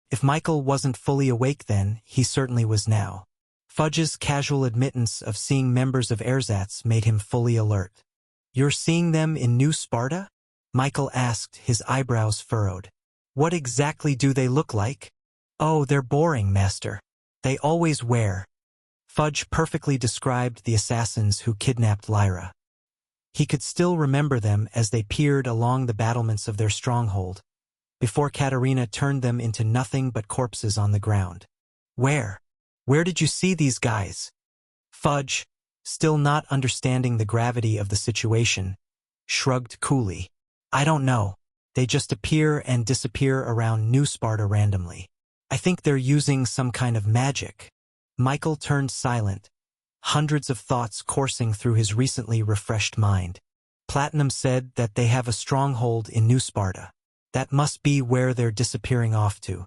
If Michael wasn't fully awake then, he certainly was now. Fudge's casual admittance of seeing members of Ersatz made him fully alert. "You're seeing them in New Sparta?" Michael asked, his eyebrows furrowed. "What exactly do they look like?" "Oh, they're boring, Master. They always wear." Fudge perfectly described the assassins who kidnapped Lyra. He could still remember them as they peered along the battlements of their stronghold, before Katerina turned them into nothing but corpses on the ground. Where did you see these guys?" Fudge, still not understanding the gravity of the situation, shrugged coolly. "I don't know. They just appear and disappear around New Sparta randomly. I think they're using some kind of magic." Michael turned silent, hundreds of thoughts coursing through his recently refreshed mind. Platinum said that they have a stronghold in New Sparta. That must be where they're disappearing off to.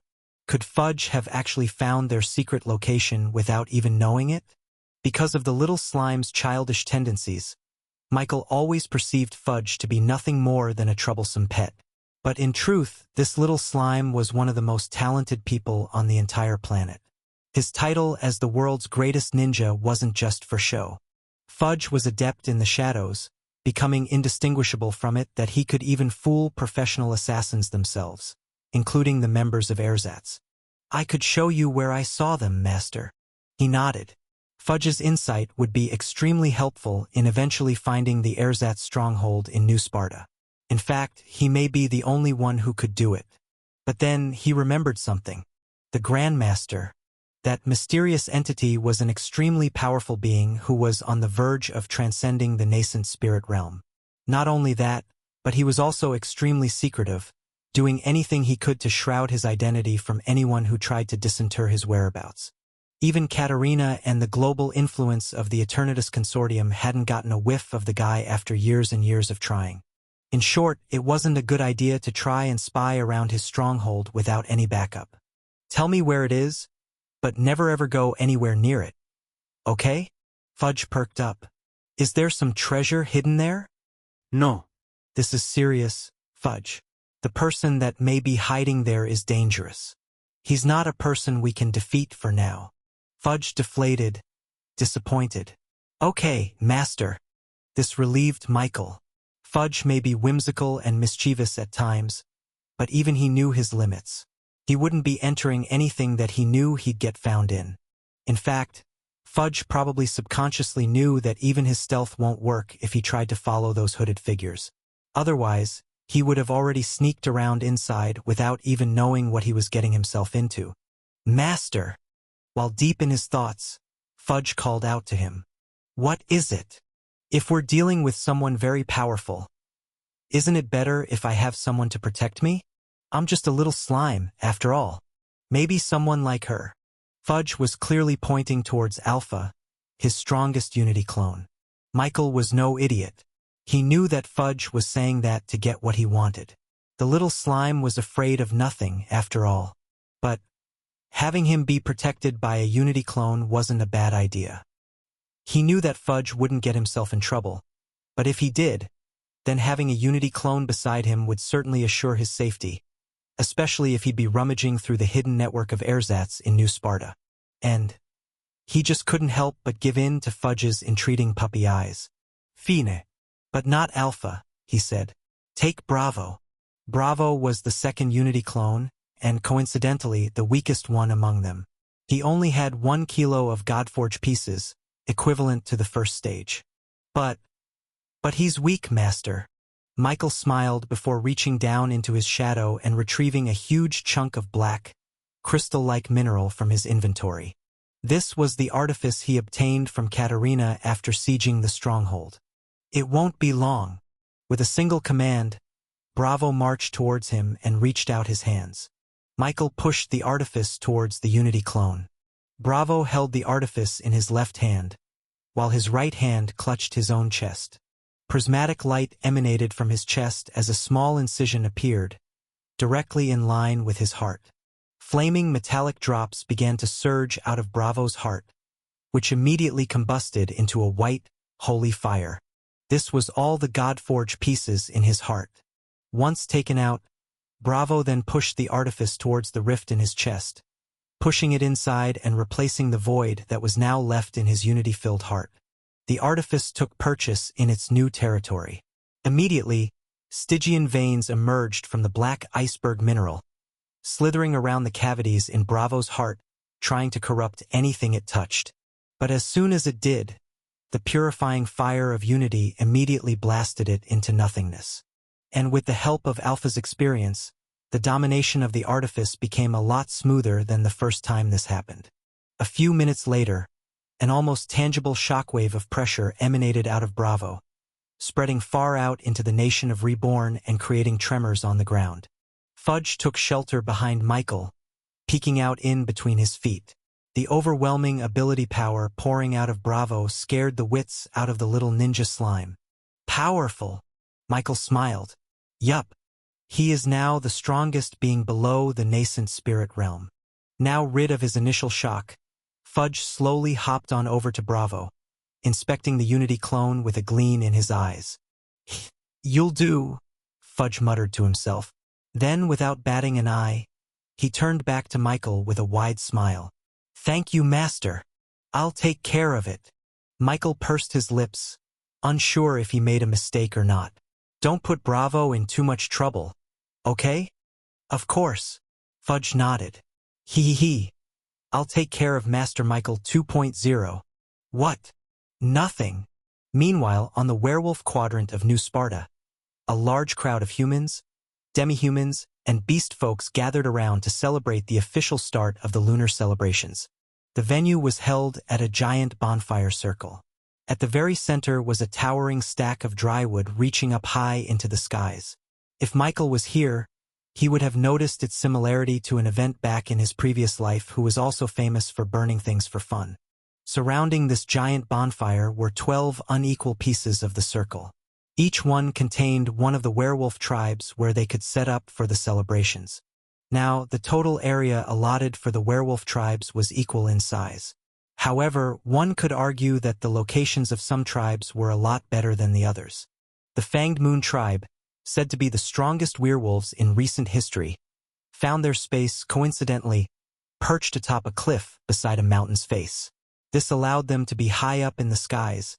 Could Fudge have actually found their secret location without even knowing it? Because of the little slime's childish tendencies, Michael always perceived Fudge to be nothing more than a troublesome pet. But in truth, this little slime was one of the most talented people on the entire planet. His title as the world's greatest ninja wasn't just for show. Fudge was adept in the shadows, becoming indistinguishable from it that he could even fool professional assassins themselves, including the members of Ersatz. "I could show you where I saw them, Master." He nodded. Fudge's insight would be extremely helpful in eventually finding the Ersatz stronghold in New Sparta. In fact, he may be the only one who could do it. But then he remembered something. The Grandmaster. That mysterious entity was an extremely powerful being who was on the verge of transcending the nascent spirit realm. Not only that, but he was also extremely secretive, doing anything he could to shroud his identity from anyone who tried to disinter his whereabouts. Even Katerina and the global influence of the Eternatus Consortium hadn't gotten a whiff of the guy after years and years of trying. In short, it wasn't a good idea to try and spy around his stronghold without any backup. "Tell me where it is, but never ever go anywhere near it. Okay?" Fudge perked up. "Is there some treasure hidden there?" No. "This is serious, Fudge. The person that may be hiding there is dangerous. He's not a person we can defeat for now." Fudge deflated, disappointed. "Okay, Master." This relieved Michael. Fudge may be whimsical and mischievous at times, but even he knew his limits. He wouldn't be entering anything that he knew he'd get found in. In fact, Fudge probably subconsciously knew that even his stealth won't work if he tried to follow those hooded figures. Otherwise, he would have already sneaked around inside without even knowing what he was getting himself into. "Master!" While deep in his thoughts, Fudge called out to him. "What is it? If we're dealing with someone very powerful, isn't it better if I have someone to protect me? I'm just a little slime, after all. Maybe someone like her." Fudge was clearly pointing towards Alpha, his strongest Unity clone. Michael was no idiot. He knew that Fudge was saying that to get what he wanted. The little slime was afraid of nothing, after all. But having him be protected by a Unity clone wasn't a bad idea. He knew that Fudge wouldn't get himself in trouble, but if he did, then having a Unity clone beside him would certainly assure his safety, especially if he'd be rummaging through the hidden network of Ersatz in New Sparta. And he just couldn't help but give in to Fudge's entreating puppy eyes. "Fine. But not Alpha," he said. "Take Bravo." Bravo was the second Unity clone, and coincidentally the weakest one among them. He only had 1 kilo of Godforge pieces, equivalent to the first stage. But he's weak, Master." Michael smiled before reaching down into his shadow and retrieving a huge chunk of black, crystal-like mineral from his inventory. This was the artifice he obtained from Katerina after sieging the stronghold. "It won't be long." With a single command, Bravo marched towards him and reached out his hands. Michael pushed the artifice towards the Unity clone. Bravo held the artifice in his left hand, while his right hand clutched his own chest. Prismatic light emanated from his chest as a small incision appeared, directly in line with his heart. Flaming metallic drops began to surge out of Bravo's heart, which immediately combusted into a white, holy fire. This was all the Godforge pieces in his heart. Once taken out, Bravo then pushed the artifice towards the rift in his chest, pushing it inside and replacing the void that was now left in his unity-filled heart. The artifice took purchase in its new territory. Immediately, Stygian veins emerged from the black iceberg mineral, slithering around the cavities in Bravo's heart, trying to corrupt anything it touched. But as soon as it did, the purifying fire of unity immediately blasted it into nothingness. And with the help of Alpha's experience, the domination of the artifice became a lot smoother than the first time this happened. A few minutes later, an almost tangible shockwave of pressure emanated out of Bravo, spreading far out into the nation of Reborn and creating tremors on the ground. Fudge took shelter behind Michael, peeking out in between his feet. The overwhelming ability power pouring out of Bravo scared the wits out of the little ninja slime. Powerful! Michael smiled. Yup. He is now the strongest being below the nascent spirit realm. Now rid of his initial shock, Fudge slowly hopped on over to Bravo, inspecting the Unity clone with a gleam in his eyes. You'll do, Fudge muttered to himself. Then, without batting an eye, he turned back to Michael with a wide smile. Thank you, Master. I'll take care of it. Michael pursed his lips, unsure if he made a mistake or not. Don't put Bravo in too much trouble, okay? Of course. Fudge nodded. Hee. I'll take care of Master Michael 2.0. What? Nothing. Meanwhile, on the werewolf quadrant of New Sparta, a large crowd of humans, demi-humans, and beast folks gathered around to celebrate the official start of the lunar celebrations. The venue was held at a giant bonfire circle. At the very center was a towering stack of drywood reaching up high into the skies. If Michael was here, he would have noticed its similarity to an event back in his previous life who was also famous for burning things for fun. Surrounding this giant bonfire were 12 unequal pieces of the circle. Each one contained one of the werewolf tribes where they could set up for the celebrations. Now, the total area allotted for the werewolf tribes was equal in size. However, one could argue that the locations of some tribes were a lot better than the others. The Fanged Moon tribe, said to be the strongest werewolves in recent history, found their space, coincidentally, perched atop a cliff beside a mountain's face. This allowed them to be high up in the skies,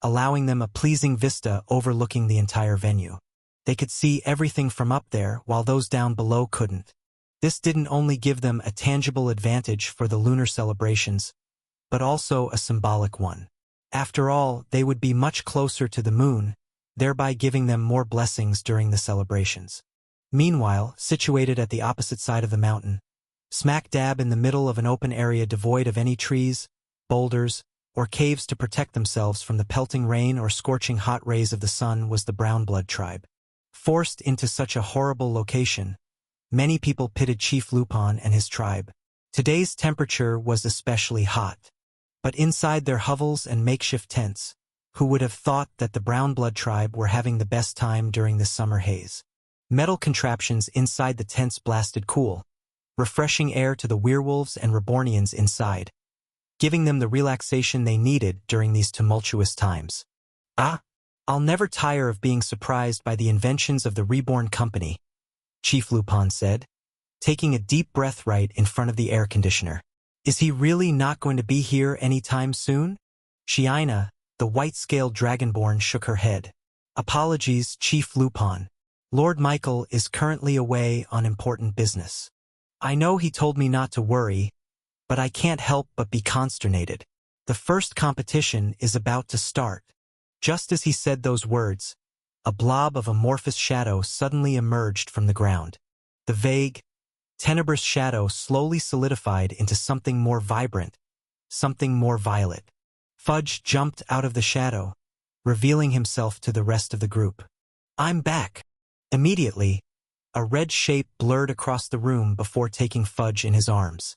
allowing them a pleasing vista overlooking the entire venue. They could see everything from up there, while those down below couldn't. This didn't only give them a tangible advantage for the lunar celebrations, but also a symbolic one. After all, they would be much closer to the moon, thereby giving them more blessings during the celebrations. Meanwhile, situated at the opposite side of the mountain, smack dab in the middle of an open area devoid of any trees, boulders, or caves to protect themselves from the pelting rain or scorching hot rays of the sun was the Brown Blood tribe. Forced into such a horrible location, many people pitted Chief Lupin and his tribe. Today's temperature was especially hot. But inside their hovels and makeshift tents, who would have thought that the Brown Blood tribe were having the best time during this summer haze? Metal contraptions inside the tents blasted cool, refreshing air to the werewolves and Rebornians inside, giving them the relaxation they needed during these tumultuous times. I'll never tire of being surprised by the inventions of the Reborn company, Chief Lupin said, taking a deep breath right in front of the air conditioner. Is he really not going to be here anytime soon? Shiina, the white-scaled dragonborn, shook her head. Apologies, Chief Lupin. Lord Michael is currently away on important business. I know he told me not to worry, but I can't help but be consternated. The first competition is about to start. Just as he said those words, a blob of amorphous shadow suddenly emerged from the ground. The vague, tenebrous shadow slowly solidified into something more vibrant, something more violet. Fudge jumped out of the shadow, revealing himself to the rest of the group. I'm back. Immediately, a red shape blurred across the room before taking Fudge in his arms.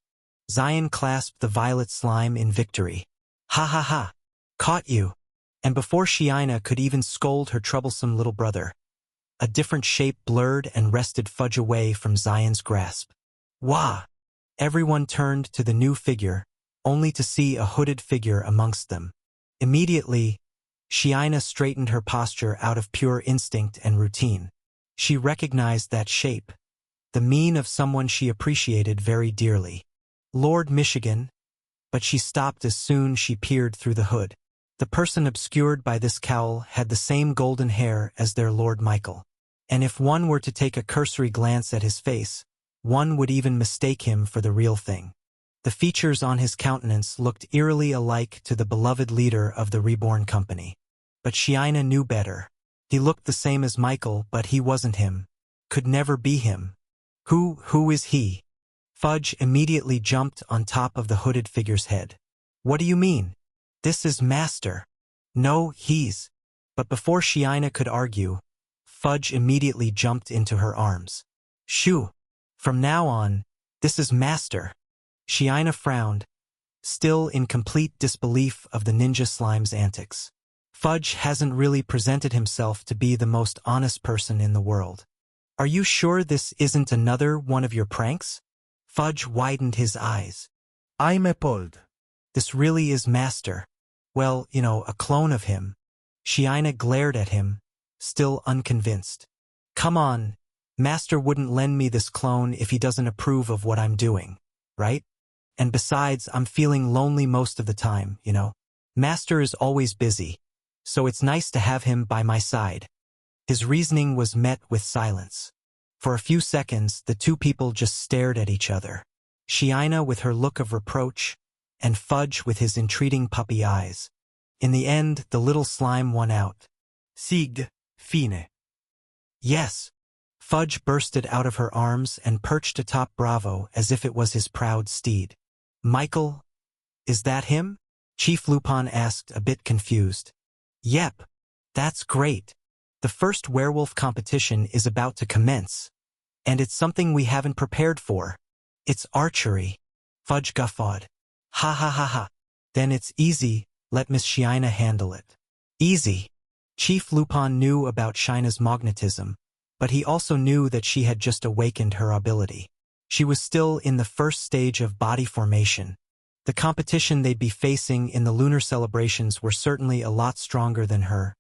Zion clasped the violet slime in victory. Ha ha ha! Caught you! And before Shiina could even scold her troublesome little brother, a different shape blurred and wrested Fudge away from Zion's grasp. Wah! Everyone turned to the new figure, only to see a hooded figure amongst them. Immediately, Shiina straightened her posture out of pure instinct and routine. She recognized that shape, the mien of someone she appreciated very dearly. Lord Michigan, but she stopped as soon as she peered through the hood. The person obscured by this cowl had the same golden hair as their Lord Michael. And if one were to take a cursory glance at his face, one would even mistake him for the real thing. The features on his countenance looked eerily alike to the beloved leader of the Reborn company. But Shiina knew better. He looked the same as Michael, but he wasn't him. Could never be him. Who is he? Fudge immediately jumped on top of the hooded figure's head. What do you mean? This is Master. No, he's... But before Shiina could argue, Fudge immediately jumped into her arms. Shoo! From now on, this is Master. Shiina frowned, still in complete disbelief of the ninja slime's antics. Fudge hasn't really presented himself to be the most honest person in the world. Are you sure this isn't another one of your pranks? Fudge widened his eyes. I'm appalled. This really is Master. Well, a clone of him. Shiina glared at him, still unconvinced. Come on, Master wouldn't lend me this clone if he doesn't approve of what I'm doing, right? And besides, I'm feeling lonely most of the time, Master is always busy, so it's nice to have him by my side. His reasoning was met with silence. For a few seconds, the two people just stared at each other. Shiina with her look of reproach, and Fudge with his entreating puppy eyes. In the end, the little slime won out. Sig, fine. Yes. Fudge bursted out of her arms and perched atop Bravo as if it was his proud steed. Michael? Is that him? Chief Lupin asked, a bit confused. Yep. That's great. The first werewolf competition is about to commence. And it's something we haven't prepared for. It's archery. Fudge guffawed. Ha ha ha ha. Then it's easy, let Miss Shiina handle it. Easy. Chief Lupin knew about Shina's magnetism, but he also knew that she had just awakened her ability. She was still in the first stage of body formation. The competition they'd be facing in the lunar celebrations were certainly a lot stronger than her,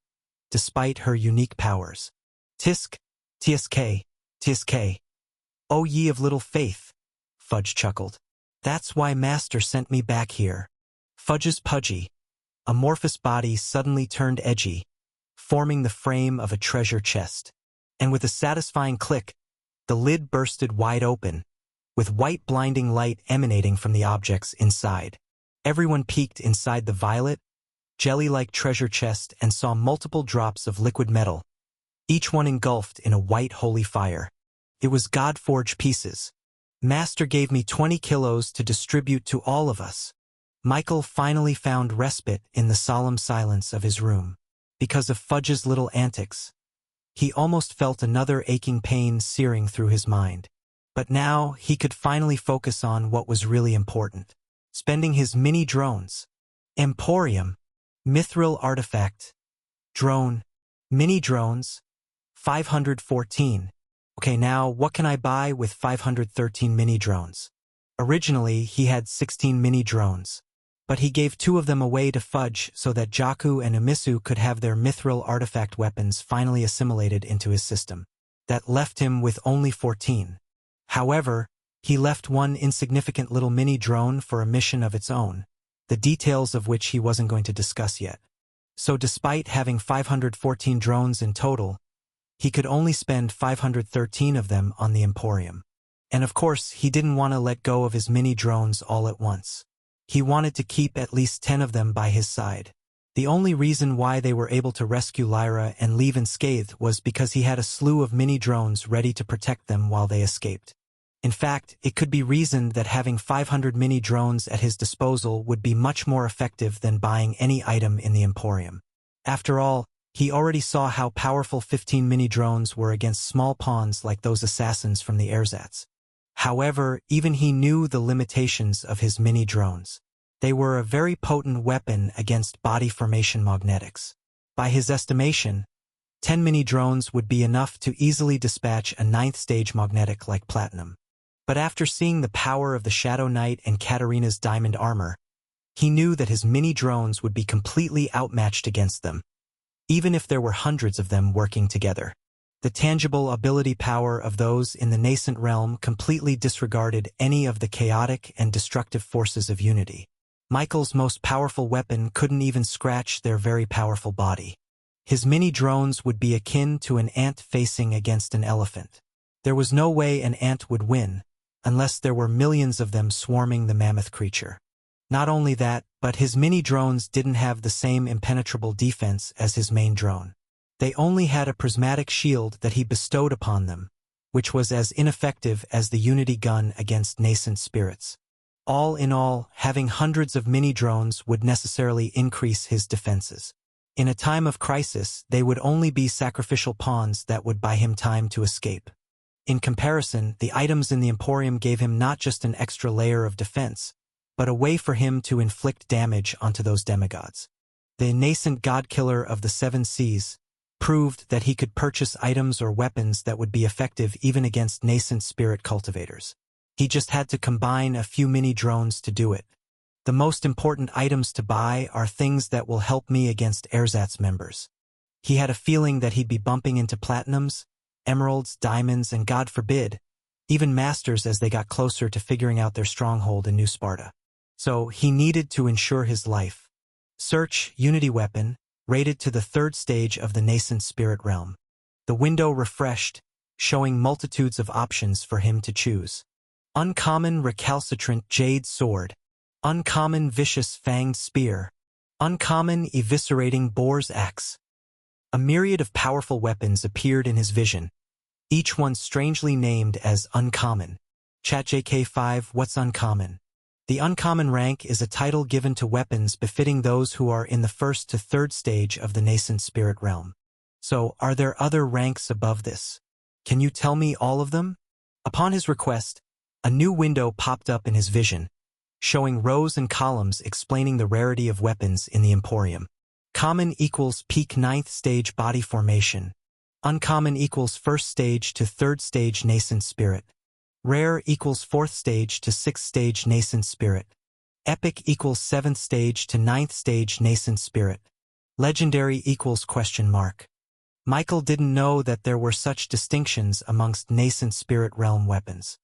despite her unique powers. Tisk, tsk, tsk. Oh ye of little faith, Fudge chuckled. That's why Master sent me back here. Fudge's pudgy, amorphous body suddenly turned edgy, forming the frame of a treasure chest. And with a satisfying click, the lid bursted wide open, with white blinding light emanating from the objects inside. Everyone peeked inside the violet, jelly-like treasure chest and saw multiple drops of liquid metal, each one engulfed in a white holy fire. It was God-forged pieces. Master gave me 20 kilos to distribute to all of us. Michael finally found respite in the solemn silence of his room. Because of Fudge's little antics, he almost felt another aching pain searing through his mind. But now he could finally focus on what was really important. Spending his mini drones. Emporium. Mithril artifact. Drone. Mini drones. 514. Okay, now what can I buy with 513 mini drones? Originally, he had 16 mini drones, but he gave 2 of them away to Fudge so that Jaku and Umisu could have their mithril artifact weapons finally assimilated into his system. That left him with only 14. However, he left one insignificant little mini drone for a mission of its own, the details of which he wasn't going to discuss yet. So despite having 514 drones in total, he could only spend 513 of them on the Emporium. And of course, he didn't want to let go of his mini drones all at once. He wanted to keep at least 10 of them by his side. The only reason why they were able to rescue Lyra and leave unscathed was because he had a slew of mini drones ready to protect them while they escaped. In fact, it could be reasoned that having 500 mini drones at his disposal would be much more effective than buying any item in the Emporium. After all, he already saw how powerful 15 mini drones were against small pawns like those assassins from the ersatz. However, even he knew the limitations of his mini drones. They were a very potent weapon against body formation magnetics. By his estimation, 10 mini drones would be enough to easily dispatch a 9th stage magnetic like platinum. But after seeing the power of the Shadow Knight and Katarina's diamond armor, he knew that his mini drones would be completely outmatched against them, even if there were hundreds of them working together. The tangible ability power of those in the nascent realm completely disregarded any of the chaotic and destructive forces of unity. Michael's most powerful weapon couldn't even scratch their very powerful body. His mini-drones would be akin to an ant facing against an elephant. There was no way an ant would win, unless there were millions of them swarming the mammoth creature. Not only that, but his mini-drones didn't have the same impenetrable defense as his main drone. They only had a prismatic shield that he bestowed upon them, which was as ineffective as the Unity gun against nascent spirits. All in all, having hundreds of mini-drones would necessarily increase his defenses. In a time of crisis, they would only be sacrificial pawns that would buy him time to escape. In comparison, the items in the Emporium gave him not just an extra layer of defense, but a way for him to inflict damage onto those demigods. The nascent god-killer of the Seven Seas proved that he could purchase items or weapons that would be effective even against nascent spirit cultivators. He just had to combine a few mini-drones to do it. The most important items to buy are things that will help me against ersatz members. He had a feeling that he'd be bumping into platinums, emeralds, diamonds, and God forbid, even masters as they got closer to figuring out their stronghold in New Sparta. So he needed to ensure his life. Search Unity Weapon, rated to the 3rd stage of the nascent spirit realm. The window refreshed, showing multitudes of options for him to choose. Uncommon Recalcitrant Jade Sword. Uncommon Vicious Fanged Spear. Uncommon Eviscerating Boar's Axe. A myriad of powerful weapons appeared in his vision, each one strangely named as Uncommon. ChatJK5, what's uncommon? The uncommon rank is a title given to weapons befitting those who are in the 1st to 3rd stage of the nascent spirit realm. So, are there other ranks above this? Can you tell me all of them? Upon his request, a new window popped up in his vision, showing rows and columns explaining the rarity of weapons in the Emporium. Common equals peak 9th stage body formation. Uncommon equals 1st stage to 3rd stage nascent spirit. Rare equals 4th stage to 6th stage nascent spirit. Epic equals 7th stage to 9th stage nascent spirit. Legendary equals ? Michael didn't know that there were such distinctions amongst nascent spirit realm weapons.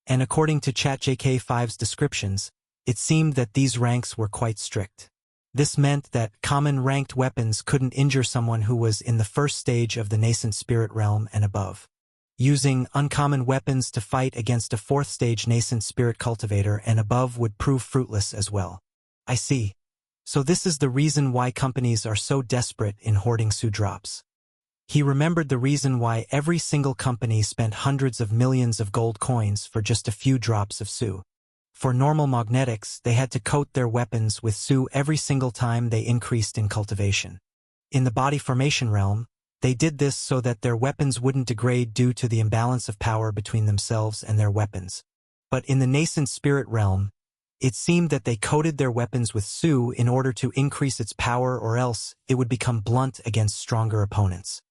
And according to ChatJK5's descriptions, it seemed that these ranks were quite strict. This meant that common ranked weapons couldn't injure someone who was in the 1st stage of the nascent spirit realm and above. Using uncommon weapons to fight against a 4th stage nascent spirit cultivator and above would prove fruitless as well. I see. So this is the reason why companies are so desperate in hoarding Su drops. He remembered the reason why every single company spent hundreds of millions of gold coins for just a few drops of Su. For normal magnetics, they had to coat their weapons with Su every single time they increased in cultivation. In the body formation realm, they did this so that their weapons wouldn't degrade due to the imbalance of power between themselves and their weapons. But in the nascent spirit realm, it seemed that they coated their weapons with Su in order to increase its power, or else it would become blunt against stronger opponents.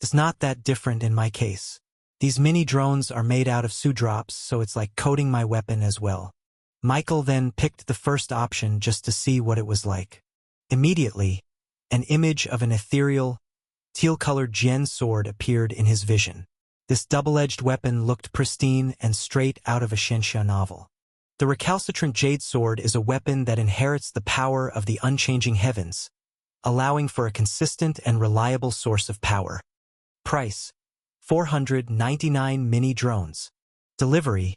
It's not that different in my case. These mini-drones are made out of Su drops, so it's like coating my weapon as well. Michael then picked the first option just to see what it was like. Immediately, an image of an ethereal, teal-colored Jian sword appeared in his vision. This double-edged weapon looked pristine and straight out of a Shenxia novel. The recalcitrant jade sword is a weapon that inherits the power of the unchanging heavens, allowing for a consistent and reliable source of power. Price: 499 mini-drones. Delivery: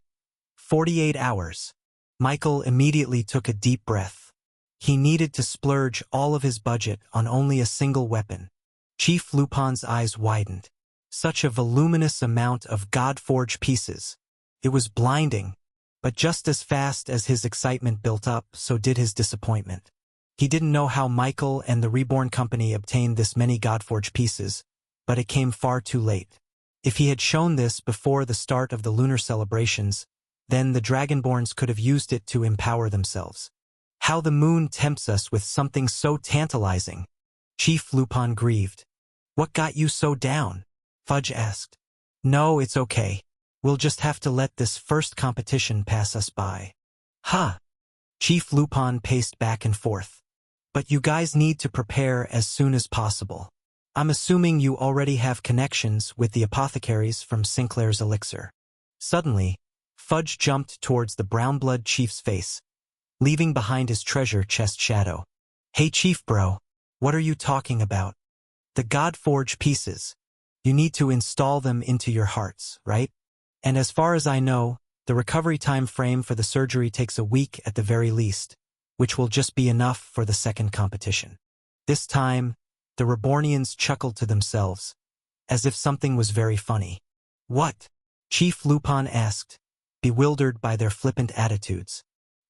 48 hours. Michael immediately took a deep breath. He needed to splurge all of his budget on only a single weapon. Chief Lupin's eyes widened. Such a voluminous amount of God-forged pieces. It was blinding, but just as fast as his excitement built up, so did his disappointment. He didn't know how Michael and the Reborn company obtained this many God-forged pieces, but it came far too late. If he had shown this before the start of the lunar celebrations, then the Dragonborns could have used it to empower themselves. How the moon tempts us with something so tantalizing. Chief Lupin grieved. What got you so down? Fudge asked. No, it's okay. We'll just have to let this first competition pass us by. Huh. Chief Lupin paced back and forth. But you guys need to prepare as soon as possible. I'm assuming you already have connections with the apothecaries from Sinclair's elixir. Suddenly, Fudge jumped towards the brown-blood chief's face, leaving behind his treasure chest shadow. Hey Chief bro, what are you talking about? The Godforge pieces. You need to install them into your hearts, right? And as far as I know, the recovery time frame for the surgery takes a week at the very least, which will just be enough for the second competition. This time, the Rebornians chuckled to themselves, as if something was very funny. What? Chief Lupin asked, bewildered by their flippant attitudes.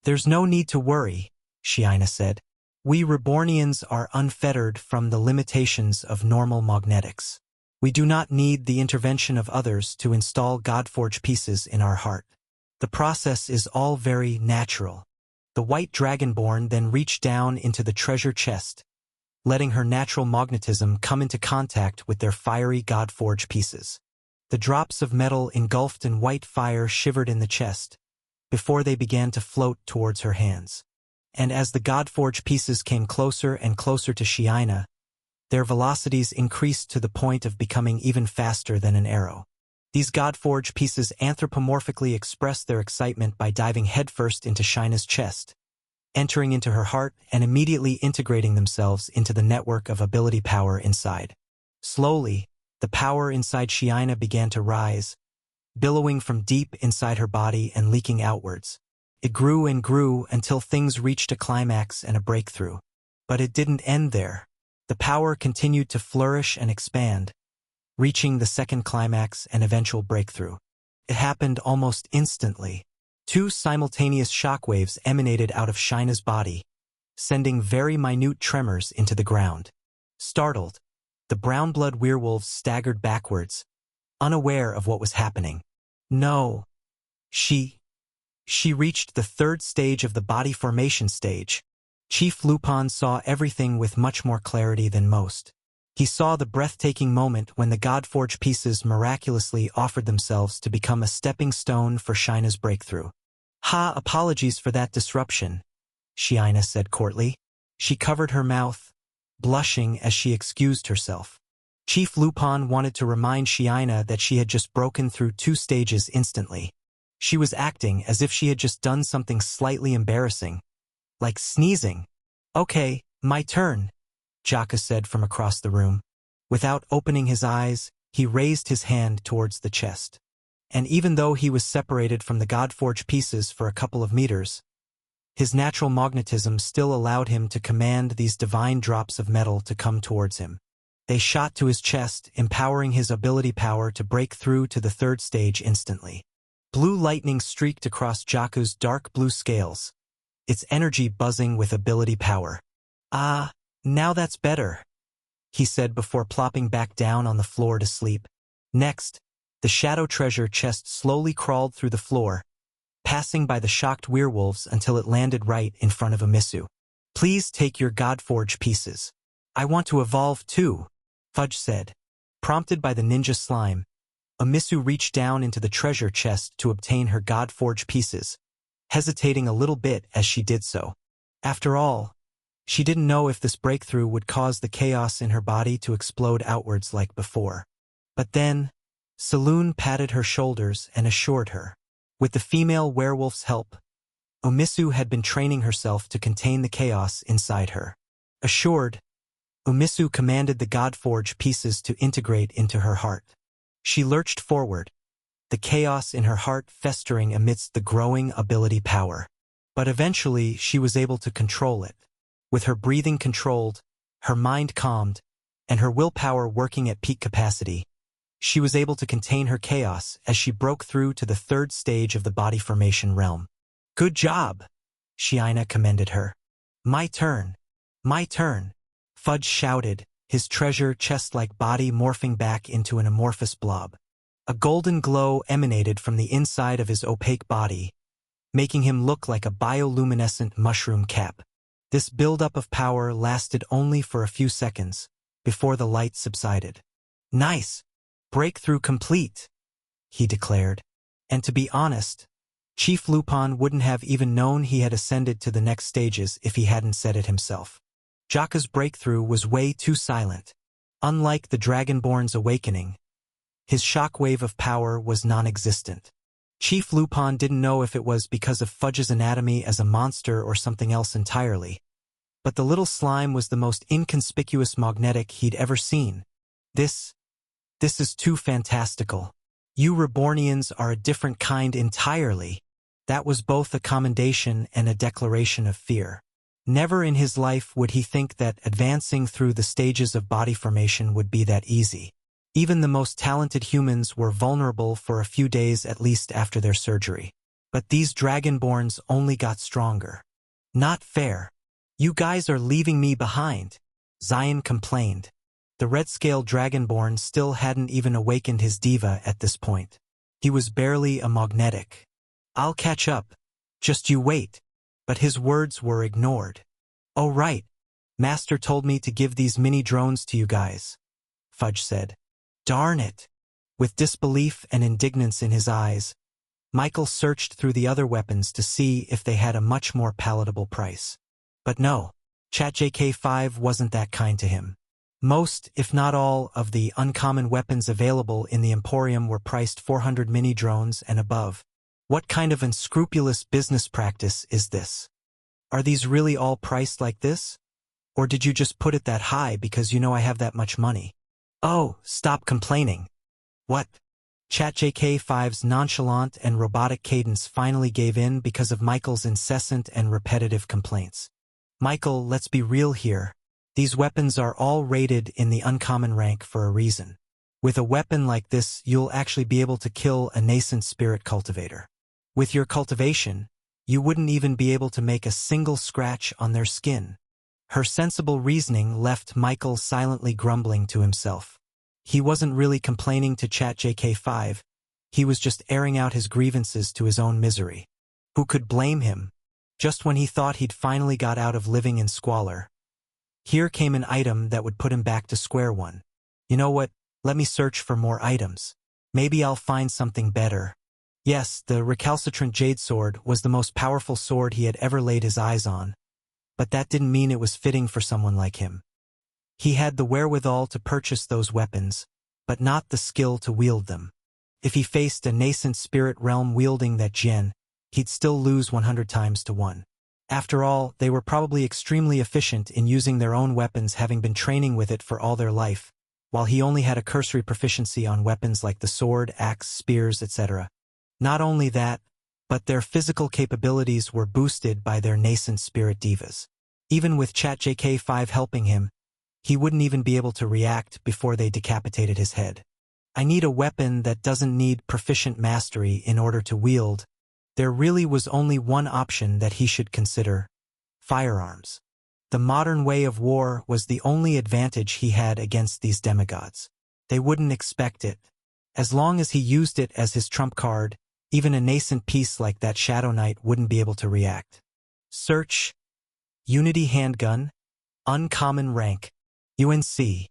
There's no need to worry, Shiina said. We Rebornians are unfettered from the limitations of normal magnetics. We do not need the intervention of others to install Godforge pieces in our heart. The process is all very natural. The white dragonborn then reached down into the treasure chest, letting her natural magnetism come into contact with their fiery Godforge pieces. The drops of metal engulfed in white fire shivered in the chest, before they began to float towards her hands. And as the Godforge pieces came closer and closer to Shiina, their velocities increased to the point of becoming even faster than an arrow. These Godforge pieces anthropomorphically expressed their excitement by diving headfirst into Shiina's chest, entering into her heart and immediately integrating themselves into the network of ability power inside. Slowly, the power inside Shiina began to rise, billowing from deep inside her body and leaking outwards. It grew and grew until things reached a climax and a breakthrough. But it didn't end there. The power continued to flourish and expand, reaching the second climax and eventual breakthrough. It happened almost instantly. Two simultaneous shockwaves emanated out of Shiina's body, sending very minute tremors into the ground. Startled, the brown-blood werewolves staggered backwards, unaware of what was happening. No. She reached the third stage of the body formation stage. Chief Lupin saw everything with much more clarity than most. He saw the breathtaking moment when the Godforge pieces miraculously offered themselves to become a stepping stone for Shiina's breakthrough. Apologies for that disruption, Shiina said courtly. She covered her mouth, blushing as she excused herself. Chief Lupin wanted to remind Shiina that she had just broken through 2 stages instantly. She was acting as if she had just done something slightly embarrassing, like sneezing. Okay, my turn, Jaka said from across the room. Without opening his eyes, he raised his hand towards the chest. And even though he was separated from the Godforge pieces for a couple of meters, his natural magnetism still allowed him to command these divine drops of metal to come towards him. They shot to his chest, empowering his ability power to break through to the third stage instantly. Blue lightning streaked across Jaku's dark blue scales, its energy buzzing with ability power. Now that's better, he said before plopping back down on the floor to sleep. Next, the shadow treasure chest slowly crawled through the floor, passing by the shocked werewolves until it landed right in front of Amisu. Please take your Godforge pieces. I want to evolve too, Fudge said. Prompted by the ninja slime, Amisu reached down into the treasure chest to obtain her Godforge pieces, hesitating a little bit as she did so. After all, she didn't know if this breakthrough would cause the chaos in her body to explode outwards like before. But then, Saloon patted her shoulders and assured her. With the female werewolf's help, Amisu had been training herself to contain the chaos inside her. Assured, Amisu commanded the Godforge pieces to integrate into her heart. She lurched forward, the chaos in her heart festering amidst the growing ability power. But eventually she was able to control it. With her breathing controlled, her mind calmed, and her willpower working at peak capacity, she was able to contain her chaos as she broke through to the third stage of the body formation realm. Good job, Shiina commended her. My turn. My turn, Fudge shouted, his treasure chest-like body morphing back into an amorphous blob. A golden glow emanated from the inside of his opaque body, making him look like a bioluminescent mushroom cap. This buildup of power lasted only for a few seconds, before the light subsided. Nice! Breakthrough complete, he declared. And to be honest, Chief Lupin wouldn't have even known he had ascended to the next stages if he hadn't said it himself. Jaka's breakthrough was way too silent, Unlike the Dragonborn's awakening, his shockwave of power was non-existent. Chief Lupin didn't know if it was because of Fudge's anatomy as a monster or something else entirely, but the little slime was the most inconspicuous magnetic he'd ever seen. This is too fantastical. You Rebornians are a different kind entirely. That was both a commendation and a declaration of fear. Never in his life would he think that advancing through the stages of body formation would be that easy. Even the most talented humans were vulnerable for a few days at least after their surgery. But these Dragonborns only got stronger. Not fair. You guys are leaving me behind, Zion complained. The red-scaled Dragonborn still hadn't even awakened his diva at this point. He was barely a magnetic. I'll catch up. Just you wait. But his words were ignored. Oh right. Master told me to give these mini drones to you guys, Fudge said. Darn it. With disbelief and indignance in his eyes, Michael searched through the other weapons to see if they had a much more palatable price. But no, ChatJK5 wasn't that kind to him. Most, if not all, of the uncommon weapons available in the Emporium were priced 400 mini-drones and above. What kind of unscrupulous business practice is this? Are these really all priced like this? Or did you just put it that high because you know I have that much money? Oh, stop complaining. What? ChatJK5's nonchalant and robotic cadence finally gave in because of Michael's incessant and repetitive complaints. Michael, let's be real here. These weapons are all rated in the uncommon rank for a reason. With a weapon like this, you'll actually be able to kill a nascent spirit cultivator. With your cultivation, you wouldn't even be able to make a single scratch on their skin. Her sensible reasoning left Michael silently grumbling to himself. He wasn't really complaining to ChatJK5, he was just airing out his grievances to his own misery. Who could blame him? Just when he thought he'd finally got out of living in squalor, here came an item that would put him back to square one. You know what? Let me search for more items. Maybe I'll find something better. Yes, the recalcitrant jade sword was the most powerful sword he had ever laid his eyes on, but that didn't mean it was fitting for someone like him. He had the wherewithal to purchase those weapons, but not the skill to wield them. If he faced a nascent spirit realm wielding that gen, he'd still lose 100 times to 1. After all, they were probably extremely efficient in using their own weapons, having been training with it for all their life, while he only had a cursory proficiency on weapons like the sword, axe, spears, etc. Not only that, but their physical capabilities were boosted by their nascent spirit divas. Even with ChatJK5 helping him, he wouldn't even be able to react before they decapitated his head. I need a weapon that doesn't need proficient mastery in order to wield. There really was only one option that he should consider: firearms. The modern way of war was the only advantage he had against these demigods. They wouldn't expect it. As long as he used it as his trump card, even a nascent piece like that Shadow Knight wouldn't be able to react. Search. Unity handgun. Uncommon rank. UNC.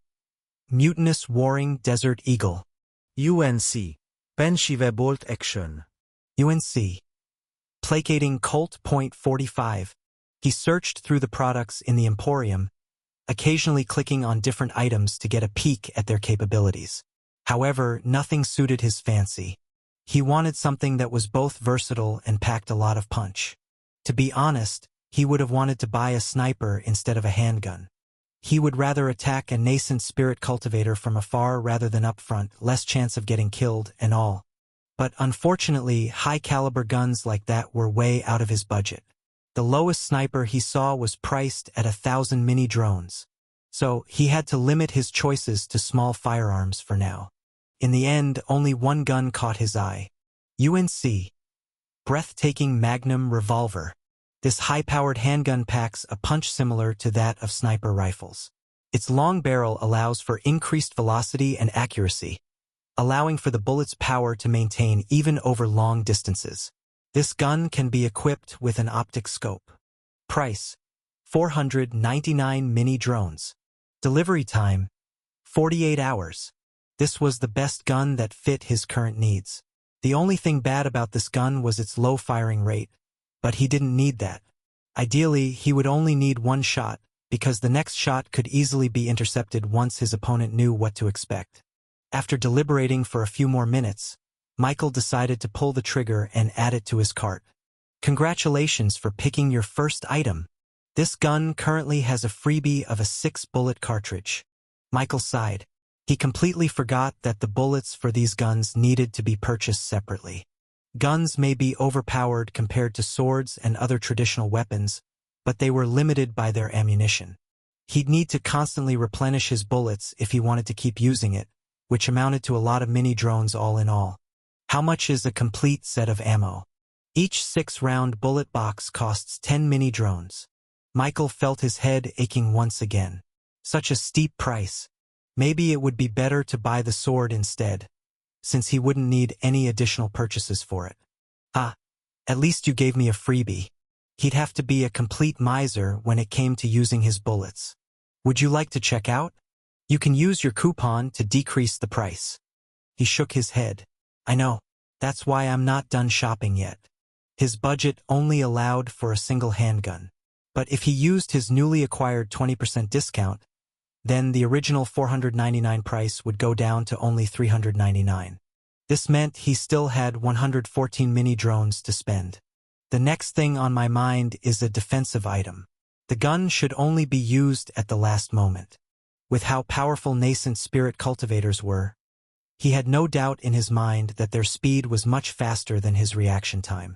Mutinous Warring Desert Eagle. UNC. Pensive Bolt Action. UNC. Placating Colt .45. He searched through the products in the Emporium, occasionally clicking on different items to get a peek at their capabilities. However, nothing suited his fancy. He wanted something that was both versatile and packed a lot of punch. To be honest, he would have wanted to buy a sniper instead of a handgun. He would rather attack a nascent spirit cultivator from afar rather than up front, less chance of getting killed and all. But unfortunately, high-caliber guns like that were way out of his budget. The lowest sniper he saw was priced at 1,000 mini-drones. So he had to limit his choices to small firearms for now. In the end, only one gun caught his eye. UNC. Breathtaking Magnum Revolver. This high-powered handgun packs a punch similar to that of sniper rifles. Its long barrel allows for increased velocity and accuracy, allowing for the bullet's power to maintain even over long distances. This gun can be equipped with an optic scope. Price: 499 mini-drones. Delivery time: 48 hours. This was the best gun that fit his current needs. The only thing bad about this gun was its low firing rate, but he didn't need that. Ideally, he would only need one shot, because the next shot could easily be intercepted once his opponent knew what to expect. After deliberating for a few more minutes, Michael decided to pull the trigger and add it to his cart. Congratulations for picking your first item. This gun currently has a freebie of a 6-bullet cartridge. Michael sighed. He completely forgot that the bullets for these guns needed to be purchased separately. Guns may be overpowered compared to swords and other traditional weapons, but they were limited by their ammunition. He'd need to constantly replenish his bullets if he wanted to keep using it, which amounted to a lot of mini drones all in all. How much is a complete set of ammo? Each 6-round bullet box costs 10 mini drones. Michael felt his head aching once again. Such a steep price. Maybe it would be better to buy the sword instead, since he wouldn't need any additional purchases for it. At least you gave me a freebie. He'd have to be a complete miser when it came to using his bullets. Would you like to check out? You can use your coupon to decrease the price. He shook his head. I know. That's why I'm not done shopping yet. His budget only allowed for a single handgun. But if he used his newly acquired 20% discount, then the original $499 price would go down to only $399. This meant he still had 114 mini drones to spend. The next thing on my mind is a defensive item. The gun should only be used at the last moment. With how powerful nascent spirit cultivators were, he had no doubt in his mind that their speed was much faster than his reaction time.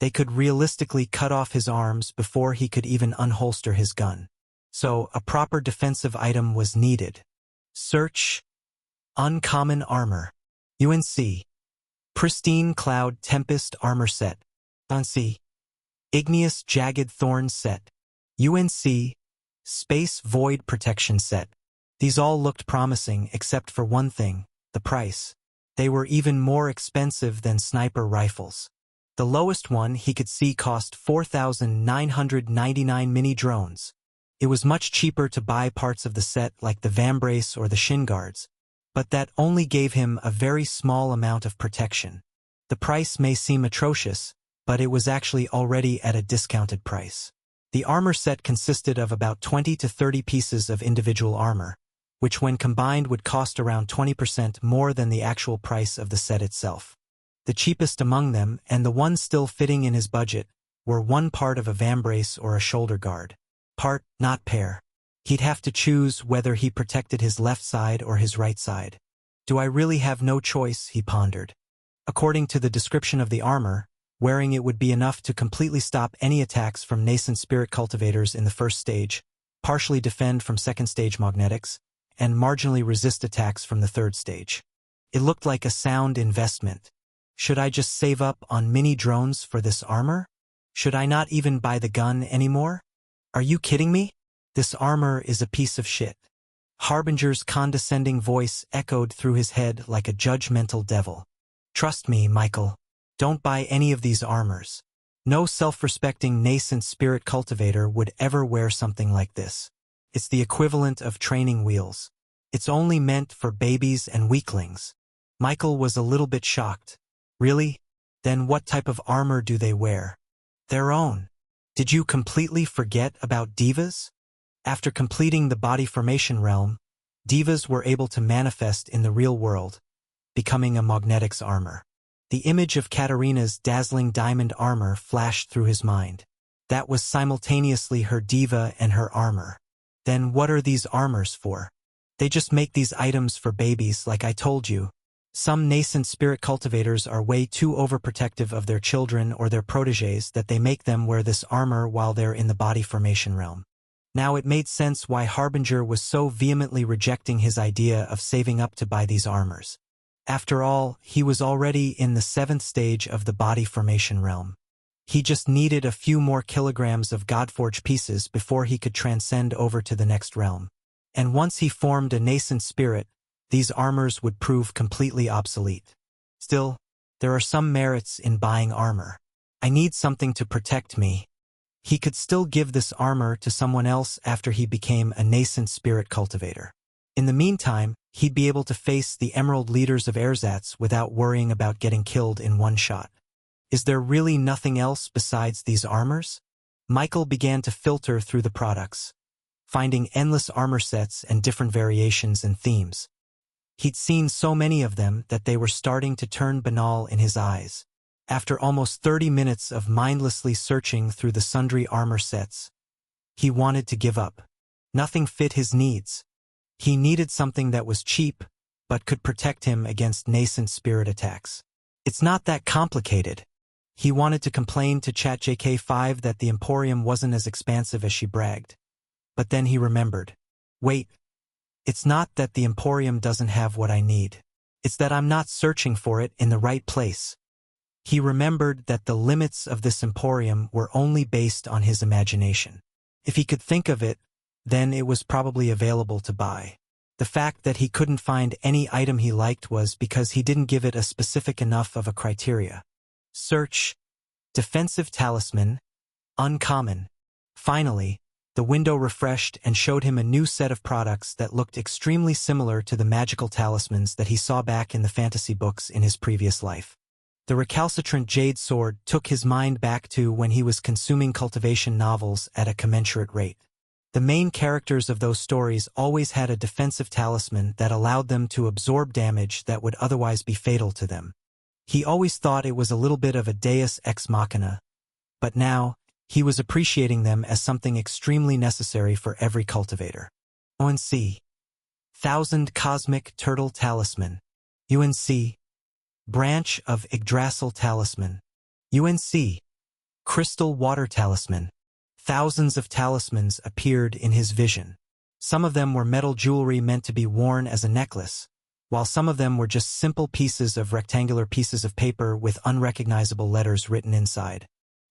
They could realistically cut off his arms before he could even unholster his gun. So a proper defensive item was needed. Search Uncommon Armor. UNC. Pristine Cloud Tempest Armor Set. UNC. Igneous Jagged Thorns Set. UNC. Space Void Protection Set. These all looked promising except for one thing, the price. They were even more expensive than sniper rifles. The lowest one he could see cost 4,999 mini drones. It was much cheaper to buy parts of the set like the vambrace or the shin guards, but that only gave him a very small amount of protection. The price may seem atrocious, but it was actually already at a discounted price. The armor set consisted of about 20 to 30 pieces of individual armor, which when combined would cost around 20% more than the actual price of the set itself. The cheapest among them, and the one still fitting in his budget, were one part of a vambrace or a shoulder guard. Part, not pair. He'd have to choose whether he protected his left side or his right side. Do I really have no choice, he pondered. According to the description of the armor, wearing it would be enough to completely stop any attacks from nascent spirit cultivators in the first stage, partially defend from second stage magnetics, and marginally resist attacks from the third stage. It looked like a sound investment. Should I just save up on mini drones for this armor? Should I not even buy the gun anymore? Are you kidding me? This armor is a piece of shit. Harbinger's condescending voice echoed through his head like a judgmental devil. Trust me, Michael. Don't buy any of these armors. No self-respecting nascent spirit cultivator would ever wear something like this. It's the equivalent of training wheels. It's only meant for babies and weaklings. Michael was a little bit shocked. Really? Then what type of armor do they wear? Their own. Did you completely forget about divas? After completing the body formation realm, divas were able to manifest in the real world, becoming a magnetics armor. The image of Katarina's dazzling diamond armor flashed through his mind. That was simultaneously her diva and her armor. Then what are these armors for? They just make these items for babies, like I told you. Some nascent spirit cultivators are way too overprotective of their children or their protégés that they make them wear this armor while they're in the body formation realm. Now it made sense why Harbinger was so vehemently rejecting his idea of saving up to buy these armors. After all, he was already in the 7th stage of the body formation realm. He just needed a few more kilograms of Godforge pieces before he could transcend over to the next realm. And once he formed a nascent spirit, these armors would prove completely obsolete. Still, there are some merits in buying armor. I need something to protect me. He could still give this armor to someone else after he became a nascent spirit cultivator. In the meantime, he'd be able to face the emerald leaders of ersatz without worrying about getting killed in one shot. Is there really nothing else besides these armors? Michael began to filter through the products. finding endless armor sets and different variations and themes. He'd seen so many of them that they were starting to turn banal in his eyes. After almost 30 minutes of mindlessly searching through the sundry armor sets, he wanted to give up. Nothing fit his needs. He needed something that was cheap, but could protect him against nascent spirit attacks. It's not that complicated. He wanted to complain to ChatJK5 that the Emporium wasn't as expansive as she bragged. But then he remembered. Wait. It's not that the Emporium doesn't have what I need. It's that I'm not searching for it in the right place. He remembered that the limits of this Emporium were only based on his imagination. If he could think of it, then it was probably available to buy. The fact that he couldn't find any item he liked was because he didn't give it a specific enough of a criteria. Search. Defensive talisman. Uncommon. Finally, the window refreshed and showed him a new set of products that looked extremely similar to the magical talismans that he saw back in the fantasy books in his previous life. The recalcitrant jade sword took his mind back to when he was consuming cultivation novels at a commensurate rate. The main characters of those stories always had a defensive talisman that allowed them to absorb damage that would otherwise be fatal to them. He always thought it was a little bit of a deus ex machina, but now, he was appreciating them as something extremely necessary for every cultivator. UNC. Thousand Cosmic Turtle Talisman. UNC. Branch of Yggdrasil Talisman. UNC. Crystal Water Talisman. Thousands of talismans appeared in his vision. Some of them were metal jewelry meant to be worn as a necklace, while some of them were just simple rectangular pieces of paper with unrecognizable letters written inside.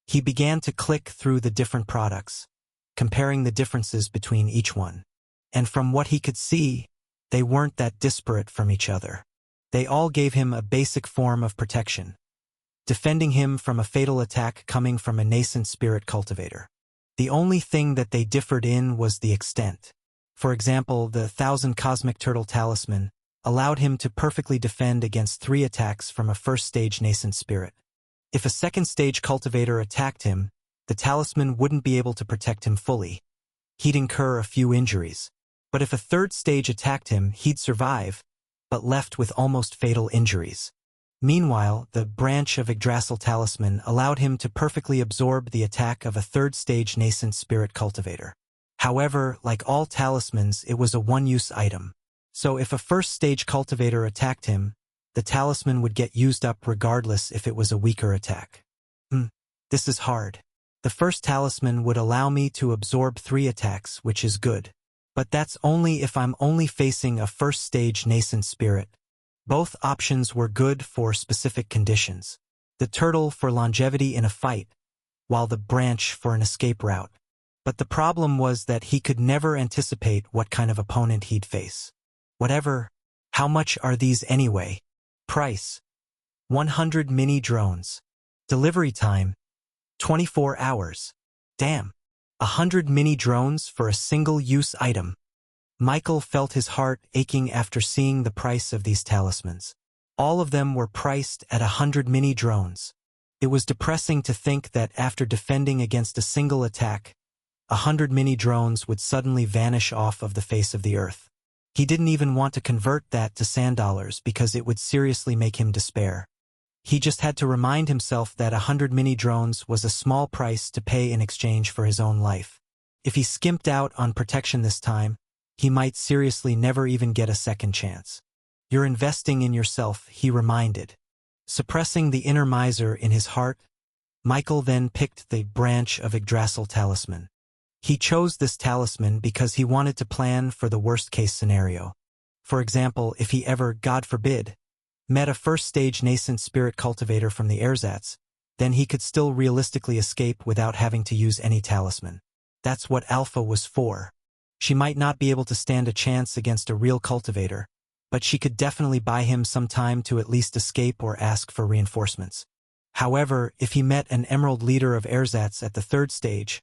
He began to click through the different products, comparing the differences between each one. And from what he could see, they weren't that disparate from each other. They all gave him a basic form of protection, defending him from a fatal attack coming from a nascent spirit cultivator. The only thing that they differed in was the extent. For example, the Thousand Cosmic Turtle Talisman allowed him to perfectly defend against 3 attacks from a first-stage nascent spirit. If a second-stage cultivator attacked him, the talisman wouldn't be able to protect him fully. He'd incur a few injuries. But if a third stage attacked him, he'd survive, but left with almost fatal injuries. Meanwhile, the Branch of Yggdrasil Talisman allowed him to perfectly absorb the attack of a third-stage nascent spirit cultivator. However, like all talismans, it was a one-use item. So if a first-stage cultivator attacked him, the talisman would get used up regardless if it was a weaker attack. This is hard. The first talisman would allow me to absorb 3 attacks, which is good. But that's only if I'm only facing a first-stage nascent spirit. Both options were good for specific conditions. The turtle for longevity in a fight, while the branch for an escape route. But the problem was that he could never anticipate what kind of opponent he'd face. Whatever. How much are these anyway? Price. 100 mini drones. Delivery time. 24 hours. Damn. 100 mini drones for a single-use item. Michael felt his heart aching after seeing the price of these talismans. All of them were priced at 100 mini drones. It was depressing to think that after defending against a single attack, 100 mini drones would suddenly vanish off of the face of the earth. He didn't even want to convert that to sand dollars because it would seriously make him despair. He just had to remind himself that 100 mini drones was a small price to pay in exchange for his own life. If he skimped out on protection this time, he might seriously never even get a second chance. You're investing in yourself, he reminded. Suppressing the inner miser in his heart, Michael then picked the Branch of Yggdrasil Talisman. He chose this talisman because he wanted to plan for the worst-case scenario. For example, if he ever, God forbid, met a first-stage nascent spirit cultivator from the ersatz, then he could still realistically escape without having to use any talisman. That's what Alpha was for. She might not be able to stand a chance against a real cultivator, but she could definitely buy him some time to at least escape or ask for reinforcements. However, if he met an Emerald leader of ersatz at the 3rd stage,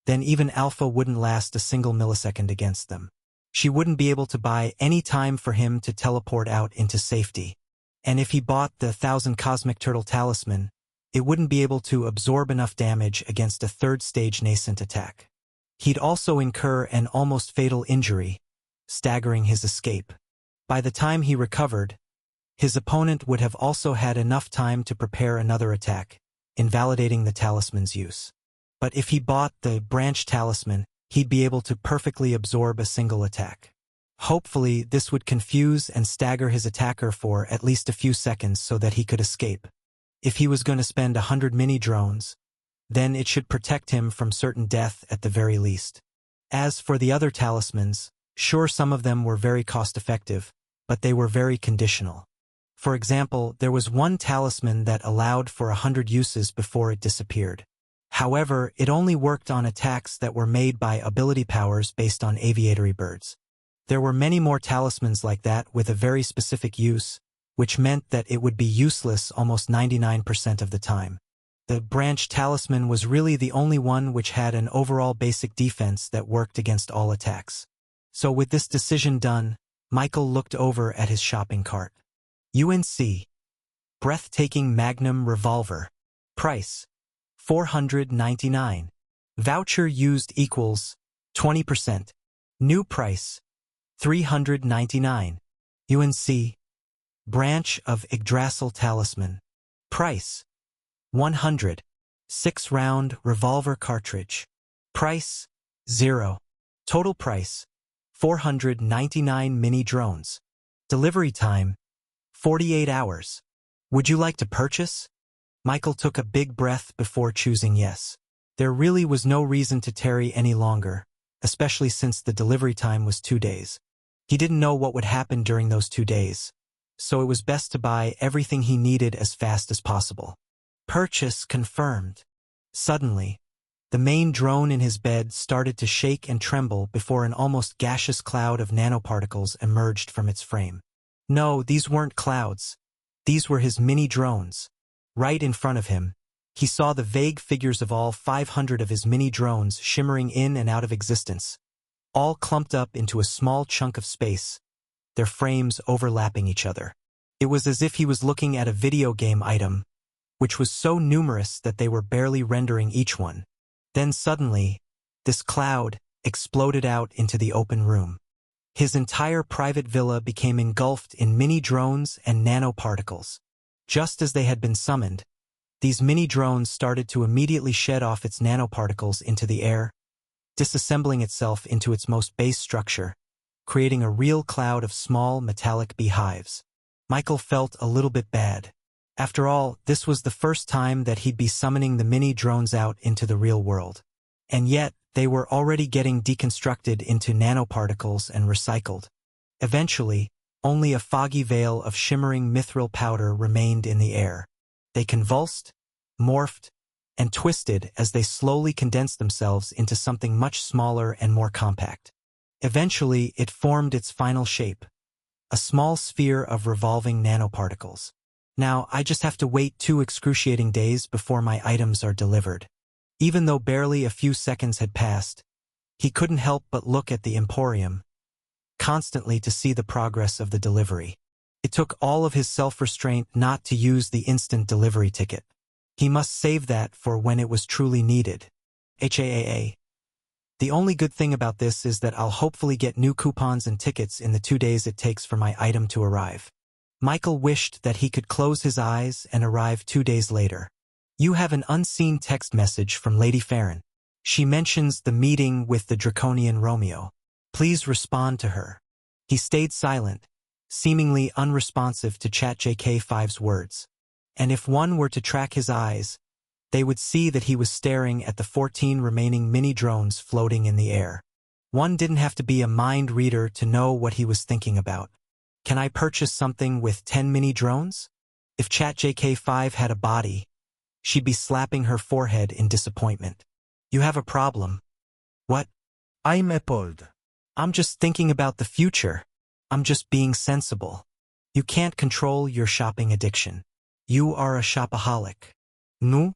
then even Alpha wouldn't last a single millisecond against them. She wouldn't be able to buy any time for him to teleport out into safety. And if he bought the 1000 Cosmic Turtle Talisman, it wouldn't be able to absorb enough damage against a 3rd stage nascent attack. He'd also incur an almost fatal injury, staggering his escape. By the time he recovered, his opponent would have also had enough time to prepare another attack, invalidating the talisman's use. But if he bought the branch talisman, he'd be able to perfectly absorb a single attack. Hopefully, this would confuse and stagger his attacker for at least a few seconds so that he could escape. If he was going to spend 100 mini-drones, then it should protect him from certain death at the very least. As for the other talismans, sure, some of them were very cost-effective, but they were very conditional. For example, there was one talisman that allowed for 100 uses before it disappeared. However, it only worked on attacks that were made by ability powers based on aviatory birds. There were many more talismans like that with a very specific use, which meant that it would be useless almost 99% of the time. The branch talisman was really the only one which had an overall basic defense that worked against all attacks. So with this decision done, Michael looked over at his shopping cart. UNC. Breathtaking Magnum Revolver. Price: $499. Voucher used equals 20%. New price: $399. UNC. Branch of Yggdrasil Talisman. Price: $100. 6-round revolver cartridge. Price: $0. Total price: $499 mini drones. Delivery time: 48 hours. Would you like to purchase? Michael took a big breath before choosing yes. There really was no reason to tarry any longer, especially since the delivery time was 2 days. He didn't know what would happen during those 2 days, so it was best to buy everything he needed as fast as possible. Purchase confirmed. Suddenly, the main drone in his bed started to shake and tremble before an almost gaseous cloud of nanoparticles emerged from its frame. No, these weren't clouds. These were his mini drones. Right in front of him, he saw the vague figures of all 500 of his mini drones shimmering in and out of existence, all clumped up into a small chunk of space, their frames overlapping each other. It was as if he was looking at a video game item, which was so numerous that they were barely rendering each one. Then suddenly, this cloud exploded out into the open room. His entire private villa became engulfed in mini drones and nanoparticles. Just as they had been summoned, these mini drones started to immediately shed off its nanoparticles into the air, disassembling itself into its most base structure, creating a real cloud of small metallic beehives. Michael felt a little bit bad. After all, this was the first time that he'd be summoning the mini drones out into the real world. And yet, they were already getting deconstructed into nanoparticles and recycled. Eventually, only a foggy veil of shimmering mithril powder remained in the air. They convulsed, morphed, and twisted as they slowly condensed themselves into something much smaller and more compact. Eventually, it formed its final shape, a small sphere of revolving nanoparticles. Now, I just have to wait 2 excruciating days before my items are delivered. Even though barely a few seconds had passed, he couldn't help but look at the Emporium, constantly to see the progress of the delivery. It took all of his self-restraint not to use the instant delivery ticket. He must save that for when it was truly needed. HAAA. The only good thing about this is that I'll hopefully get new coupons and tickets in the 2 days it takes for my item to arrive. Michael wished that he could close his eyes and arrive 2 days later. You have an unseen text message from Lady Farron. She mentions the meeting with the draconian Romeo. Please respond to her. He stayed silent, seemingly unresponsive to ChatJK5's words. And if one were to track his eyes, they would see that he was staring at the 14 remaining mini drones floating in the air. One didn't have to be a mind reader to know what he was thinking about. Can I purchase something with 10 mini drones? If ChatJK5 had a body, she'd be slapping her forehead in disappointment. You have a problem. What? I'm appalled. I'm just thinking about the future. I'm just being sensible. You can't control your shopping addiction. You are a shopaholic. No.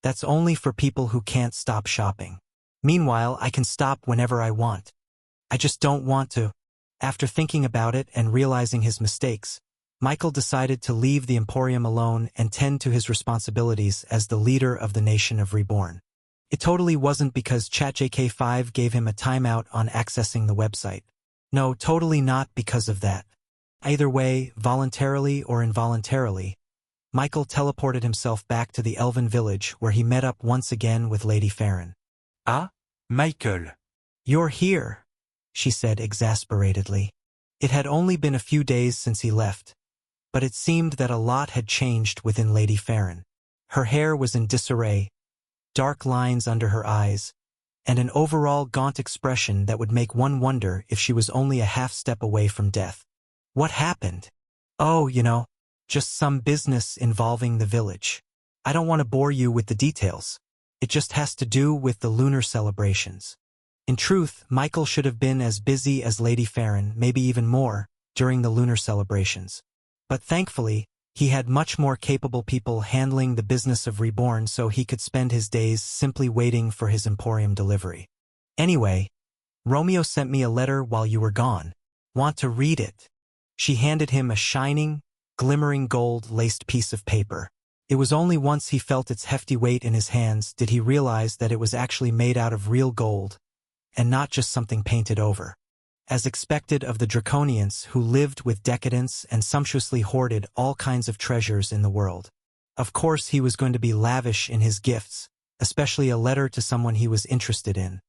That's only for people who can't stop shopping. Meanwhile, I can stop whenever I want. I just don't want to. After thinking about it and realizing his mistakes, Michael decided to leave the Emporium alone and tend to his responsibilities as the leader of the nation of Reborn. It totally wasn't because ChatJK5 gave him a timeout on accessing the website. No, totally not because of that. Either way, voluntarily or involuntarily, Michael teleported himself back to the elven village where he met up once again with Lady Farron. Ah, Michael. "You're here," she said exasperatedly. It had only been a few days since he left, but it seemed that a lot had changed within Lady Farron. Her hair was in disarray, dark lines under her eyes, and an overall gaunt expression that would make one wonder if she was only a half step away from death. "What happened?" "Oh, just some business involving the village. I don't want to bore you with the details. It just has to do with the lunar celebrations." In truth, Michael should have been as busy as Lady Farron, maybe even more, during the lunar celebrations. But thankfully, he had much more capable people handling the business of Reborn, so he could spend his days simply waiting for his Emporium delivery. "Anyway, Romeo sent me a letter while you were gone. Want to read it?" She handed him a shining, glimmering gold-laced piece of paper. It was only once he felt its hefty weight in his hands did he realize that it was actually made out of real gold, and not just something painted over. As expected of the Draconians who lived with decadence and sumptuously hoarded all kinds of treasures in the world. Of course he was going to be lavish in his gifts, especially a letter to someone he was interested in.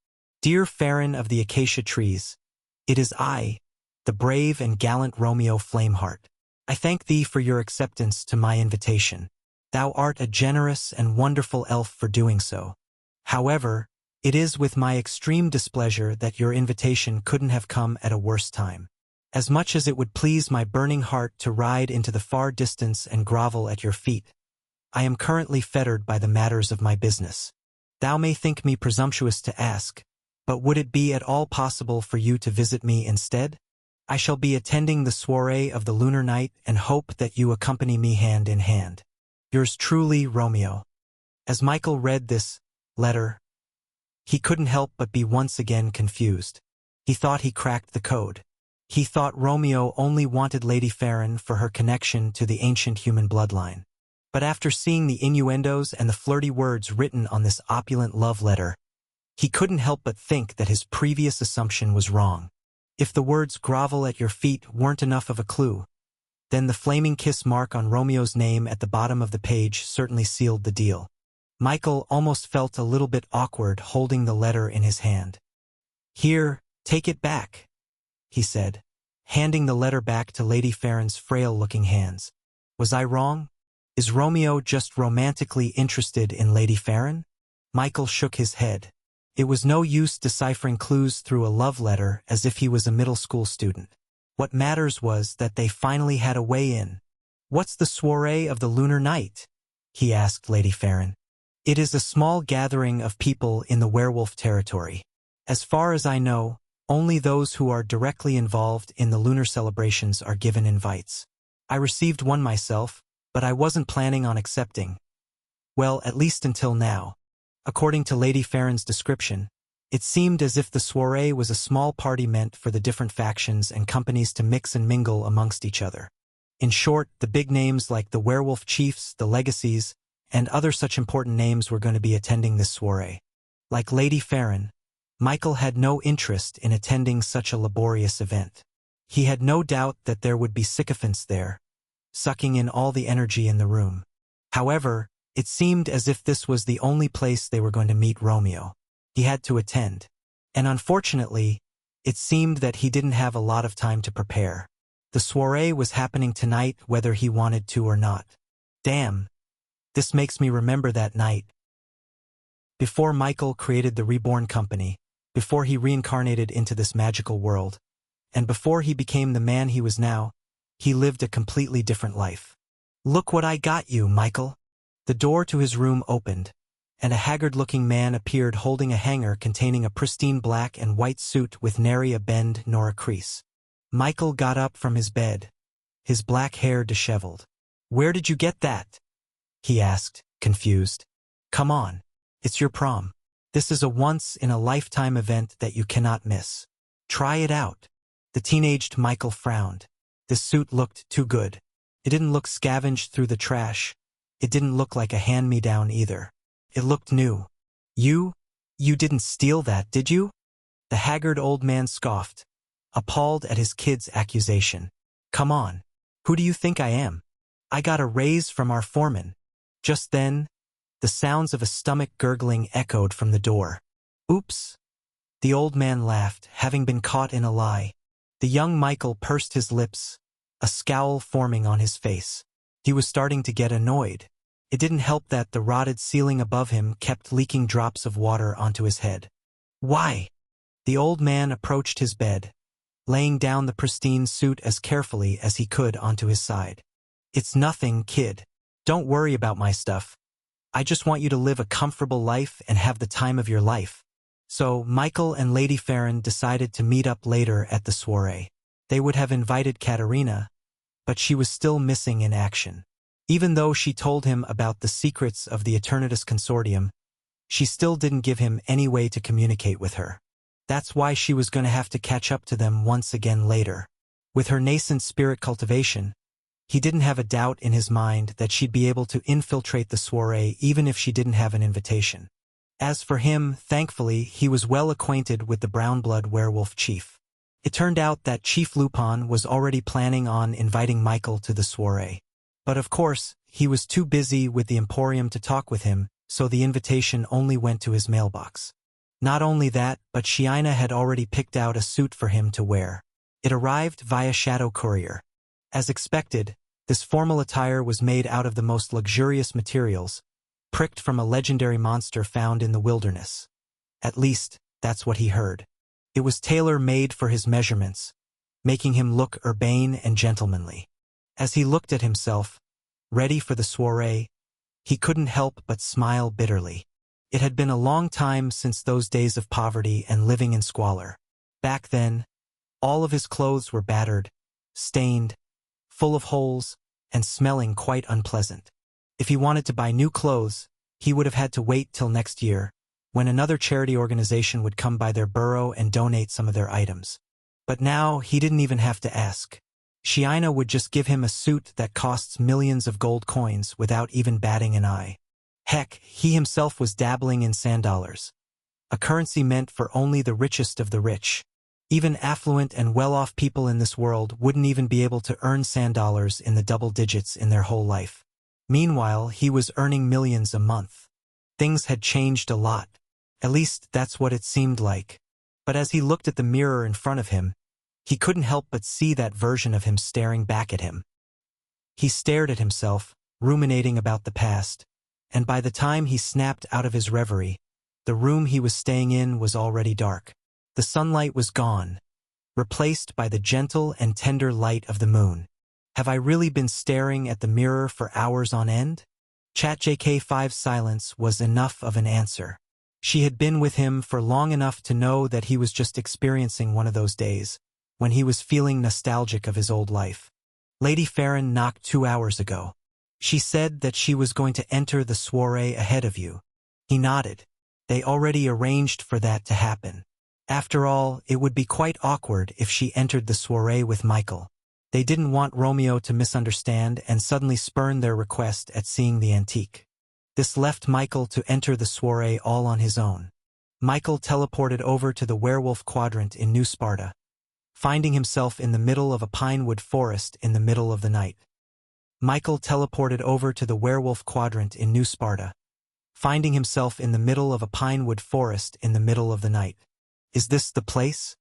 "Dear Farron of the Acacia Trees, it is I, the brave and gallant Romeo Flameheart. I thank thee for your acceptance to my invitation. Thou art a generous and wonderful elf for doing so. However, it is with my extreme displeasure that your invitation couldn't have come at a worse time. As much as it would please my burning heart to ride into the far distance and grovel at your feet, I am currently fettered by the matters of my business. Thou may think me presumptuous to ask, but would it be at all possible for you to visit me instead? I shall be attending the soiree of the lunar night and hope that you accompany me hand in hand. Yours truly, Romeo." As Michael read this letter, he couldn't help but be once again confused. He thought he cracked the code. He thought Romeo only wanted Lady Farron for her connection to the ancient human bloodline. But after seeing the innuendos and the flirty words written on this opulent love letter, he couldn't help but think that his previous assumption was wrong. If the words "grovel at your feet" weren't enough of a clue, then the flaming kiss mark on Romeo's name at the bottom of the page certainly sealed the deal. Michael almost felt a little bit awkward holding the letter in his hand. "Here, take it back," he said, handing the letter back to Lady Farron's frail-looking hands. "Was I wrong? Is Romeo just romantically interested in Lady Farron?" Michael shook his head. It was no use deciphering clues through a love letter as if he was a middle school student. What matters was that they finally had a way in. "What's the soiree of the lunar night?" he asked Lady Farron. "It is a small gathering of people in the werewolf territory. As far as I know, only those who are directly involved in the lunar celebrations are given invites. I received one myself, but I wasn't planning on accepting. Well, at least until now. According to Lady Farron's description, it seemed as if the soiree was a small party meant for the different factions and companies to mix and mingle amongst each other. In short, the big names like the werewolf chiefs, the legacies, and other such important names were going to be attending this soiree. Like Lady Farron, Michael had no interest in attending such a laborious event. He had no doubt that there would be sycophants there, sucking in all the energy in the room. However, it seemed as if this was the only place they were going to meet Romeo. He had to attend. And unfortunately, it seemed that he didn't have a lot of time to prepare. The soiree was happening tonight whether he wanted to or not. Damn. This makes me remember that night. Before Michael created the Reborn company, before he reincarnated into this magical world, and before he became the man he was now, he lived a completely different life. "Look what I got you, Michael." The door to his room opened, and a haggard-looking man appeared holding a hanger containing a pristine black and white suit with nary a bend nor a crease. Michael got up from his bed, his black hair disheveled. "Where did you get that?" he asked, confused. "Come on, it's your prom. This is a once-in-a-lifetime event that you cannot miss. Try it out." The teenaged Michael frowned. This suit looked too good. It didn't look scavenged through the trash. It didn't look like a hand-me-down either. It looked new. You didn't steal that, did you? The haggard old man scoffed, appalled at his kid's accusation. Come on. Who do you think I am? I got a raise from our foreman. Just then, the sounds of a stomach gurgling echoed from the door. Oops. The old man laughed, having been caught in a lie. The young Michael pursed his lips, a scowl forming on his face. He was starting to get annoyed. It didn't help that the rotted ceiling above him kept leaking drops of water onto his head. Why? The old man approached his bed, laying down the pristine suit as carefully as he could onto his side. It's nothing, kid. Don't worry about my stuff. I just want you to live a comfortable life and have the time of your life. So Michael and Lady Farron decided to meet up later at the soiree. They would have invited Katerina, but she was still missing in action. Even though she told him about the secrets of the Eternatus Consortium, she still didn't give him any way to communicate with her. That's why she was going to have to catch up to them once again later. With her nascent spirit cultivation, he didn't have a doubt in his mind that she'd be able to infiltrate the soiree even if she didn't have an invitation. As for him, thankfully, he was well acquainted with the brown-blood werewolf chief. It turned out that Chief Lupin was already planning on inviting Michael to the soiree. But of course, he was too busy with the Emporium to talk with him, so the invitation only went to his mailbox. Not only that, but Shiina had already picked out a suit for him to wear. It arrived via Shadow Courier. As expected, this formal attire was made out of the most luxurious materials, pricked from a legendary monster found in the wilderness. At least, that's what he heard. It was tailor-made for his measurements, making him look urbane and gentlemanly. As he looked at himself, ready for the soiree, he couldn't help but smile bitterly. It had been a long time since those days of poverty and living in squalor. Back then, all of his clothes were battered, stained, full of holes, and smelling quite unpleasant. If he wanted to buy new clothes, he would have had to wait till next year, when another charity organization would come by their burrow and donate some of their items. But now he didn't even have to ask. Shiina would just give him a suit that costs millions of gold coins without even batting an eye. Heck, he himself was dabbling in sand dollars, a currency meant for only the richest of the rich. Even affluent and well-off people in this world wouldn't even be able to earn sand dollars in the double digits in their whole life. Meanwhile, he was earning millions a month. Things had changed a lot. At least that's what it seemed like. But as he looked at the mirror in front of him, he couldn't help but see that version of him staring back at him. He stared at himself, ruminating about the past, and by the time he snapped out of his reverie, the room he was staying in was already dark. The sunlight was gone, replaced by the gentle and tender light of the moon. Have I really been staring at the mirror for hours on end? ChatJK5's silence was enough of an answer. She had been with him for long enough to know that he was just experiencing one of those days, when he was feeling nostalgic of his old life. Lady Farron knocked 2 hours ago. She said that she was going to enter the soiree ahead of you. He nodded. They already arranged for that to happen. After all, it would be quite awkward if she entered the soiree with Michael. They didn't want Romeo to misunderstand and suddenly spurn their request at seeing the antique. This left Michael to enter the soiree all on his own. Michael teleported over to the werewolf quadrant in New Sparta, finding himself in the middle of a pinewood forest in the middle of the night. Michael teleported over to the werewolf quadrant in New Sparta, finding himself in the middle of a pinewood forest in the middle of the night. Is this the place?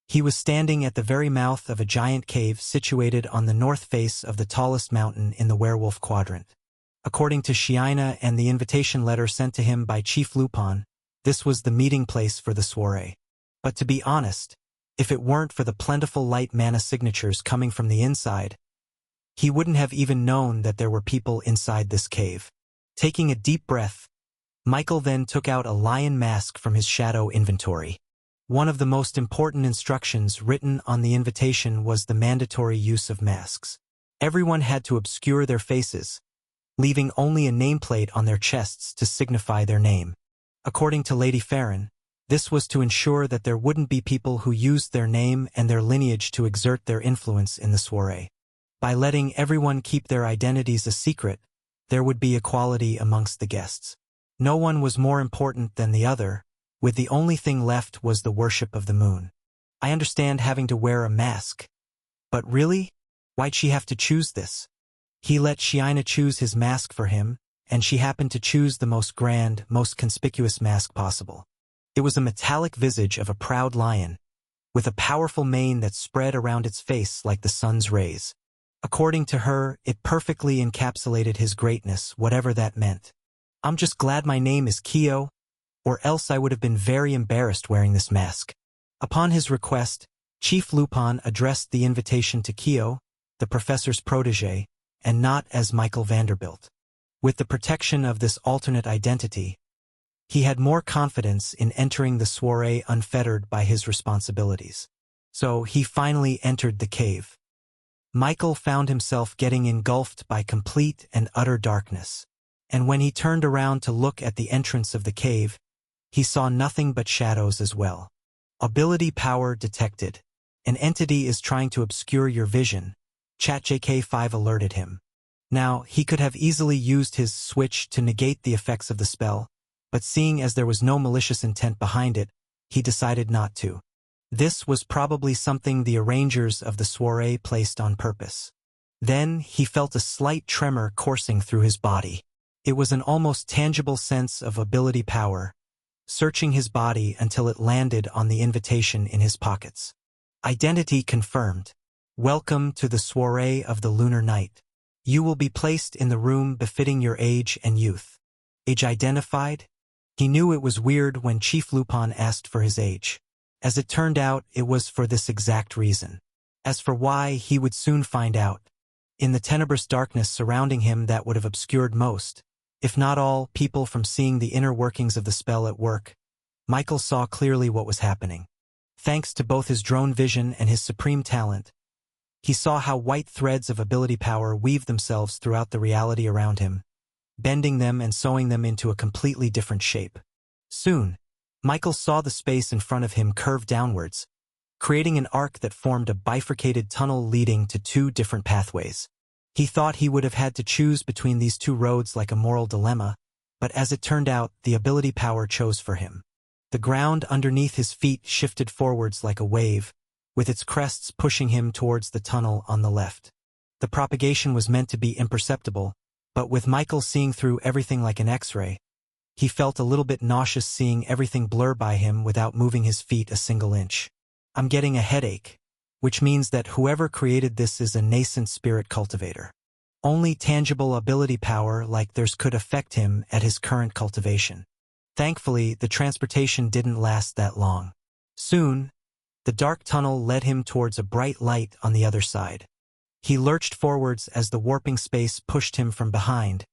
He was standing at the very mouth of a giant cave situated on the north face of the tallest mountain in the werewolf quadrant. According to Shiina and the invitation letter sent to him by Chief Lupin, this was the meeting place for the soiree. But to be honest, if it weren't for the plentiful light mana signatures coming from the inside, he wouldn't have even known that there were people inside this cave. Taking a deep breath, Michael then took out a lion mask from his shadow inventory. One of the most important instructions written on the invitation was the mandatory use of masks. Everyone had to obscure their faces, leaving only a nameplate on their chests to signify their name. According to Lady Farron, this was to ensure that there wouldn't be people who used their name and their lineage to exert their influence in the soiree. By letting everyone keep their identities a secret, there would be equality amongst the guests. No one was more important than the other, with the only thing left was the worship of the moon. I understand having to wear a mask. But really? Why'd she have to choose this? He let Shiina choose his mask for him, and she happened to choose the most grand, most conspicuous mask possible. It was a metallic visage of a proud lion, with a powerful mane that spread around its face like the sun's rays. According to her, it perfectly encapsulated his greatness, whatever that meant. I'm just glad my name is Kyo, or else I would have been very embarrassed wearing this mask. Upon his request, Chief Lupin addressed the invitation to Kyo, the professor's protégé, and not as Michael Vanderbilt. With the protection of this alternate identity, he had more confidence in entering the soirée unfettered by his responsibilities. So he finally entered the cave. Michael found himself getting engulfed by complete and utter darkness, and when he turned around to look at the entrance of the cave, he saw nothing but shadows as well. Ability power detected. An entity is trying to obscure your vision, ChatJK5 alerted him. Now, he could have easily used his switch to negate the effects of the spell, but seeing as there was no malicious intent behind it, he decided not to. This was probably something the arrangers of the soirée placed on purpose. Then he felt a slight tremor coursing through his body. It was an almost tangible sense of ability power, searching his body until it landed on the invitation in his pockets. Identity confirmed. Welcome to the soirée of the lunar night. You will be placed in the room befitting your age and youth. Age identified? He knew it was weird when Chief Lupin asked for his age. As it turned out, it was for this exact reason. As for why, he would soon find out. In the tenebrous darkness surrounding him that would have obscured most, if not all, people from seeing the inner workings of the spell at work, Michael saw clearly what was happening. Thanks to both his drone vision and his supreme talent, he saw how white threads of ability power weaved themselves throughout the reality around him, bending them and sewing them into a completely different shape. Soon, Michael saw the space in front of him curve downwards, creating an arc that formed a bifurcated tunnel leading to two different pathways. He thought he would have had to choose between these two roads like a moral dilemma, but as it turned out, the ability power chose for him. The ground underneath his feet shifted forwards like a wave, with its crests pushing him towards the tunnel on the left. The propagation was meant to be imperceptible, but with Michael seeing through everything like an X-ray, he felt a little bit nauseous seeing everything blur by him without moving his feet a single inch. I'm getting a headache, which means that whoever created this is a nascent spirit cultivator. Only tangible ability power like theirs could affect him at his current cultivation. Thankfully, the transportation didn't last that long. Soon, the dark tunnel led him towards a bright light on the other side. He lurched forwards as the warping space pushed him from behind,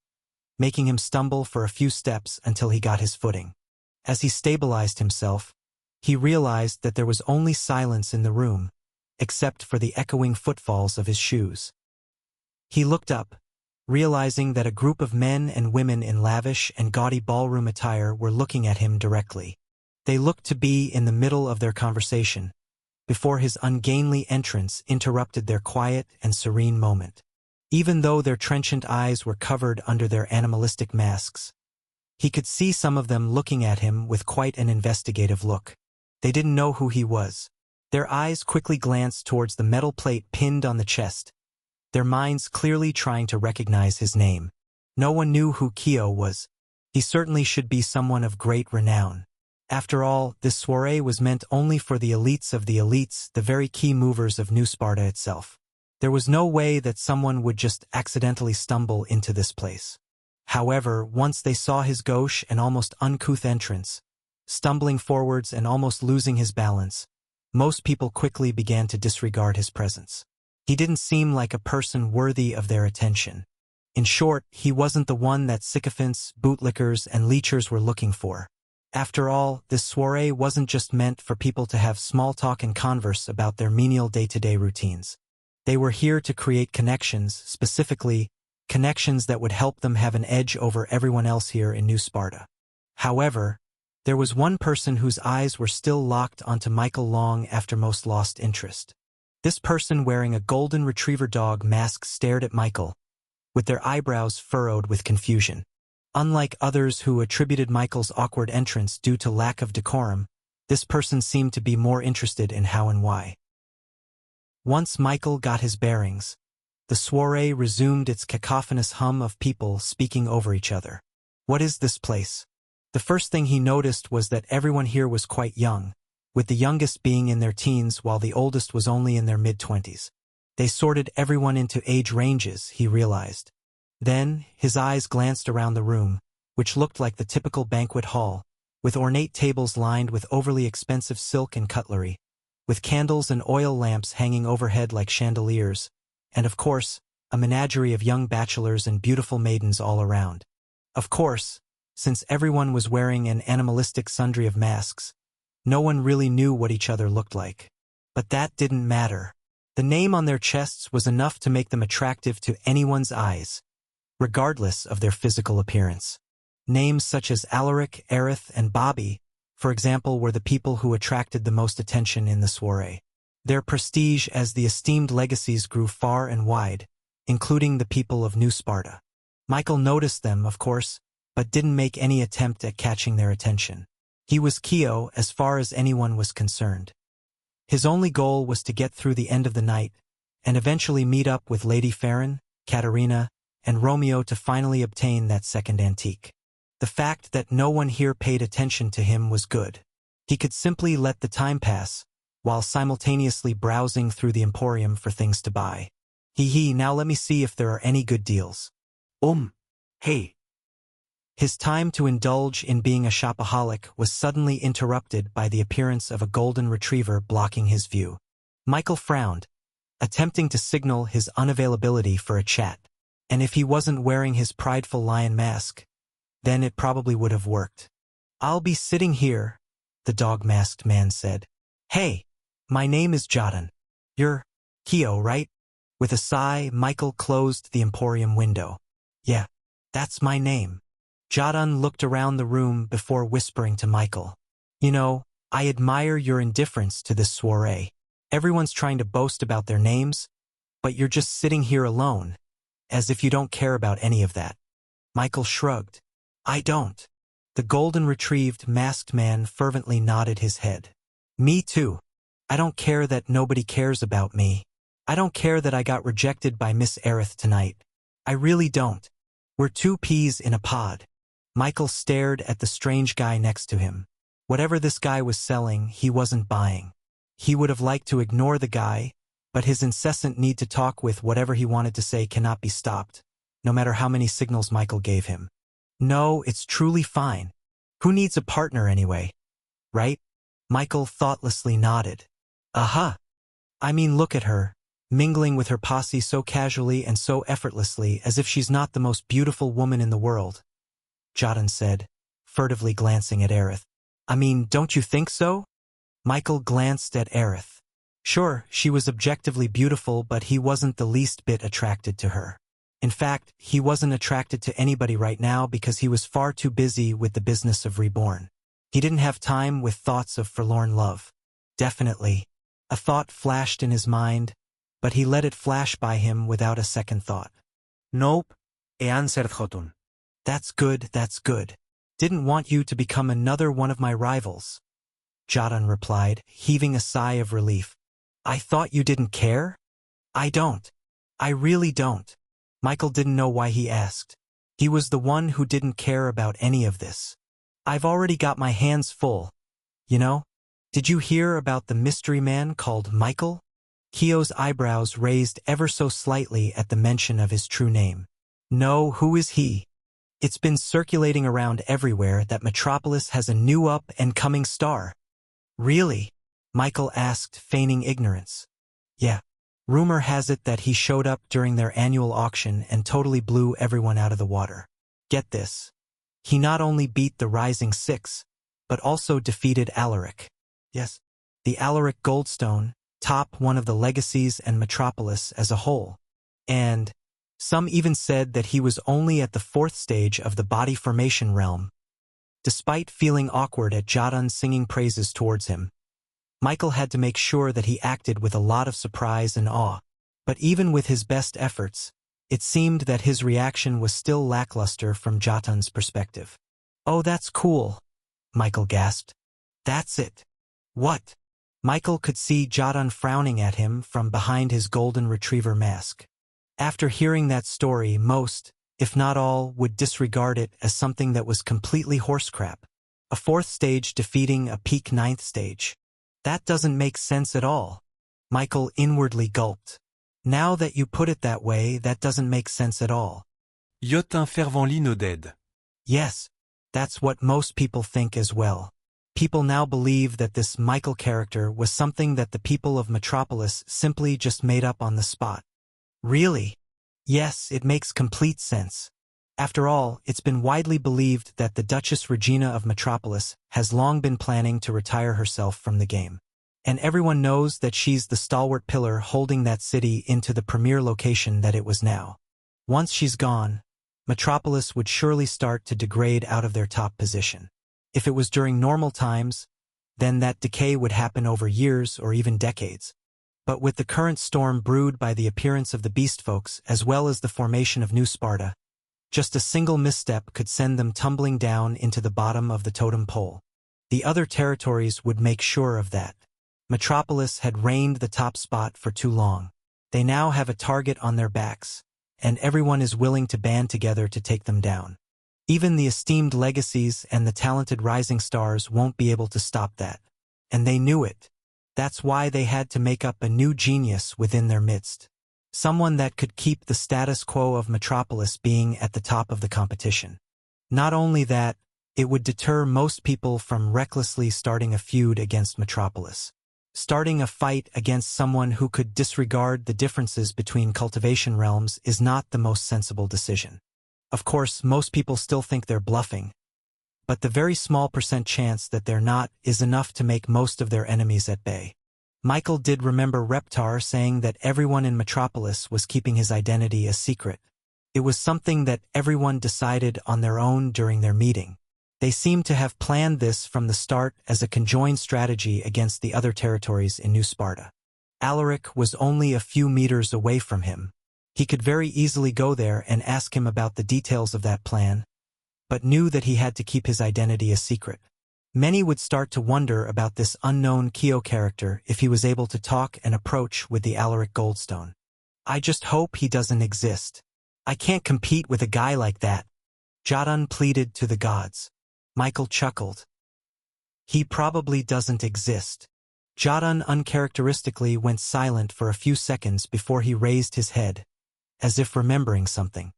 making him stumble for a few steps until he got his footing. As he stabilized himself, he realized that there was only silence in the room, except for the echoing footfalls of his shoes. He looked up, realizing that a group of men and women in lavish and gaudy ballroom attire were looking at him directly. They looked to be in the middle of their conversation, before his ungainly entrance interrupted their quiet and serene moment. Even though their trenchant eyes were covered under their animalistic masks, he could see some of them looking at him with quite an investigative look. They didn't know who he was. Their eyes quickly glanced towards the metal plate pinned on the chest, their minds clearly trying to recognize his name. No one knew who Kyo was. He certainly should be someone of great renown. After all, this soirée was meant only for the elites of the elites, the very key movers of New Sparta itself. There was no way that someone would just accidentally stumble into this place. However, once they saw his gauche and almost uncouth entrance, stumbling forwards and almost losing his balance, most people quickly began to disregard his presence. He didn't seem like a person worthy of their attention. In short, he wasn't the one that sycophants, bootlickers, and leechers were looking for. After all, this soirée wasn't just meant for people to have small talk and converse about their menial day-to-day routines. They were here to create connections, specifically, connections that would help them have an edge over everyone else here in New Sparta. However, there was one person whose eyes were still locked onto Michael long after most lost interest. This person wearing a golden retriever dog mask stared at Michael, with their eyebrows furrowed with confusion. Unlike others who attributed Michael's awkward entrance due to lack of decorum, this person seemed to be more interested in how and why. Once Michael got his bearings, the soiree resumed its cacophonous hum of people speaking over each other. What is this place? The first thing he noticed was that everyone here was quite young, with the youngest being in their teens while the oldest was only in their mid-20s. They sorted everyone into age ranges, he realized. Then, his eyes glanced around the room, which looked like the typical banquet hall, with ornate tables lined with overly expensive silk and cutlery, with candles and oil lamps hanging overhead like chandeliers, and of course, a menagerie of young bachelors and beautiful maidens all around. Of course, since everyone was wearing an animalistic sundry of masks, no one really knew what each other looked like. But that didn't matter. The name on their chests was enough to make them attractive to anyone's eyes, regardless of their physical appearance. Names such as Alaric, Aerith, and Bobby, for example, were the people who attracted the most attention in the soiree. Their prestige as the esteemed legacies grew far and wide, including the people of New Sparta. Michael noticed them, of course, but didn't make any attempt at catching their attention. He was Keo as far as anyone was concerned. His only goal was to get through the end of the night, and eventually meet up with Lady Farron, Katerina, and Romeo to finally obtain that second antique. The fact that no one here paid attention to him was good. He could simply let the time pass, while simultaneously browsing through the emporium for things to buy. Now let me see if there are any good deals. Hey. His time to indulge in being a shopaholic was suddenly interrupted by the appearance of a golden retriever blocking his view. Michael frowned, attempting to signal his unavailability for a chat. And if he wasn't wearing his prideful lion mask, then it probably would have worked. "I'll be sitting here," the dog-masked man said. "Hey, my name is Jadan. You're Keo, right?" With a sigh, Michael closed the emporium window. "Yeah, that's my name." Jadan looked around the room before whispering to Michael. "You know, I admire your indifference to this soiree. Everyone's trying to boast about their names, but you're just sitting here alone, as if you don't care about any of that." Michael shrugged. "I don't." The golden retrieved masked man fervently nodded his head. "Me too. I don't care that nobody cares about me. I don't care that I got rejected by Miss Aerith tonight. I really don't. We're two peas in a pod." Michael stared at the strange guy next to him. Whatever this guy was selling, he wasn't buying. He would have liked to ignore the guy, but his incessant need to talk with whatever he wanted to say cannot be stopped, no matter how many signals Michael gave him. "No, it's truly fine. Who needs a partner anyway? Right?" Michael thoughtlessly nodded. "Aha. I mean, look at her, mingling with her posse so casually and so effortlessly as if she's not the most beautiful woman in the world," Jadan said, furtively glancing at Aerith. "I mean, don't you think so?" Michael glanced at Aerith. Sure, she was objectively beautiful, but he wasn't the least bit attracted to her. In fact, he wasn't attracted to anybody right now because he was far too busy with the business of Reborn. He didn't have time with thoughts of forlorn love. Definitely. A thought flashed in his mind, but he let it flash by him without a second thought. Nope, answered Jotun. That's good, that's good. Didn't want you to become another one of my rivals," Jadan replied, heaving a sigh of relief. "I thought you didn't care?" "I don't. I really don't." Michael didn't know why he asked. He was the one who didn't care about any of this. "I've already got my hands full. You know? Did you hear about the mystery man called Michael?" Keo's eyebrows raised ever so slightly at the mention of his true name. "No, who is he?" "It's been circulating around everywhere that Metropolis has a new up-and-coming star." "Really?" Michael asked, feigning ignorance. "Yeah. Rumor has it that he showed up during their annual auction and totally blew everyone out of the water. Get this. He not only beat the Rising Six, but also defeated Alaric. Yes. The Alaric Goldstone, top one of the legacies and Metropolis as a whole. And some even said that he was only at the 4th stage of the body formation realm. Despite feeling awkward at Jadan singing praises towards him, Michael had to make sure that he acted with a lot of surprise and awe. But even with his best efforts, It seemed that his reaction was still lackluster from Jotun's perspective. "Oh, that's cool," Michael gasped. "That's it." "What?" Michael could see Jotun frowning at him from behind his golden retriever mask. After hearing that story, most, if not all, would disregard it as something that was completely horsecrap. A fourth stage defeating a peak ninth stage. That doesn't make sense at all. Michael inwardly gulped. Now that you put it that way, that doesn't make sense at all. Jotin fervently nodded. Yes, that's what most people think as well. People now believe that this Michael character was something that the people of Metropolis simply just made up on the spot. Really? Yes, it makes complete sense. After all, it's been widely believed that the Duchess Regina of Metropolis has long been planning to retire herself from the game. And everyone knows that she's the stalwart pillar holding that city into the premier location that it was now. Once she's gone, Metropolis would surely start to degrade out of their top position. If it was during normal times, then that decay would happen over years or even decades. But with the current storm brewed by the appearance of the Beast Folks as well as the formation of New Sparta, just a single misstep could send them tumbling down into the bottom of the totem pole. The other territories would make sure of that. Metropolis had reigned the top spot for too long. They now have a target on their backs, and everyone is willing to band together to take them down. Even the esteemed legacies and the talented rising stars won't be able to stop that. And they knew it. That's why they had to make up a new genius within their midst. Someone that could keep the status quo of Metropolis being at the top of the competition. Not only that, it would deter most people from recklessly starting a feud against Metropolis. Starting a fight against someone who could disregard the differences between cultivation realms is not the most sensible decision. Of course, most people still think they're bluffing, but the very small % chance that they're not is enough to make most of their enemies at bay. Michael did remember Reptar saying that everyone in Metropolis was keeping his identity a secret. It was something that everyone decided on their own during their meeting. They seemed to have planned this from the start as a conjoined strategy against the other territories in New Sparta. Alaric was only a few meters away from him. He could very easily go there and ask him about the details of that plan, but knew that he had to keep his identity a secret. Many would start to wonder about this unknown Kyo character if he was able to talk and approach with the Alaric Goldstone. "I just hope he doesn't exist. I can't compete with a guy like that," Jotun pleaded to the gods. Michael chuckled. "He probably doesn't exist." Jotun uncharacteristically went silent for a few seconds before he raised his head, as if remembering something.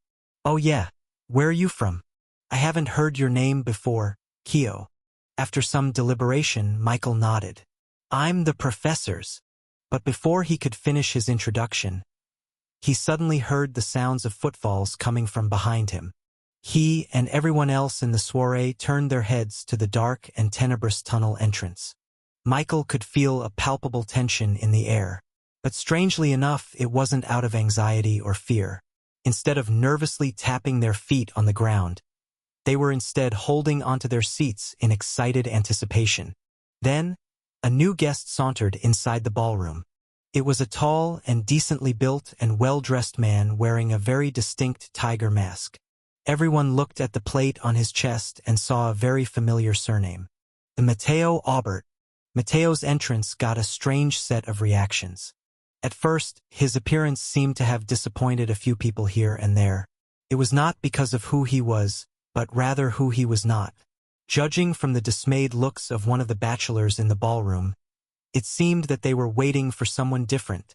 "Oh yeah, where are you from? I haven't heard your name before, Kyo." After some deliberation, Michael nodded. "I'm the professor's." But before he could finish his introduction, he suddenly heard the sounds of footfalls coming from behind him. He and everyone else in the soiree turned their heads to the dark and tenebrous tunnel entrance. Michael could feel a palpable tension in the air, but strangely enough, it wasn't out of anxiety or fear. Instead of nervously tapping their feet on the ground, they were instead holding onto their seats in excited anticipation. Then, a new guest sauntered inside the ballroom. It was a tall and decently built and well-dressed man wearing a very distinct tiger mask. Everyone looked at the plate on his chest and saw a very familiar surname. The Matteo Aubert. Matteo's entrance got a strange set of reactions. At first, his appearance seemed to have disappointed a few people here and there. It was not because of who he was, but rather who he was not. Judging from the dismayed looks of one of the bachelors in the ballroom, it seemed that they were waiting for someone different,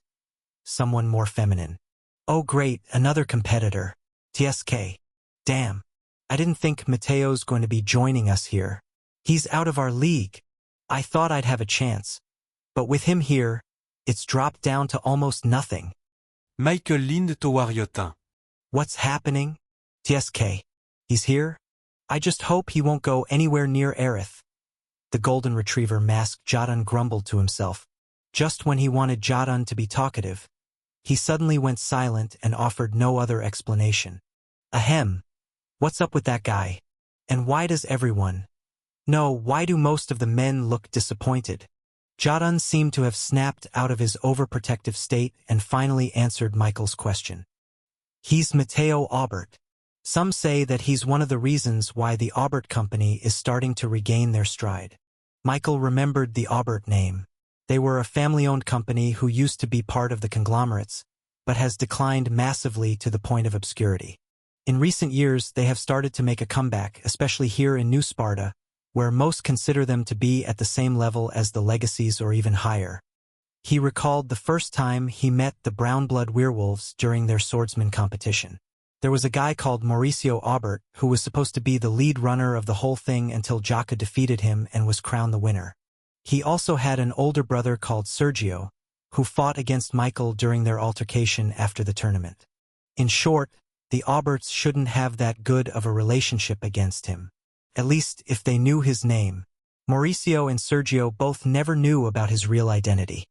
someone more feminine. "Oh great, another competitor. TSK. Damn. I didn't think Matteo's going to be joining us here. He's out of our league. I thought I'd have a chance. But with him here, it's dropped down to almost nothing." Michael leaned toward Jotin. "What's happening? TSK. He's here? I just hope he won't go anywhere near Aerith." The golden retriever masked Jotun grumbled to himself. Just when he wanted Jotun to be talkative, he suddenly went silent and offered no other explanation. "Ahem. What's up with that guy? And why does everyone? No, why do most of the men look disappointed?" Jotun seemed to have snapped out of his overprotective state and finally answered Michael's question. He's Matteo Aubert. Some say that he's one of the reasons why the Aubert company is starting to regain their stride. Michael remembered the Aubert name. They were a family-owned company who used to be part of the conglomerates, but has declined massively to the point of obscurity. In recent years, they have started to make a comeback, especially here in New Sparta, where most consider them to be at the same level as the Legacies or even higher. He recalled the first time he met the Brown-Blood Werewolves during their swordsman competition. There was a guy called Mauricio Aubert who was supposed to be the lead runner of the whole thing until Jaka defeated him and was crowned the winner. He also had an older brother called Sergio, who fought against Michael during their altercation after the tournament. In short, the Auberts shouldn't have that good of a relationship against him. At least if they knew his name. Mauricio and Sergio both never knew about his real identity.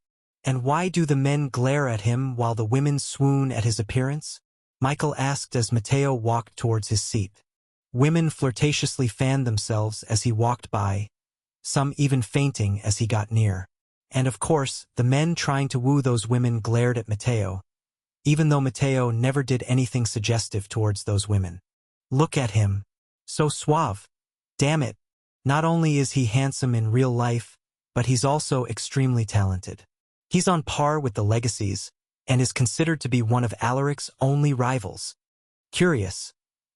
And why do the men glare at him while the women swoon at his appearance? Michael asked as Matteo walked towards his seat. Women flirtatiously fanned themselves as he walked by, some even fainting as he got near. And of course, the men trying to woo those women glared at Matteo, even though Matteo never did anything suggestive towards those women. Look at him. So suave. Damn it. Not only is he handsome in real life, but he's also extremely talented. He's on par with the Legacies, and is considered to be one of Alaric's only rivals. Curious,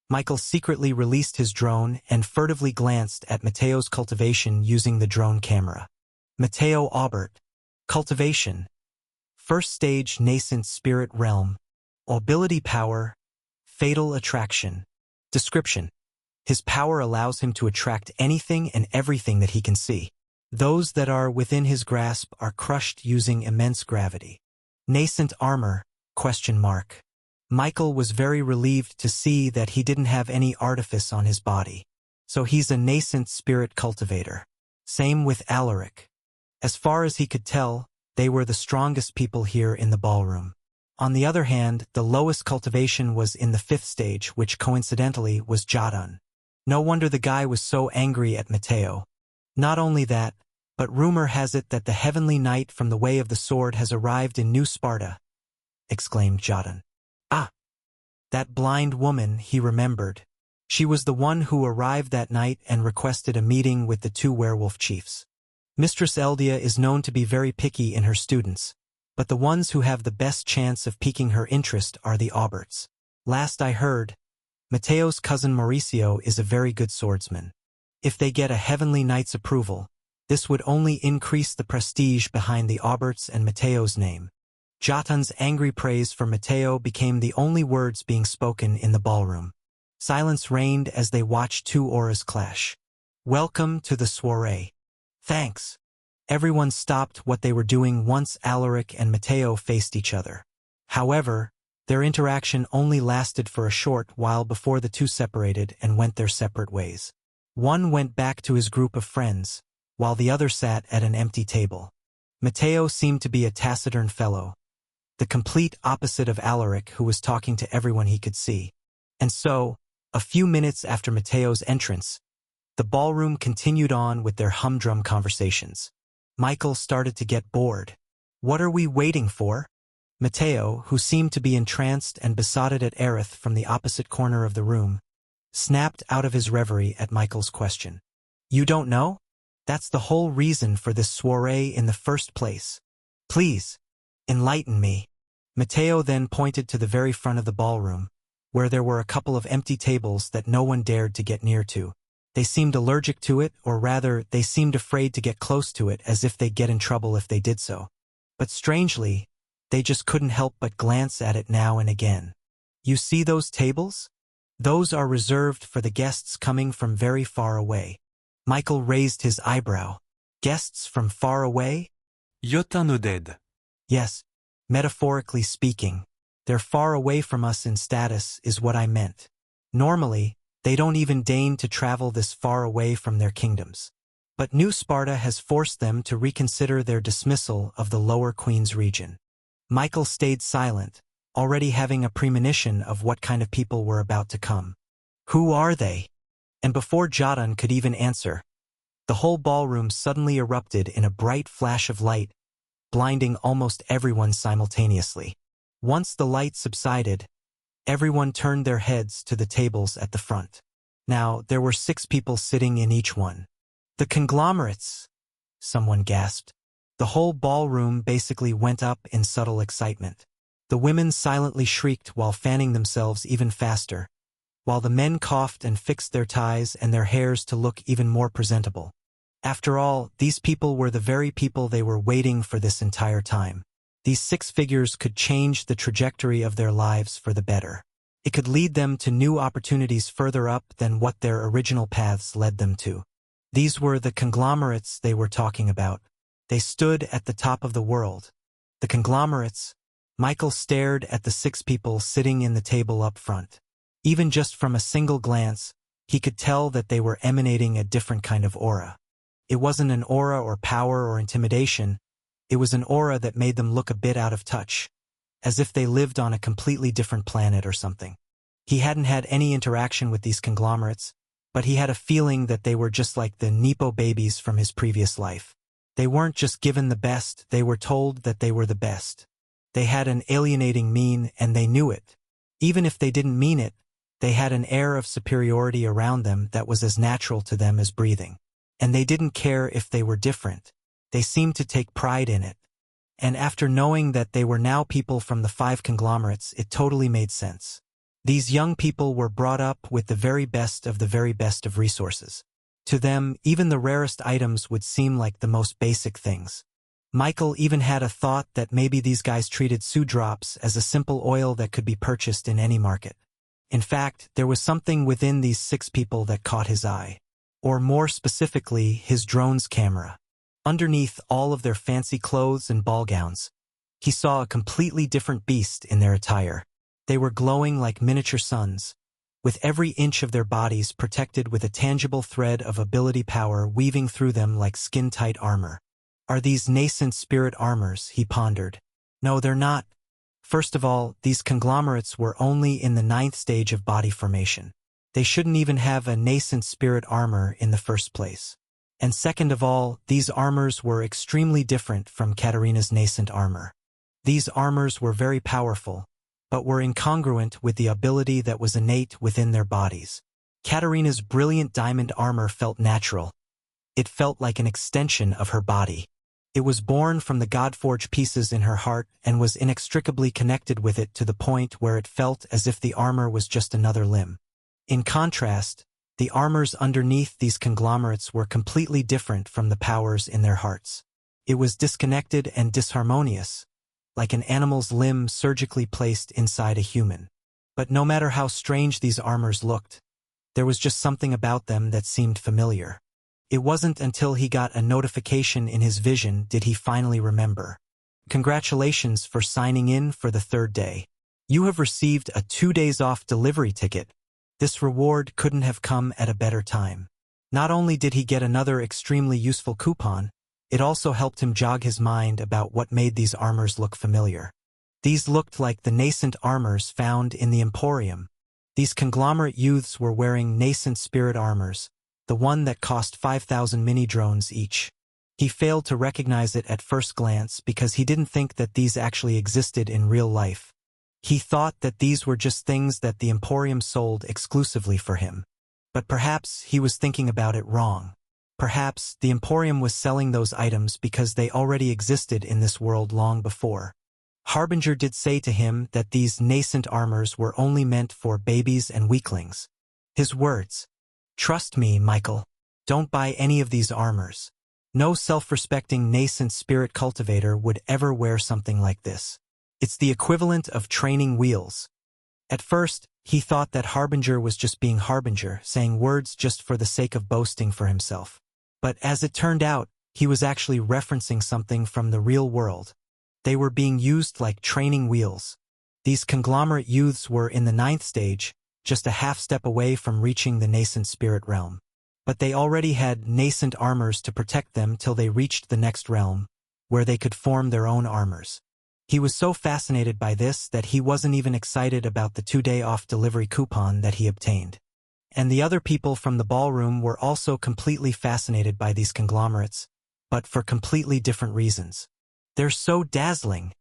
Michael secretly released his drone and furtively glanced at Matteo's cultivation using the drone camera. Matteo Aubert. Cultivation. First stage nascent spirit realm. Ability power. Fatal attraction. Description. His power allows him to attract anything and everything that he can see. Those that are within his grasp are crushed using immense gravity. Nascent armor, ? Michael was very relieved to see that he didn't have any artifice on his body. So he's a nascent spirit cultivator. Same with Alaric. As far as he could tell, they were the strongest people here in the ballroom. On the other hand, the lowest cultivation was in the 5th stage, which coincidentally was Jadon. No wonder the guy was so angry at Matteo. Not only that, but rumor has it that the heavenly knight from the Way of the Sword has arrived in New Sparta, exclaimed Jadon. Ah! That blind woman, he remembered. She was the one who arrived that night and requested a meeting with the 2 werewolf chiefs. Mistress Eldia is known to be very picky in her students, but the ones who have the best chance of piquing her interest are the Auberts. Last I heard, Matteo's cousin Mauricio is a very good swordsman. If they get a heavenly knight's approval, this would only increase the prestige behind the Auberts and Matteo's name. Jadon's angry praise for Matteo became the only words being spoken in the ballroom. Silence reigned as they watched 2 auras clash. Welcome to the soiree. Thanks. Everyone stopped what they were doing once Alaric and Matteo faced each other. However, their interaction only lasted for a short while before the 2 separated and went their separate ways. One went back to his group of friends, while the other sat at an empty table. Matteo seemed to be a taciturn fellow, the complete opposite of Alaric, who was talking to everyone he could see. And so, a few minutes after Matteo's entrance, the ballroom continued on with their humdrum conversations. Michael started to get bored. What are we waiting for? Matteo, who seemed to be entranced and besotted at Aerith from the opposite corner of the room, snapped out of his reverie at Michael's question. You don't know? That's the whole reason for this soiree in the first place. Please, enlighten me. Matteo then pointed to the very front of the ballroom, where there were a couple of empty tables that no one dared to get near to. They seemed allergic to it, or rather, they seemed afraid to get close to it as if they'd get in trouble if they did so. But strangely, they just couldn't help but glance at it now and again. You see those tables? Those are reserved for the guests coming from very far away. Michael raised his eyebrow. Guests from far away? Yotin Oded. Yes, metaphorically speaking. They're far away from us in status is what I meant. Normally, they don't even deign to travel this far away from their kingdoms. But New Sparta has forced them to reconsider their dismissal of the Lower Queen's region. Michael stayed silent, already having a premonition of what kind of people were about to come. Who are they? And before Jadon could even answer, the whole ballroom suddenly erupted in a bright flash of light, blinding almost everyone simultaneously. Once the light subsided, Everyone turned their heads to the tables at the front. Now, there were 6 people sitting in each one. The conglomerates, someone gasped. The whole ballroom basically went up in subtle excitement. The women silently shrieked while fanning themselves even faster, while the men coughed and fixed their ties and their hairs to look even more presentable. After all, these people were the very people they were waiting for this entire time. These 6 figures could change the trajectory of their lives for the better. It could lead them to new opportunities further up than what their original paths led them to. These were the conglomerates they were talking about. They stood at the top of the world. The conglomerates. Michael stared at the 6 people sitting in the table up front. Even just from a single glance, he could tell that they were emanating a different kind of aura. It wasn't an aura or power or intimidation. It was an aura that made them look a bit out of touch, as if they lived on a completely different planet or something. He hadn't had any interaction with these conglomerates, but he had a feeling that they were just like the Nepo babies from his previous life. They weren't just given the best, they were told that they were the best. They had an alienating mien, and they knew it. Even if they didn't mean it, they had an air of superiority around them that was as natural to them as breathing. And they didn't care if they were different. They seemed to take pride in it. And after knowing that they were now people from the 5 conglomerates, it totally made sense. These young people were brought up with the very best of resources. To them, even the rarest items would seem like the most basic things. Michael even had a thought that maybe these guys treated Sue drops as a simple oil that could be purchased in any market. In fact, there was something within these 6 people that caught his eye. Or more specifically, his drone's camera. Underneath all of their fancy clothes and ball gowns, he saw a completely different beast in their attire. They were glowing like miniature suns, with every inch of their bodies protected with a tangible thread of ability power weaving through them like skin-tight armor. Are these nascent spirit armors? He pondered. No, they're not. First of all, these conglomerates were only in the 9th stage of body formation. They shouldn't even have a nascent spirit armor in the first place. And second of all, these armors were extremely different from Katarina's nascent armor. These armors were very powerful, but were incongruent with the ability that was innate within their bodies. Katarina's brilliant diamond armor felt natural. It felt like an extension of her body. It was born from the God-forged pieces in her heart and was inextricably connected with it to the point where it felt as if the armor was just another limb. In contrast, the armors underneath these conglomerates were completely different from the powers in their hearts. It was disconnected and disharmonious, like an animal's limb surgically placed inside a human. But no matter how strange these armors looked, there was just something about them that seemed familiar. It wasn't until he got a notification in his vision did he finally remember. Congratulations for signing in for the 3rd day. You have received a 2 days off delivery ticket. This reward couldn't have come at a better time. Not only did he get another extremely useful coupon, it also helped him jog his mind about what made these armors look familiar. These looked like the nascent armors found in the Emporium. These conglomerate youths were wearing nascent spirit armors, the one that cost 5,000 mini-drones each. He failed to recognize it at first glance because he didn't think that these actually existed in real life. He thought that these were just things that the Emporium sold exclusively for him. But perhaps he was thinking about it wrong. Perhaps the Emporium was selling those items because they already existed in this world long before. Harbinger did say to him that these nascent armors were only meant for babies and weaklings. His words, "Trust me, Michael. Don't buy any of these armors. No self-respecting nascent spirit cultivator would ever wear something like this. It's the equivalent of training wheels." At first, he thought that Harbinger was just being Harbinger, saying words just for the sake of boasting for himself. But as it turned out, he was actually referencing something from the real world. They were being used like training wheels. These conglomerate youths were in the 9th stage, just a half step away from reaching the nascent spirit realm. But they already had nascent armors to protect them till they reached the next realm, where they could form their own armors. He was so fascinated by this that he wasn't even excited about the 2-day off delivery coupon that he obtained. And the other people from the ballroom were also completely fascinated by these conglomerates, but for completely different reasons. They're so dazzling.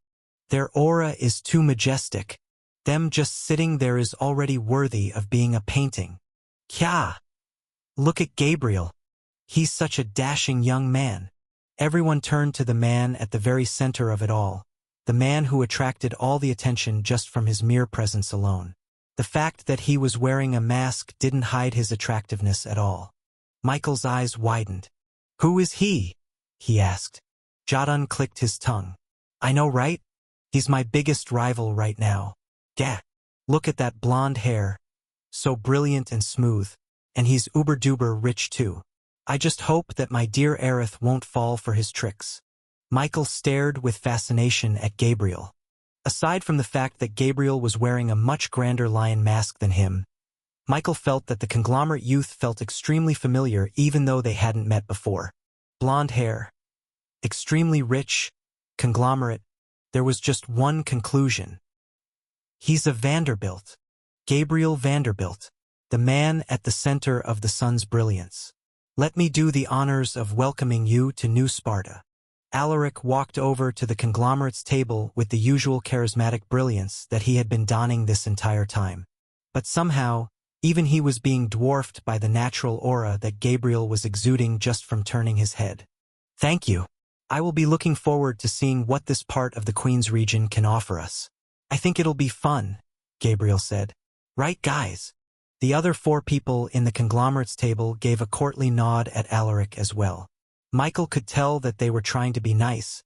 Their aura is too majestic. Them just sitting there is already worthy of being a painting. Kya! Look at Gabriel. He's such a dashing young man. Everyone turned to the man at the very center of it all, the man who attracted all the attention just from his mere presence alone. The fact that he was wearing a mask didn't hide his attractiveness at all. Michael's eyes widened. Who is he? He asked. Jadon clicked his tongue. I know, right? He's my biggest rival right now. Gah! Look at that blonde hair. So brilliant and smooth. And he's uber-duper rich too. I just hope that my dear Aerith won't fall for his tricks. Michael stared with fascination at Gabriel. Aside from the fact that Gabriel was wearing a much grander lion mask than him, Michael felt that the conglomerate youth felt extremely familiar even though they hadn't met before. Blonde hair. Extremely rich. Conglomerate. There was just one conclusion. He's a Vanderbilt. Gabriel Vanderbilt. The man at the center of the sun's brilliance. Let me do the honors of welcoming you to New Sparta. Alaric walked over to the conglomerate's table with the usual charismatic brilliance that he had been donning this entire time. But somehow, even he was being dwarfed by the natural aura that Gabriel was exuding just from turning his head. Thank you. I will be looking forward to seeing what this part of the Queen's region can offer us. I think it'll be fun, Gabriel said. Right, guys? The other 4 people in the conglomerate's table gave a courtly nod at Alaric as well. Michael could tell that they were trying to be nice,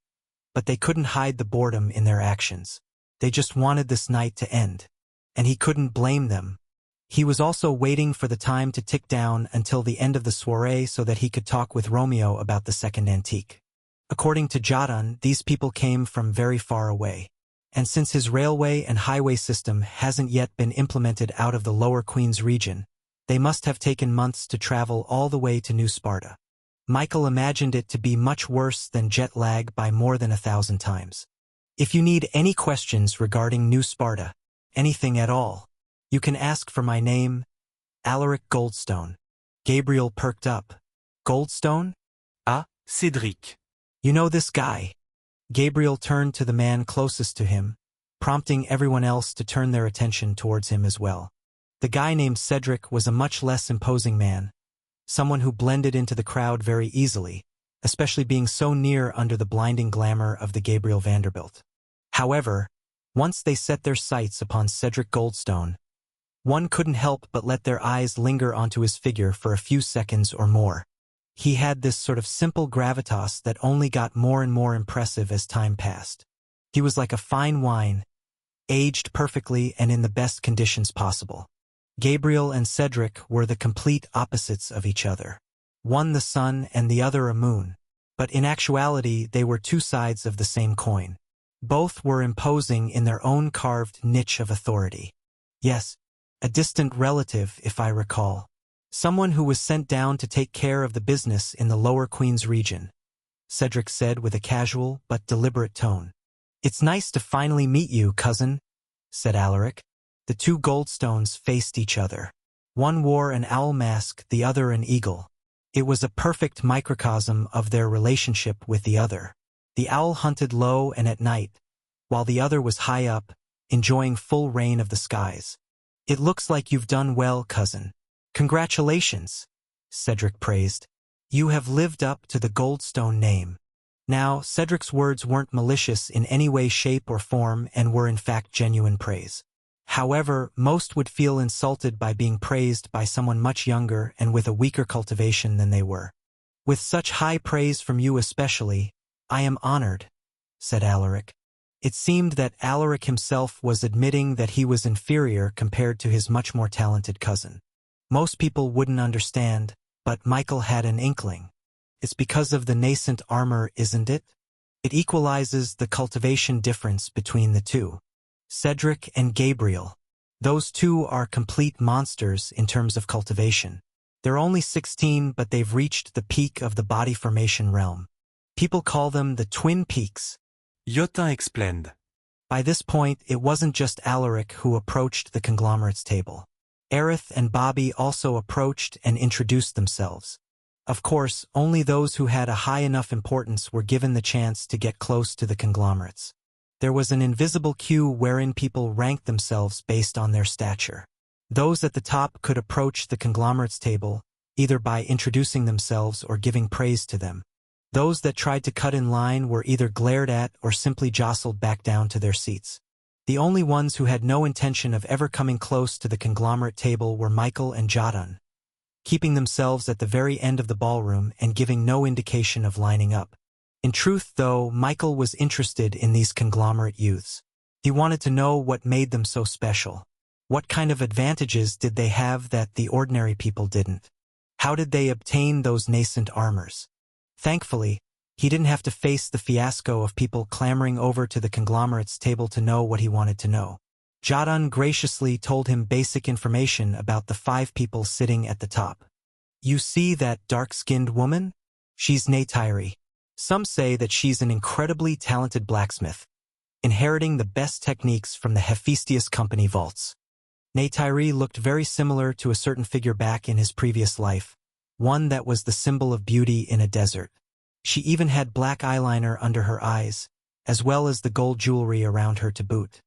but they couldn't hide the boredom in their actions. They just wanted this night to end. And he couldn't blame them. He was also waiting for the time to tick down until the end of the soiree so that he could talk with Romeo about the second antique. According to Jadon, these people came from very far away. And since his railway and highway system hasn't yet been implemented out of the Lower Queen's region, they must have taken months to travel all the way to New Sparta. Michael imagined it to be much worse than jet lag by more than 1,000 times. If you need any questions regarding New Sparta, anything at all, you can ask for my name, Alaric Goldstone. Gabriel perked up. Goldstone? Cédric. You know this guy? Gabriel turned to the man closest to him, prompting everyone else to turn their attention towards him as well. The guy named Cedric was a much less imposing man, someone who blended into the crowd very easily, especially being so near under the blinding glamour of the Gabriel Vanderbilt. However, once they set their sights upon Cedric Goldstone, one couldn't help but let their eyes linger onto his figure for a few seconds or more. He had this sort of simple gravitas that only got more and more impressive as time passed. He was like a fine wine, aged perfectly and in the best conditions possible. Gabriel and Cedric were the complete opposites of each other. One the sun and the other a moon. But in actuality, they were 2 sides of the same coin. Both were imposing in their own carved niche of authority. Yes, a distant relative, if I recall. Someone who was sent down to take care of the business in the Lower Queen's region, Cedric said with a casual but deliberate tone. It's nice to finally meet you, cousin, said Alaric. The 2 Goldstones faced each other. One wore an owl mask, the other an eagle. It was a perfect microcosm of their relationship with the other. The owl hunted low and at night, while the other was high up, enjoying full reign of the skies. It looks like you've done well, cousin. Congratulations, Cedric praised. You have lived up to the Goldstone name. Now, Cedric's words weren't malicious in any way, shape, or form and were in fact genuine praise. However, most would feel insulted by being praised by someone much younger and with a weaker cultivation than they were. With such high praise from you especially, I am honored, said Alaric. It seemed that Alaric himself was admitting that he was inferior compared to his much more talented cousin. Most people wouldn't understand, but Michael had an inkling. It's because of the nascent armor, isn't it? It equalizes the cultivation difference between the 2. Cedric and Gabriel. Those 2 are complete monsters in terms of cultivation. They're only 16, but they've reached the peak of the body formation realm. People call them the Twin Peaks. Yotin explained. By this point, it wasn't just Alaric who approached the conglomerate's table. Aerith and Bobby also approached and introduced themselves. Of course, only those who had a high enough importance were given the chance to get close to the conglomerates. There was an invisible queue wherein people ranked themselves based on their stature. Those at the top could approach the conglomerate's table, either by introducing themselves or giving praise to them. Those that tried to cut in line were either glared at or simply jostled back down to their seats. The only ones who had no intention of ever coming close to the conglomerate table were Michael and Jadon, keeping themselves at the very end of the ballroom and giving no indication of lining up. In truth, though, Michael was interested in these conglomerate youths. He wanted to know what made them so special. What kind of advantages did they have that the ordinary people didn't? How did they obtain those nascent armors? Thankfully, he didn't have to face the fiasco of people clamoring over to the conglomerate's table to know what he wanted to know. Jadon graciously told him basic information about the 5 people sitting at the top. You see that dark-skinned woman? She's Neytiri. Some say that she's an incredibly talented blacksmith, inheriting the best techniques from the Hephaestus Company vaults. Neytiri looked very similar to a certain figure back in his previous life, one that was the symbol of beauty in a desert. She even had black eyeliner under her eyes, as well as the gold jewelry around her to boot.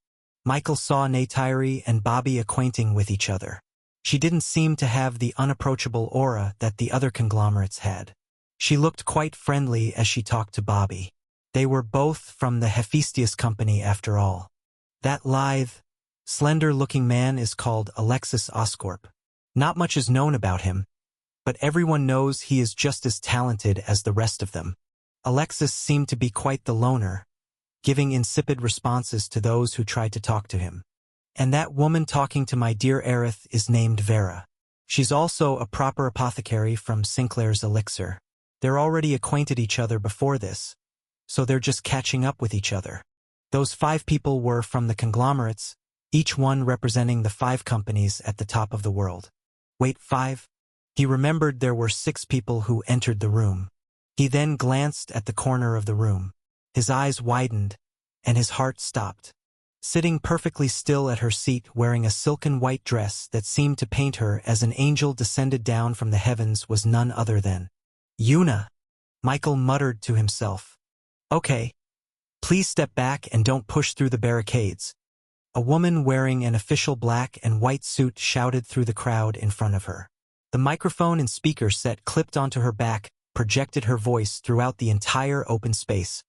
Michael saw Neytiri and Bobby acquainting with each other. She didn't seem to have the unapproachable aura that the other conglomerates had. She looked quite friendly as she talked to Bobby. They were both from the Hephaestus Company after all. That lithe, slender-looking man is called Alexis Oscorp. Not much is known about him, but everyone knows he is just as talented as the rest of them. Alexis seemed to be quite the loner, giving insipid responses to those who tried to talk to him. And that woman talking to my dear Aerith is named Vera. She's also a proper apothecary from Sinclair's Elixir. They're already acquainted each other before this, so they're just catching up with each other. Those 5 people were from the conglomerates, each one representing the 5 companies at the top of the world. Wait, 5? He remembered there were 6 people who entered the room. He then glanced at the corner of the room. His eyes widened, and his heart stopped. Sitting perfectly still at her seat wearing a silken white dress that seemed to paint her as an angel descended down from the heavens was none other than Yuna. Michael muttered to himself. Okay. Please step back and don't push through the barricades. A woman wearing an official black and white suit shouted through the crowd in front of her. The microphone and speaker set clipped onto her back projected her voice throughout the entire open space,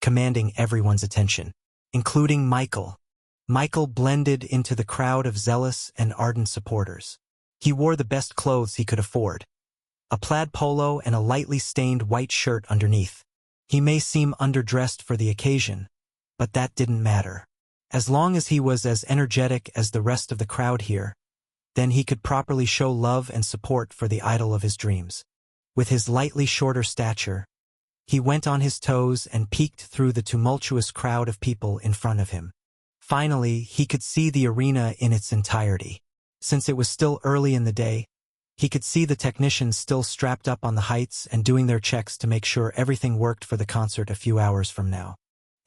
commanding everyone's attention, including Michael. Michael blended into the crowd of zealous and ardent supporters. He wore the best clothes he could afford, a plaid polo and a lightly stained white shirt underneath. He may seem underdressed for the occasion, but that didn't matter. As long as he was as energetic as the rest of the crowd here, then he could properly show love and support for the idol of his dreams. With his lightly shorter stature, he went on his toes and peeked through the tumultuous crowd of people in front of him. Finally, he could see the arena in its entirety. Since it was still early in the day, he could see the technicians still strapped up on the heights and doing their checks to make sure everything worked for the concert a few hours from now.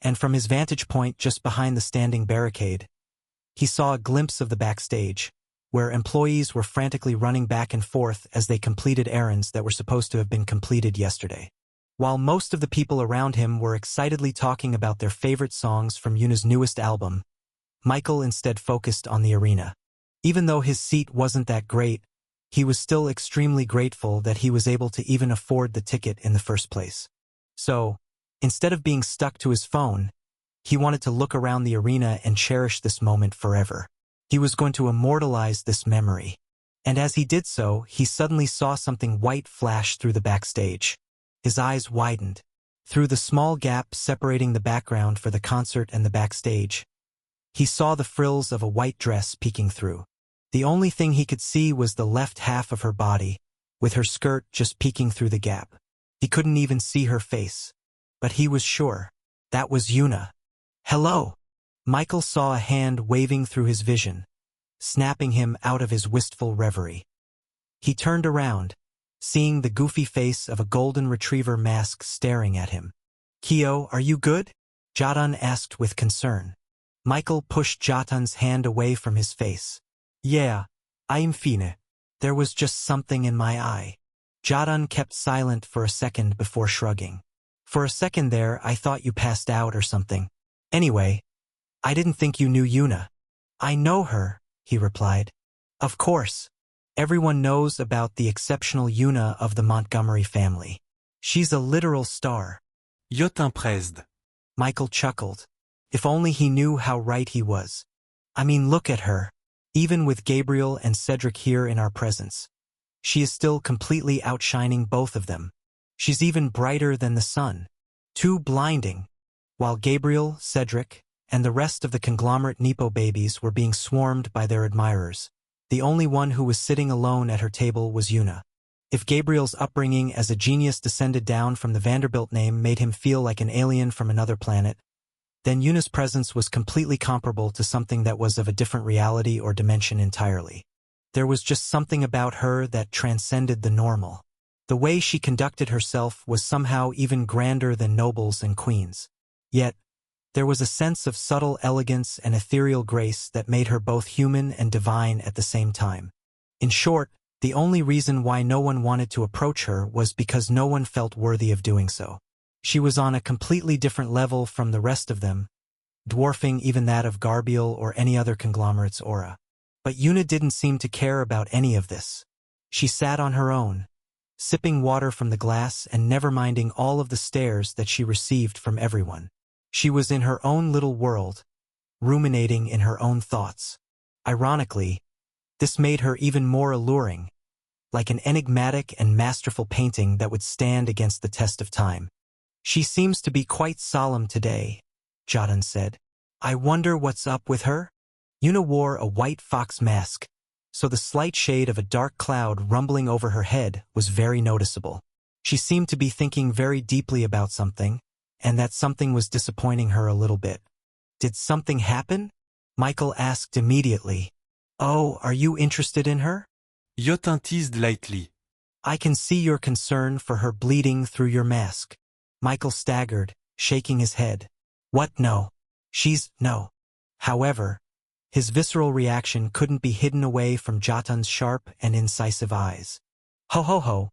And from his vantage point just behind the standing barricade, he saw a glimpse of the backstage, where employees were frantically running back and forth as they completed errands that were supposed to have been completed yesterday. While most of the people around him were excitedly talking about their favorite songs from Yuna's newest album, Michael instead focused on the arena. Even though his seat wasn't that great, he was still extremely grateful that he was able to even afford the ticket in the first place. So, instead of being stuck to his phone, he wanted to look around the arena and cherish this moment forever. He was going to immortalize this memory. And as he did so, he suddenly saw something white flash through the backstage. His eyes widened. Through the small gap separating the background for the concert and the backstage, he saw the frills of a white dress peeking through. The only thing he could see was the left half of her body, with her skirt just peeking through the gap. He couldn't even see her face. But he was sure. That was Yuna. Hello! Michael saw a hand waving through his vision, snapping him out of his wistful reverie. He turned around, seeing the goofy face of a golden retriever mask staring at him. Kyo, are you good? Jadon asked with concern. Michael pushed Jadon's hand away from his face. Yeah, I'm fine. There was just something in my eye. Jadon kept silent for a second before shrugging. For a second there, I thought you passed out or something. Anyway, I didn't think you knew Yuna. I know her, he replied. Of course. Everyone knows about the exceptional Yuna of the Montgomery family. She's a literal star. Je t'impressed. Michael chuckled. If only he knew how right he was. I mean, look at her. Even with Gabriel and Cedric here in our presence. She is still completely outshining both of them. She's even brighter than the sun. Too blinding. While Gabriel, Cedric, and the rest of the conglomerate Nepo babies were being swarmed by their admirers, the only one who was sitting alone at her table was Yuna. If Gabriel's upbringing as a genius descended down from the Vanderbilt name made him feel like an alien from another planet, then Yuna's presence was completely comparable to something that was of a different reality or dimension entirely. There was just something about her that transcended the normal. The way she conducted herself was somehow even grander than nobles and queens. Yet, there was a sense of subtle elegance and ethereal grace that made her both human and divine at the same time. In short, the only reason why no one wanted to approach her was because no one felt worthy of doing so. She was on a completely different level from the rest of them, dwarfing even that of Gabriel or any other conglomerate's aura. But Yuna didn't seem to care about any of this. She sat on her own, sipping water from the glass and never minding all of the stares that she received from everyone. She was in her own little world, ruminating in her own thoughts. Ironically, this made her even more alluring, like an enigmatic and masterful painting that would stand against the test of time. She seems to be quite solemn today, Jatan said. I wonder what's up with her? Yuna wore a white fox mask, so the slight shade of a dark cloud rumbling over her head was very noticeable. She seemed to be thinking very deeply about something, and that something was disappointing her a little bit. Did something happen? Michael asked immediately. Oh, are you interested in her? Je t'inteased lightly. I can see your concern for her bleeding through your mask. Michael staggered, shaking his head. What, no? No. However, his visceral reaction couldn't be hidden away from Jatan's sharp and incisive eyes. Ho ho ho.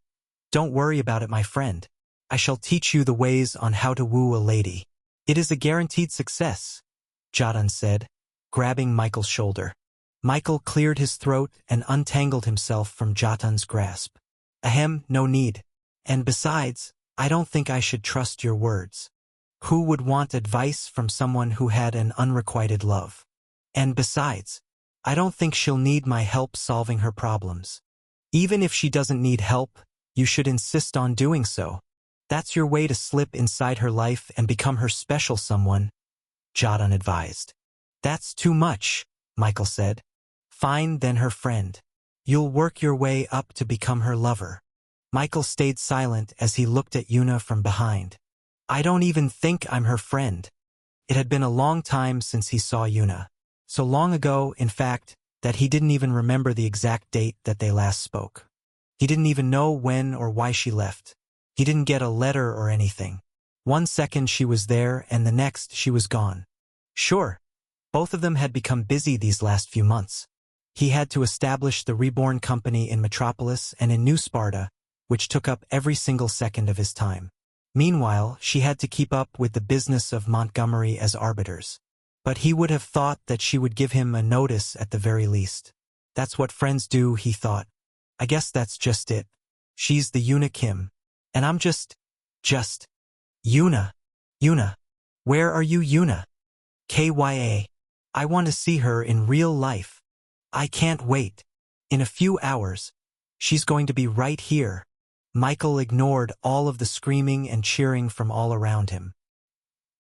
Don't worry about it, my friend. I shall teach you the ways on how to woo a lady. It is a guaranteed success, Jatan said, grabbing Michael's shoulder. Michael cleared his throat and untangled himself from Jatan's grasp. Ahem, no need. And besides, I don't think I should trust your words. Who would want advice from someone who had an unrequited love? And besides, I don't think she'll need my help solving her problems. Even if she doesn't need help, you should insist on doing so. That's your way to slip inside her life and become her special someone, Jatan advised. That's too much, Michael said. Fine, then her friend. You'll work your way up to become her lover. Michael stayed silent as he looked at Yuna from behind. I don't even think I'm her friend. It had been a long time since he saw Yuna. So long ago, in fact, that he didn't even remember the exact date that they last spoke. He didn't even know when or why she left. He didn't get a letter or anything. One second she was there and the next she was gone. Sure, both of them had become busy these last few months. He had to establish the Reborn company in Metropolis and in New Sparta, which took up every single second of his time. Meanwhile, she had to keep up with the business of Montgomery as arbiters. But he would have thought that she would give him a notice at the very least. That's what friends do, he thought. I guess that's just it. She's the Yuna Kim. And I'm just Yuna. Yuna. Where are you, Yuna? KYA. I want to see her in real life. I can't wait. In a few hours. She's going to be right here. Michael ignored all of the screaming and cheering from all around him.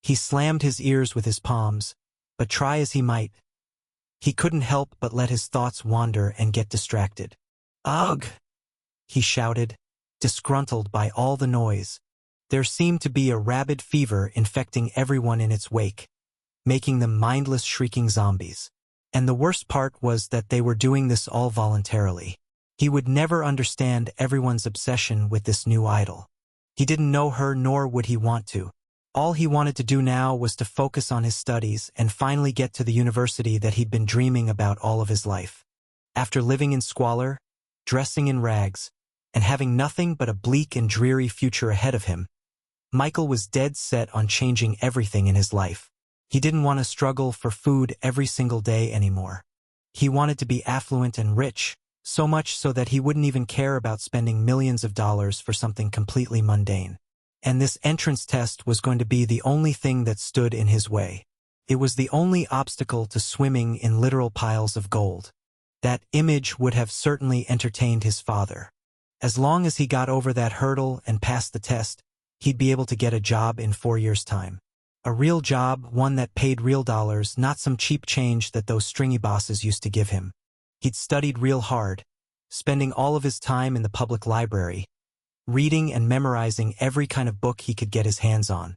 He slammed his ears with his palms, but try as he might, he couldn't help but let his thoughts wander and get distracted. Ugh! He shouted, disgruntled by all the noise. There seemed to be a rabid fever infecting everyone in its wake, making them mindless shrieking zombies. And the worst part was that they were doing this all voluntarily. He would never understand everyone's obsession with this new idol. He didn't know her, nor would he want to. All he wanted to do now was to focus on his studies and finally get to the university that he'd been dreaming about all of his life. After living in squalor, dressing in rags, and having nothing but a bleak and dreary future ahead of him, Michael was dead set on changing everything in his life. He didn't want to struggle for food every single day anymore. He wanted to be affluent and rich, so much so that he wouldn't even care about spending millions of dollars for something completely mundane. And this entrance test was going to be the only thing that stood in his way. It was the only obstacle to swimming in literal piles of gold. That image would have certainly entertained his father. As long as he got over that hurdle and passed the test, he'd be able to get a job in 4 years' time. A real job, one that paid real dollars, not some cheap change that those stringy bosses used to give him. He'd studied real hard, spending all of his time in the public library, reading and memorizing every kind of book he could get his hands on.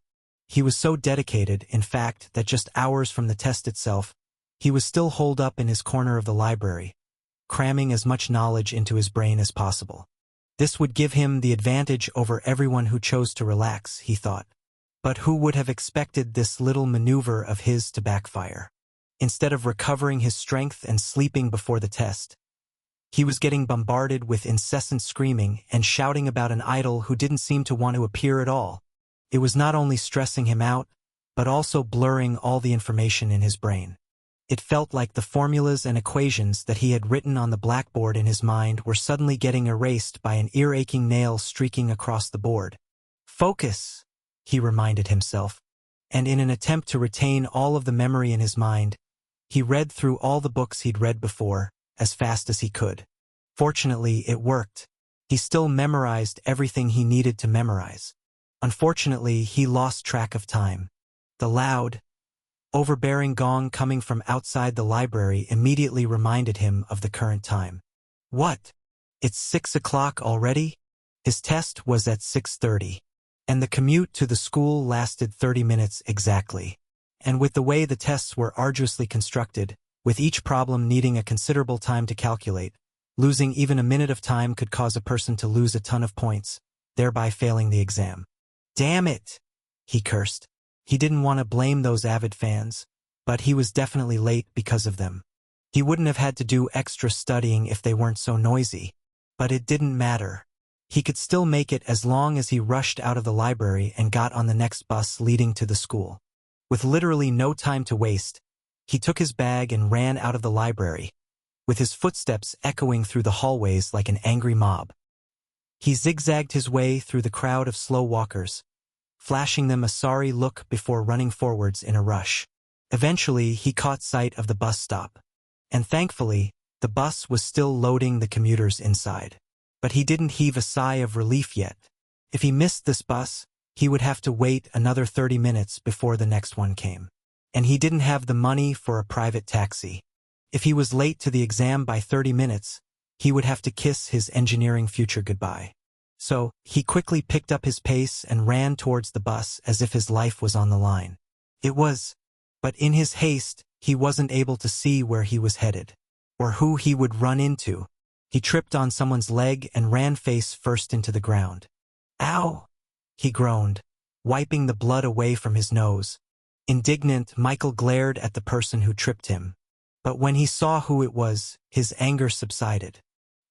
He was so dedicated, in fact, that just hours from the test itself, he was still holed up in his corner of the library, cramming as much knowledge into his brain as possible. This would give him the advantage over everyone who chose to relax, he thought. But who would have expected this little maneuver of his to backfire? Instead of recovering his strength and sleeping before the test, he was getting bombarded with incessant screaming and shouting about an idol who didn't seem to want to appear at all. It was not only stressing him out, but also blurring all the information in his brain. It felt like the formulas and equations that he had written on the blackboard in his mind were suddenly getting erased by an ear-aching nail streaking across the board. Focus, he reminded himself, and in an attempt to retain all of the memory in his mind, he read through all the books he'd read before, as fast as he could. Fortunately, it worked. He still memorized everything he needed to memorize. Unfortunately, he lost track of time. The loud, overbearing gong coming from outside the library immediately reminded him of the current time. What? It's 6 o'clock already? His test was at 6:30. And the commute to the school lasted 30 minutes exactly. And with the way the tests were arduously constructed, with each problem needing a considerable time to calculate, losing even a minute of time could cause a person to lose a ton of points, thereby failing the exam. Damn it! He cursed. He didn't want to blame those avid fans, but he was definitely late because of them. He wouldn't have had to do extra studying if they weren't so noisy, but it didn't matter. He could still make it as long as he rushed out of the library and got on the next bus leading to the school. With literally no time to waste, he took his bag and ran out of the library, with his footsteps echoing through the hallways like an angry mob. He zigzagged his way through the crowd of slow walkers, flashing them a sorry look before running forwards in a rush. Eventually, he caught sight of the bus stop, and thankfully, the bus was still loading the commuters inside. But he didn't heave a sigh of relief yet. If he missed this bus, he would have to wait another 30 minutes before the next one came. And he didn't have the money for a private taxi. If he was late to the exam by 30 minutes, he would have to kiss his engineering future goodbye. So, he quickly picked up his pace and ran towards the bus as if his life was on the line. But in his haste, he wasn't able to see where he was headed, or who he would run into. He tripped on someone's leg and ran face first into the ground. Ow! He groaned, wiping the blood away from his nose. Indignant, Michael glared at the person who tripped him. But when he saw who it was, his anger subsided.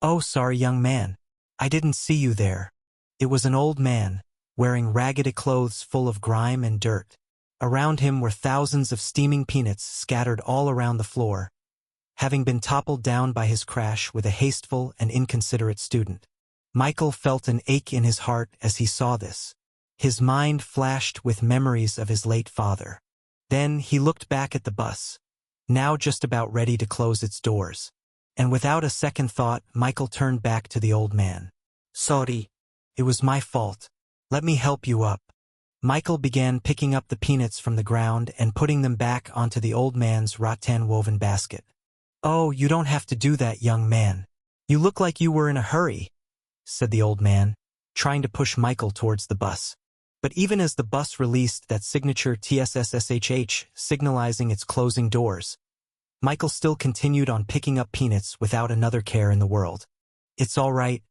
Oh, sorry, young man. I didn't see you there. It was an old man, wearing ragged clothes full of grime and dirt. Around him were thousands of steaming peanuts scattered all around the floor, having been toppled down by his crash with a hasteful and inconsiderate student. Michael felt an ache in his heart as he saw this. His mind flashed with memories of his late father. Then he looked back at the bus, now just about ready to close its doors. And without a second thought, Michael turned back to the old man. Sorry. It was my fault. Let me help you up. Michael began picking up the peanuts from the ground and putting them back onto the old man's rattan-woven basket. Oh, you don't have to do that, young man. You look like you were in a hurry, said the old man, trying to push Michael towards the bus. But even as the bus released that signature TSSSHH, signalizing its closing doors, Michael still continued on picking up peanuts without another care in the world. It's all right.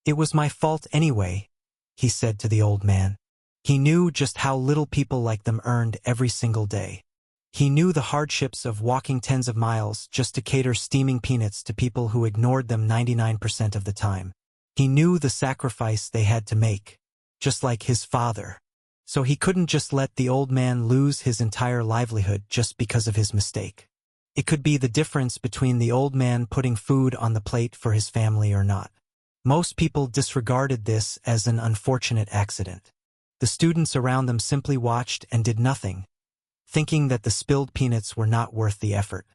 It was my fault anyway, he said to the old man. He knew just how little people like them earned every single day. He knew the hardships of walking tens of miles just to cater steaming peanuts to people who ignored them 99% of the time. He knew the sacrifice they had to make, just like his father. so he couldn't just let the old man lose his entire livelihood just because of his mistake. It could be the difference between the old man putting food on the plate for his family or not. Most people disregarded this as an unfortunate accident. The students around them simply watched and did nothing, thinking that the spilled peanuts were not worth the effort.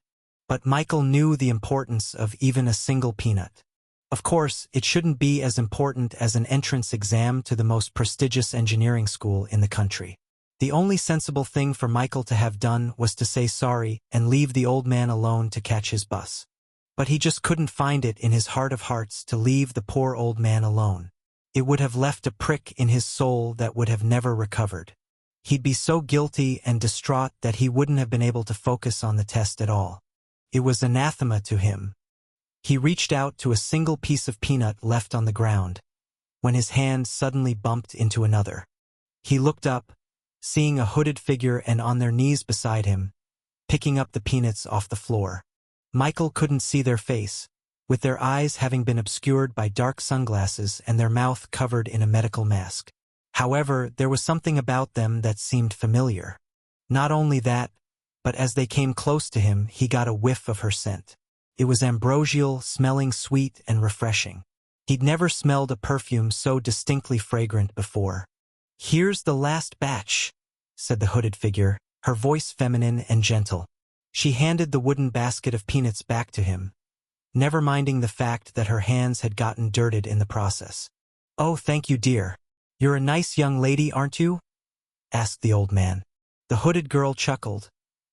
But Michael knew the importance of even a single peanut. Of course, it shouldn't be as important as an entrance exam to the most prestigious engineering school in the country. The only sensible thing for Michael to have done was to say sorry and leave the old man alone to catch his bus. But he just couldn't find it in his heart of hearts to leave the poor old man alone. It would have left a prick in his soul that would have never recovered. He'd be so guilty and distraught that he wouldn't have been able to focus on the test at all. It was anathema to him. He reached out to a single piece of peanut left on the ground, when his hand suddenly bumped into another. He looked up, seeing a hooded figure and on their knees beside him, picking up the peanuts off the floor. Michael couldn't see their face, with their eyes having been obscured by dark sunglasses and their mouth covered in a medical mask. However, there was something about them that seemed familiar. Not only that, but as they came close to him, he got a whiff of her scent. It was ambrosial, smelling sweet and refreshing. He'd never smelled a perfume so distinctly fragrant before. "Here's the last batch," said the hooded figure, her voice feminine and gentle. She handed the wooden basket of peanuts back to him, never minding the fact that her hands had gotten dirted in the process. "Oh, thank you, dear. You're a nice young lady, aren't you?" asked the old man. The hooded girl chuckled,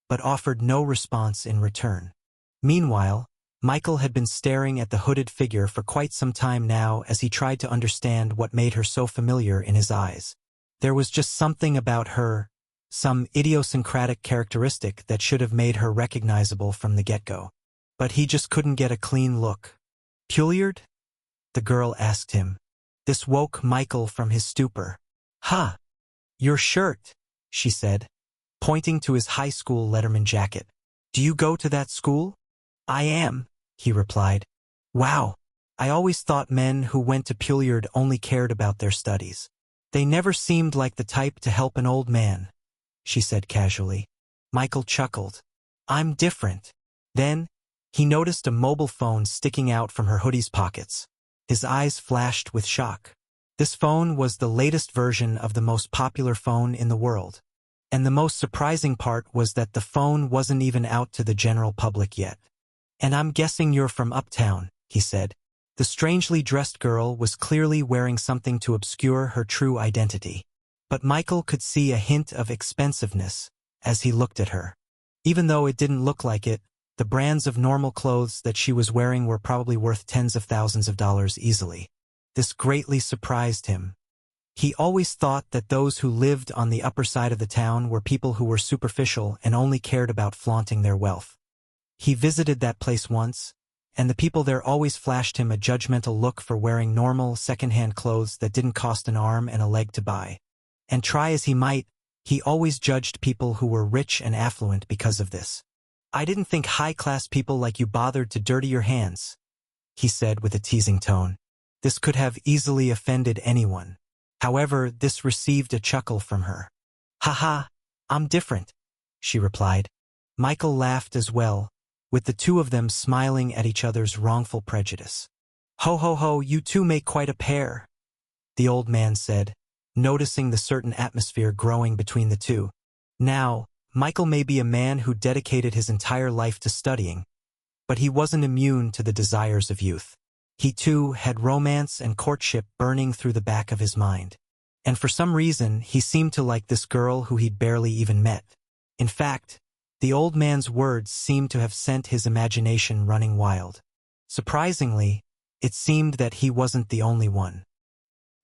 but offered no response in return. Meanwhile, Michael had been staring at the hooded figure for quite some time now as he tried to understand what made her so familiar in his eyes. There was just something about her, some idiosyncratic characteristic that should have made her recognizable from the get-go. But he just couldn't get a clean look. "Pullard?" the girl asked him. This woke Michael from his stupor. "Ha! Your shirt," she said, pointing to his high school letterman jacket. "Do you go to that school?" "I am," he replied. "Wow. I always thought men who went to Pullard only cared about their studies. They never seemed like the type to help an old man," she said casually. Michael chuckled. "I'm different." Then, he noticed a mobile phone sticking out from her hoodie's pockets. His eyes flashed with shock. This phone was the latest version of the most popular phone in the world. And the most surprising part was that the phone wasn't even out to the general public yet. "And I'm guessing you're from uptown," he said. The strangely dressed girl was clearly wearing something to obscure her true identity. But Michael could see a hint of expensiveness as he looked at her. Even though it didn't look like it, the brands of normal clothes that she was wearing were probably worth tens of thousands of dollars easily. This greatly surprised him. He always thought that those who lived on the upper side of the town were people who were superficial and only cared about flaunting their wealth. He visited that place once, and the people there always flashed him a judgmental look for wearing normal, second-hand clothes that didn't cost an arm and a leg to buy. And try as he might, he always judged people who were rich and affluent because of this. "I didn't think high-class people like you bothered to dirty your hands," he said with a teasing tone. This could have easily offended anyone. However, this received a chuckle from her. "Ha, I'm different," she replied. Michael laughed as well, with the two of them smiling at each other's wrongful prejudice. Ho, you two make quite a pair," the old man said, noticing the certain atmosphere growing between the two. Now, Michael may be a man who dedicated his entire life to studying, but he wasn't immune to the desires of youth. He too had romance and courtship burning through the back of his mind. And for some reason, he seemed to like this girl who he'd barely even met. In fact, the old man's words seemed to have sent his imagination running wild. Surprisingly, it seemed that he wasn't the only one.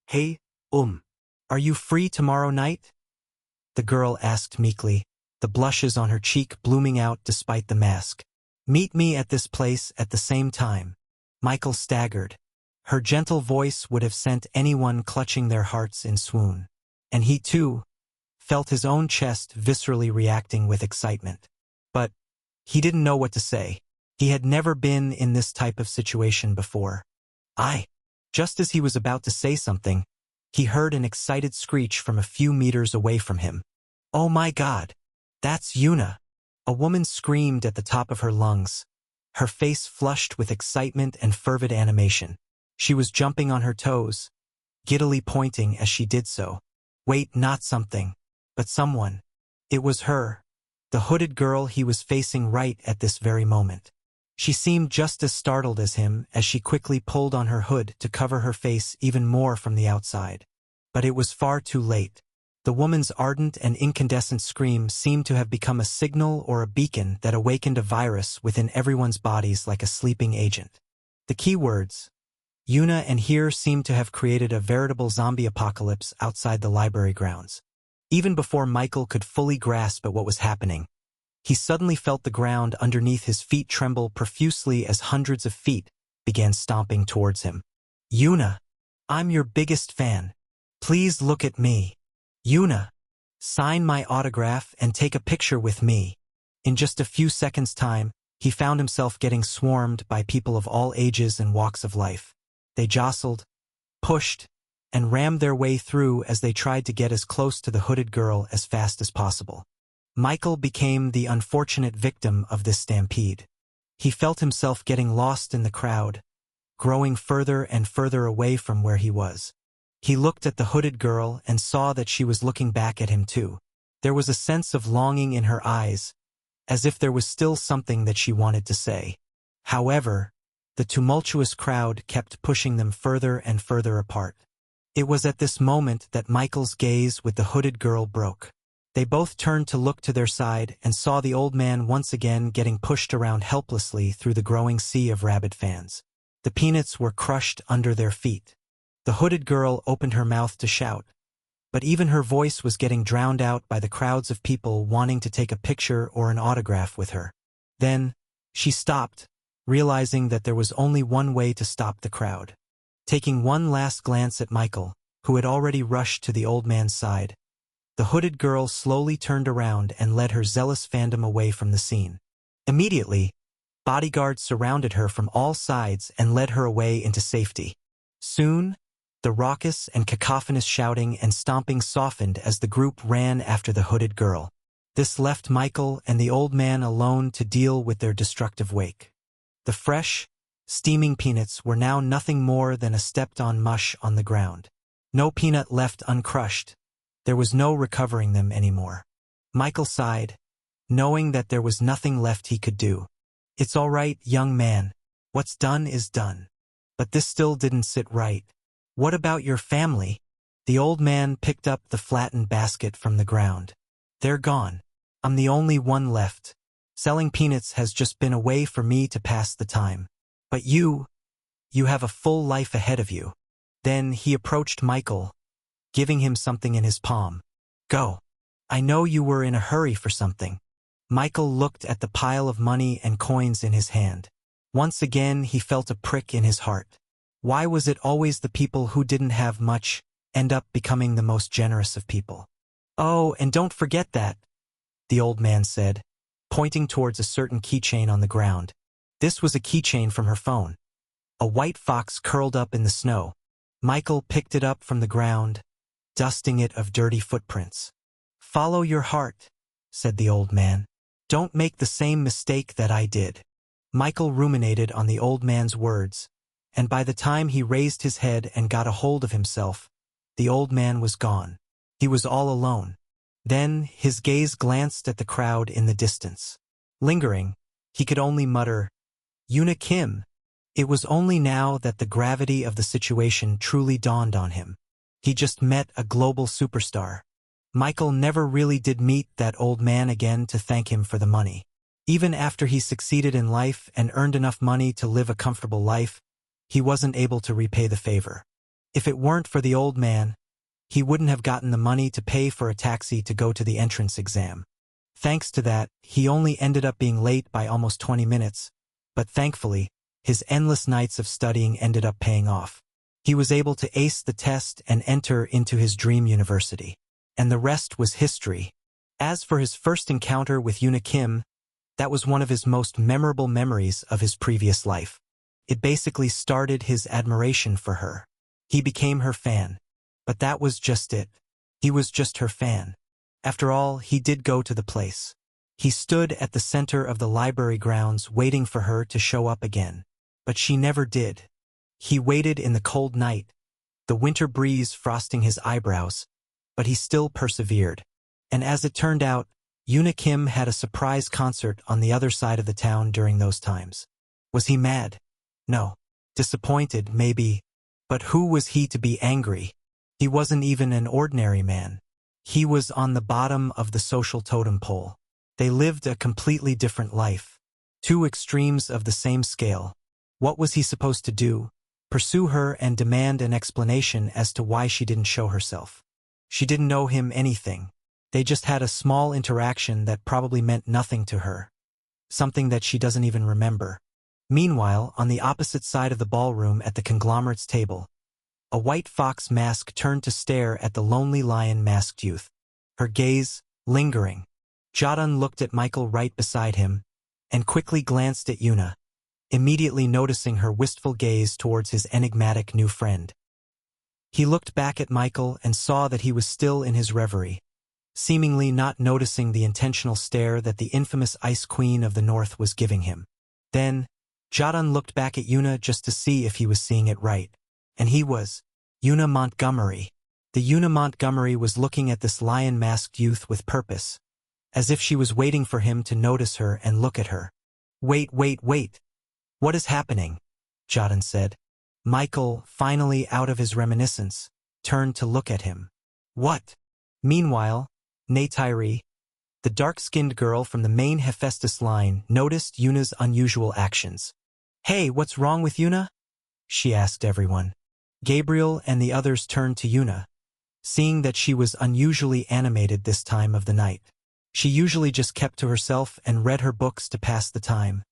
"Hey, are you free tomorrow night?" the girl asked meekly, the blushes on her cheek blooming out despite the mask. "Meet me at this place at the same time." Michael staggered. Her gentle voice would have sent anyone clutching their hearts in swoon. And he, too, felt his own chest viscerally reacting with excitement. But he didn't know what to say. He had never been in this type of situation before. Just as he was about to say something, He heard an excited screech from a few meters away from him. "Oh my God! That's Yuna!" A woman screamed at the top of her lungs, her face flushed with excitement and fervid animation. She was jumping on her toes, giddily pointing as she did so. Wait, not something, but someone. It was her, the hooded girl he was facing right at this very moment. She seemed just as startled as him as she quickly pulled on her hood to cover her face even more from the outside. But it was far too late. The woman's ardent and incandescent scream seemed to have become a signal or a beacon that awakened a virus within everyone's bodies like a sleeping agent. The key words, Yuna and here, seemed to have created a veritable zombie apocalypse outside the library grounds. Even before Michael could fully grasp at what was happening, he suddenly felt the ground underneath his feet tremble profusely as hundreds of feet began stomping towards him. "Yuna, I'm your biggest fan. Please look at me. Yuna, sign my autograph and take a picture with me." In just a few seconds' time, he found himself getting swarmed by people of all ages and walks of life. They jostled, pushed, and rammed their way through as they tried to get as close to the hooded girl as fast as possible. Michael became the unfortunate victim of this stampede. He felt himself getting lost in the crowd, growing further and further away from where he was. He looked at the hooded girl and saw that she was looking back at him too. There was a sense of longing in her eyes, as if there was still something that she wanted to say. However, the tumultuous crowd kept pushing them further and further apart. It was at this moment that Michael's gaze with the hooded girl broke. They both turned to look to their side and saw the old man once again getting pushed around helplessly through the growing sea of rabid fans. The peanuts were crushed under their feet. The hooded girl opened her mouth to shout, but even her voice was getting drowned out by the crowds of people wanting to take a picture or an autograph with her. Then, she stopped, realizing that there was only one way to stop the crowd. Taking one last glance at Michael, who had already rushed to the old man's side, the hooded girl slowly turned around and led her zealous fandom away from the scene. Immediately, bodyguards surrounded her from all sides and led her away into safety. Soon, the raucous and cacophonous shouting and stomping softened as the group ran after the hooded girl. This left Michael and the old man alone to deal with their destructive wake. The fresh, steaming peanuts were now nothing more than a stepped-on mush on the ground. No peanut left uncrushed. There was no recovering them anymore. Michael sighed, knowing that there was nothing left he could do. "It's all right, young man. What's done is done." But this still didn't sit right. "What about your family?" The old man picked up the flattened basket from the ground. "They're gone. I'm the only one left. Selling peanuts has just been a way for me to pass the time. But you have a full life ahead of you." Then he approached Michael, giving him something in his palm. "Go. I know you were in a hurry for something." Michael looked at the pile of money and coins in his hand. Once again he felt a prick in his heart. Why was it always the people who didn't have much end up becoming the most generous of people? "Oh, and don't forget that," the old man said, pointing towards a certain keychain on the ground. This was a keychain from her phone. A white fox curled up in the snow. Michael picked it up from the ground, dusting it of dirty footprints. "Follow your heart," said the old man. "Don't make the same mistake that I did." Michael ruminated on the old man's words, and by the time he raised his head and got a hold of himself, the old man was gone. He was all alone. Then his gaze glanced at the crowd in the distance. Lingering, he could only mutter, "Yuna Kim." It was only now that the gravity of the situation truly dawned on him. He just met a global superstar. Michael never really did meet that old man again to thank him for the money. Even after he succeeded in life and earned enough money to live a comfortable life, he wasn't able to repay the favor. If it weren't for the old man, he wouldn't have gotten the money to pay for a taxi to go to the entrance exam. Thanks to that, he only ended up being late by almost 20 minutes, but thankfully, his endless nights of studying ended up paying off. He was able to ace the test and enter into his dream university. And the rest was history. As for his first encounter with Yuna Kim, that was one of his most memorable memories of his previous life. It basically started his admiration for her. He became her fan. But that was just it. He was just her fan. After all, he did go to the place. He stood at the center of the library grounds waiting for her to show up again. But she never did. He waited in the cold night, the winter breeze frosting his eyebrows, but he still persevered. And as it turned out, Yoona Kim had a surprise concert on the other side of the town during those times. Was he mad? No. Disappointed, maybe. But who was he to be angry? He wasn't even an ordinary man. He was on the bottom of the social totem pole. They lived a completely different life. Two extremes of the same scale. What was he supposed to do? Pursue her and demand an explanation as to why she didn't show herself. She didn't know him anything. They just had a small interaction that probably meant nothing to her. Something that she doesn't even remember. Meanwhile, on the opposite side of the ballroom at the conglomerate's table, a white fox mask turned to stare at the lonely lion-masked youth. Her gaze, lingering. Jadan looked at Michael right beside him, and quickly glanced at Yoona, immediately noticing her wistful gaze towards his enigmatic new friend. He looked back at Michael and saw that he was still in his reverie, seemingly not noticing the intentional stare that the infamous Ice Queen of the North was giving him. Then, Jadan looked back at Yoona just to see if he was seeing it right. And he was. Yoona Montgomery. The Yoona Montgomery was looking at this lion-masked youth with purpose, as if she was waiting for him to notice her and look at her. Wait. What is happening? Jadan said. Michael, finally out of his reminiscence, turned to look at him. What? Meanwhile, Neytiri, the dark-skinned girl from the main Hephaestus line, noticed Yoona's unusual actions. Hey, what's wrong with Yoona? She asked everyone. Gabriel and the others turned to Yoona, seeing that she was unusually animated this time of the night. She usually just kept to herself and read her books to pass the time,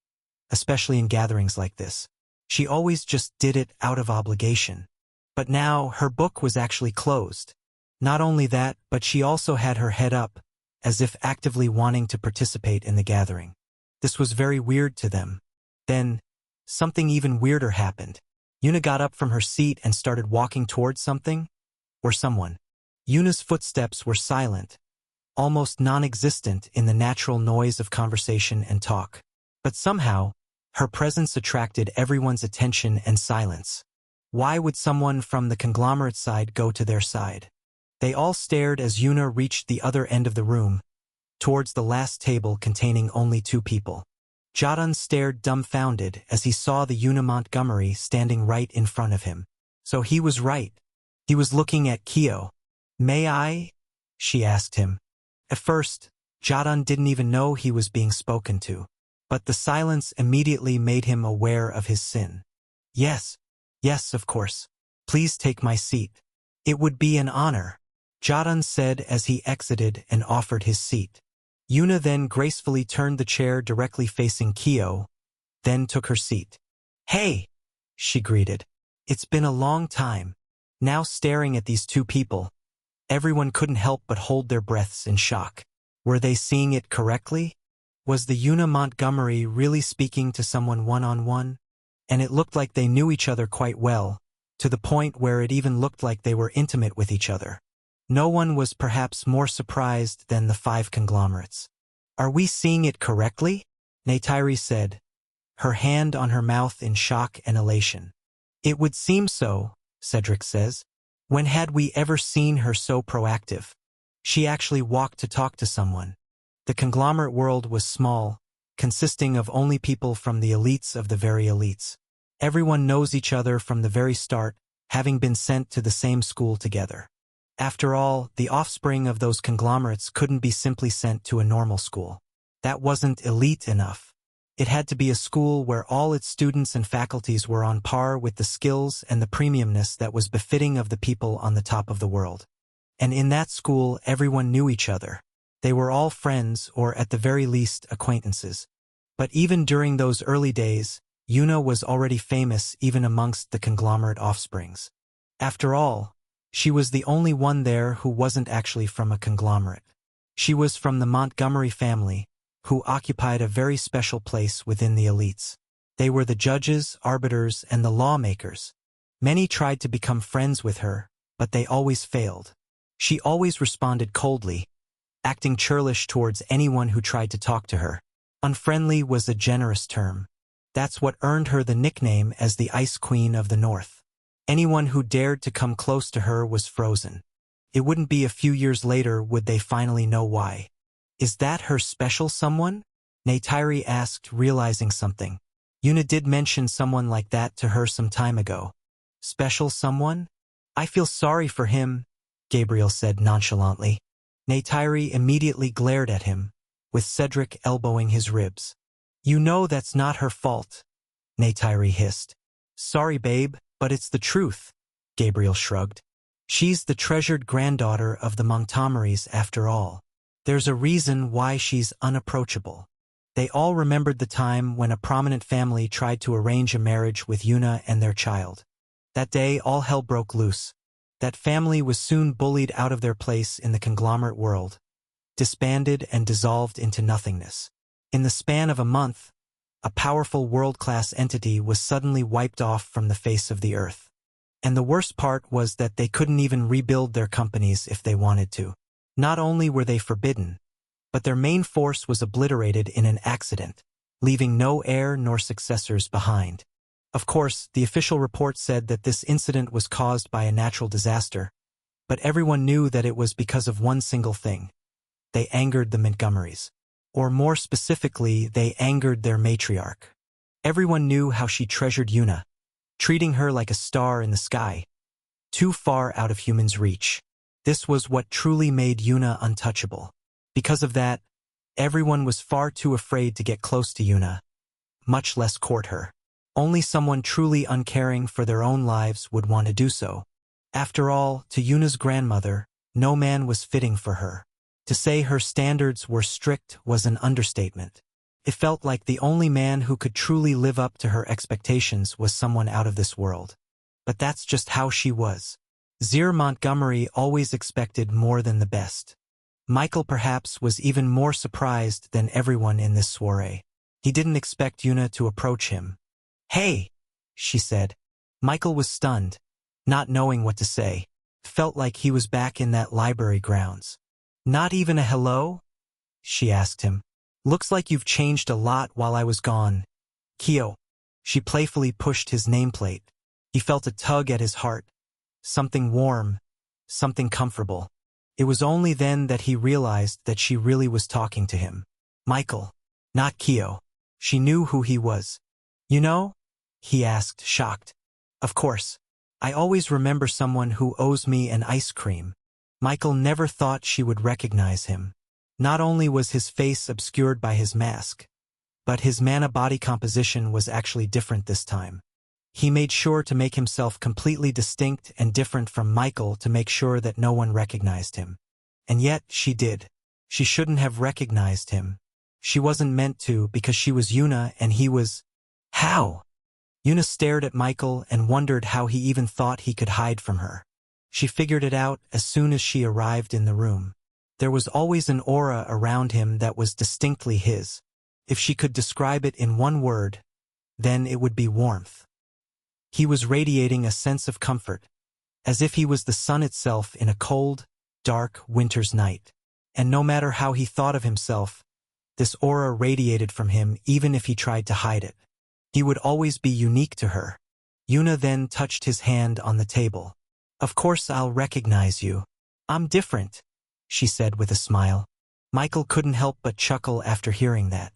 especially in gatherings like this. She always just did it out of obligation. But now her book was actually closed. Not only that, but she also had her head up, as if actively wanting to participate in the gathering. This was very weird to them. Then, something even weirder happened. Yoona got up from her seat and started walking towards something, or someone. Yoona's footsteps were silent, almost non-existent in the natural noise of conversation and talk. But somehow, her presence attracted everyone's attention and silence. Why would someone from the conglomerate side go to their side? They all stared as Yoona reached the other end of the room, towards the last table containing only two people. Jadan stared dumbfounded as he saw the Yoona Montgomery standing right in front of him. So he was right. He was looking at Kyo. May I? She asked him. At first, Jadan didn't even know he was being spoken to. But the silence immediately made him aware of his sin. Yes, of course. Please take my seat. It would be an honor, Jadan said as he exited and offered his seat. Yoona then gracefully turned the chair directly facing Kyo, then took her seat. Hey, she greeted. It's been a long time. Now staring at these two people, everyone couldn't help but hold their breaths in shock. Were they seeing it correctly? Was the Yoona Montgomery really speaking to someone one-on-one? And it looked like they knew each other quite well, to the point where it even looked like they were intimate with each other. No one was perhaps more surprised than the five conglomerates. Are we seeing it correctly? Neytiri said, her hand on her mouth in shock and elation. It would seem so, Cedric says. When had we ever seen her so proactive? She actually walked to talk to someone. The conglomerate world was small, consisting of only people from the elites of the very elites. Everyone knows each other from the very start, having been sent to the same school together. After all, the offspring of those conglomerates couldn't be simply sent to a normal school. That wasn't elite enough. It had to be a school where all its students and faculties were on par with the skills and the premiumness that was befitting of the people on the top of the world. And in that school, everyone knew each other. They were all friends, or at the very least, acquaintances. But even during those early days, Yoona was already famous even amongst the conglomerate offsprings. After all, she was the only one there who wasn't actually from a conglomerate. She was from the Montgomery family, who occupied a very special place within the elites. They were the judges, arbiters, and the lawmakers. Many tried to become friends with her, but they always failed. She always responded coldly, acting churlish towards anyone who tried to talk to her. Unfriendly was a generous term. That's what earned her the nickname as the Ice Queen of the North. Anyone who dared to come close to her was frozen. It wouldn't be a few years later would they finally know why. Is that her special someone? Neytiri asked, realizing something. Yuna did mention someone like that to her some time ago. Special someone? I feel sorry for him, Gabriel said nonchalantly. Neytiri immediately glared at him, with Cedric elbowing his ribs. You know that's not her fault, Neytiri hissed. Sorry, babe, but it's the truth, Gabriel shrugged. She's the treasured granddaughter of the Montgomerys after all. There's a reason why she's unapproachable. They all remembered the time when a prominent family tried to arrange a marriage with Yuna and their child. That day, all hell broke loose. That family was soon bullied out of their place in the conglomerate world, disbanded and dissolved into nothingness. In the span of a month, a powerful world-class entity was suddenly wiped off from the face of the earth. And the worst part was that they couldn't even rebuild their companies if they wanted to. Not only were they forbidden, but their main force was obliterated in an accident, leaving no heir nor successors behind. Of course, the official report said that this incident was caused by a natural disaster, but everyone knew that it was because of one single thing. They angered the Montgomerys. Or more specifically, they angered their matriarch. Everyone knew how she treasured Yuna, treating her like a star in the sky, too far out of humans' reach. This was what truly made Yuna untouchable. Because of that, everyone was far too afraid to get close to Yuna, much less court her. Only someone truly uncaring for their own lives would want to do so. After all, to Yuna's grandmother, no man was fitting for her. To say her standards were strict was an understatement. It felt like the only man who could truly live up to her expectations was someone out of this world. But that's just how she was. Zir Montgomery always expected more than the best. Michael perhaps was even more surprised than everyone in this soiree. He didn't expect Yuna to approach him. Hey, she said. Michael was stunned, not knowing what to say. Felt like he was back in that library grounds. Not even a hello? She asked him. Looks like you've changed a lot while I was gone. Kyo. She playfully pushed his nameplate. He felt a tug at his heart. Something warm, something comfortable. It was only then that he realized that she really was talking to him. Michael, not Kyo. She knew who he was. You know? He asked, shocked. Of course. I always remember someone who owes me an ice cream. Michael never thought she would recognize him. Not only was his face obscured by his mask, but his mana body composition was actually different this time. He made sure to make himself completely distinct and different from Michael to make sure that no one recognized him. And yet, she did. She shouldn't have recognized him. She wasn't meant to because she was Yuna and he was... How? Yuna stared at Michael and wondered how he even thought he could hide from her. She figured it out as soon as she arrived in the room. There was always an aura around him that was distinctly his. If she could describe it in one word, then it would be warmth. He was radiating a sense of comfort, as if he was the sun itself in a cold, dark winter's night. And no matter how he thought of himself, this aura radiated from him even if he tried to hide it. He would always be unique to her. Yuna then touched his hand on the table. Of course I'll recognize you. I'm different, she said with a smile. Michael couldn't help but chuckle after hearing that.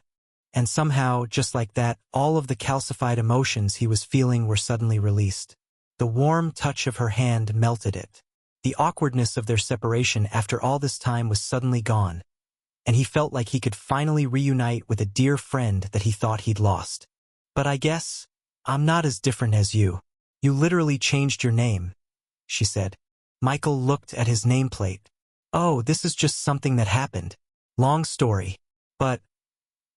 And somehow, just like that, all of the calcified emotions he was feeling were suddenly released. The warm touch of her hand melted it. The awkwardness of their separation after all this time was suddenly gone, and he felt like he could finally reunite with a dear friend that he thought he'd lost. But I guess I'm not as different as you. You literally changed your name, she said. Michael looked at his nameplate. Oh, this is just something that happened. Long story. But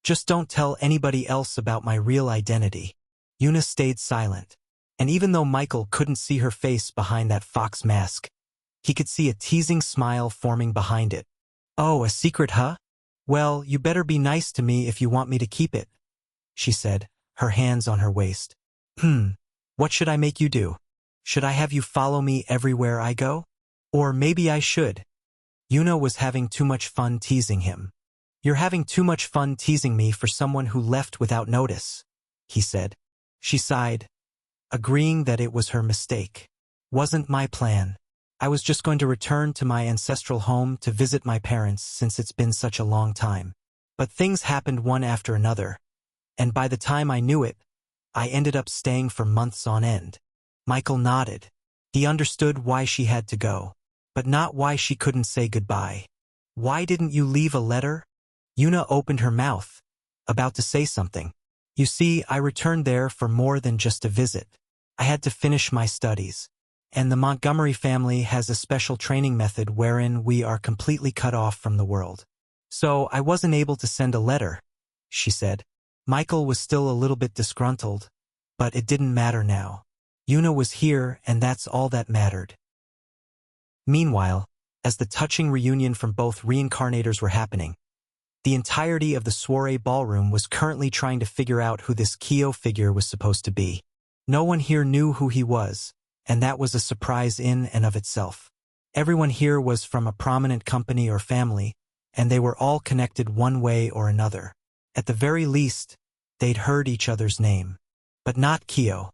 just don't tell anybody else about my real identity. Yuna stayed silent. And even though Michael couldn't see her face behind that fox mask, he could see a teasing smile forming behind it. Oh, a secret, huh? Well, you better be nice to me if you want me to keep it, she said, her hands on her waist. What should I make you do? Should I have you follow me everywhere I go? Or maybe I should. Yuna was having too much fun teasing him. You're having too much fun teasing me for someone who left without notice, he said. She sighed, agreeing that it was her mistake. Wasn't my plan. I was just going to return to my ancestral home to visit my parents since it's been such a long time. But things happened one after another, and by the time I knew it, I ended up staying for months on end. Michael nodded. He understood why she had to go, but not why she couldn't say goodbye. Why didn't you leave a letter? Yuna opened her mouth, about to say something. You see, I returned there for more than just a visit. I had to finish my studies. And the Montgomery family has a special training method wherein we are completely cut off from the world. So I wasn't able to send a letter, she said. Michael was still a little bit disgruntled, but it didn't matter now. Yuna was here, and that's all that mattered. Meanwhile, as the touching reunion from both reincarnators were happening, the entirety of the soiree ballroom was currently trying to figure out who this Kyo figure was supposed to be. No one here knew who he was, and that was a surprise in and of itself. Everyone here was from a prominent company or family, and they were all connected one way or another. At the very least, they'd heard each other's name. But not Kyo.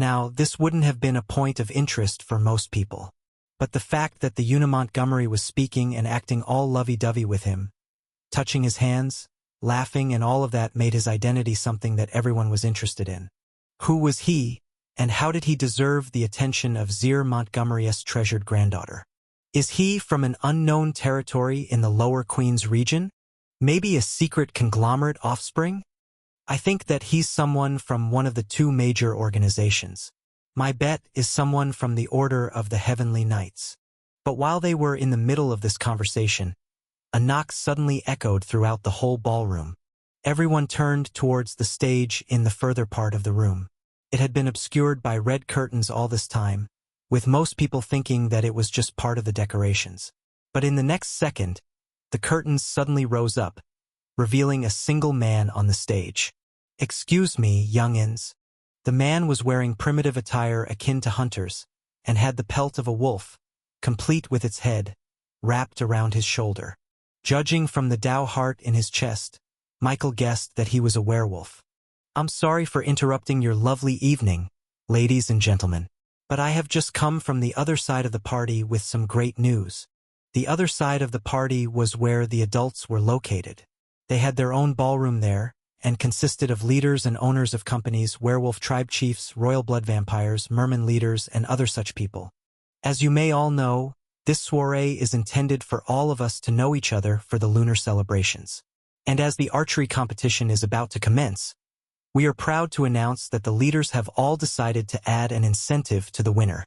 Now, this wouldn't have been a point of interest for most people. But the fact that the Yuna Montgomery was speaking and acting all lovey-dovey with him, touching his hands, laughing, and all of that made his identity something that everyone was interested in. Who was he, and how did he deserve the attention of Zir Montgomery's treasured granddaughter? Is he from an unknown territory in the Lower Queens region? Maybe a secret conglomerate offspring? I think that he's someone from one of the two major organizations. My bet is someone from the Order of the Heavenly Knights. But while they were in the middle of this conversation, a knock suddenly echoed throughout the whole ballroom. Everyone turned towards the stage in the further part of the room. It had been obscured by red curtains all this time, with most people thinking that it was just part of the decorations. But in the next second, the curtains suddenly rose up, revealing a single man on the stage. Excuse me, youngins. The man was wearing primitive attire akin to hunters, and had the pelt of a wolf, complete with its head, wrapped around his shoulder. Judging from the Tao heart in his chest, Michael guessed that he was a werewolf. I'm sorry for interrupting your lovely evening, ladies and gentlemen, but I have just come from the other side of the party with some great news. The other side of the party was where the adults were located. They had their own ballroom there, and consisted of leaders and owners of companies, werewolf tribe chiefs, royal blood vampires, merman leaders, and other such people. As you may all know, this soiree is intended for all of us to know each other for the lunar celebrations. And as the archery competition is about to commence, we are proud to announce that the leaders have all decided to add an incentive to the winner.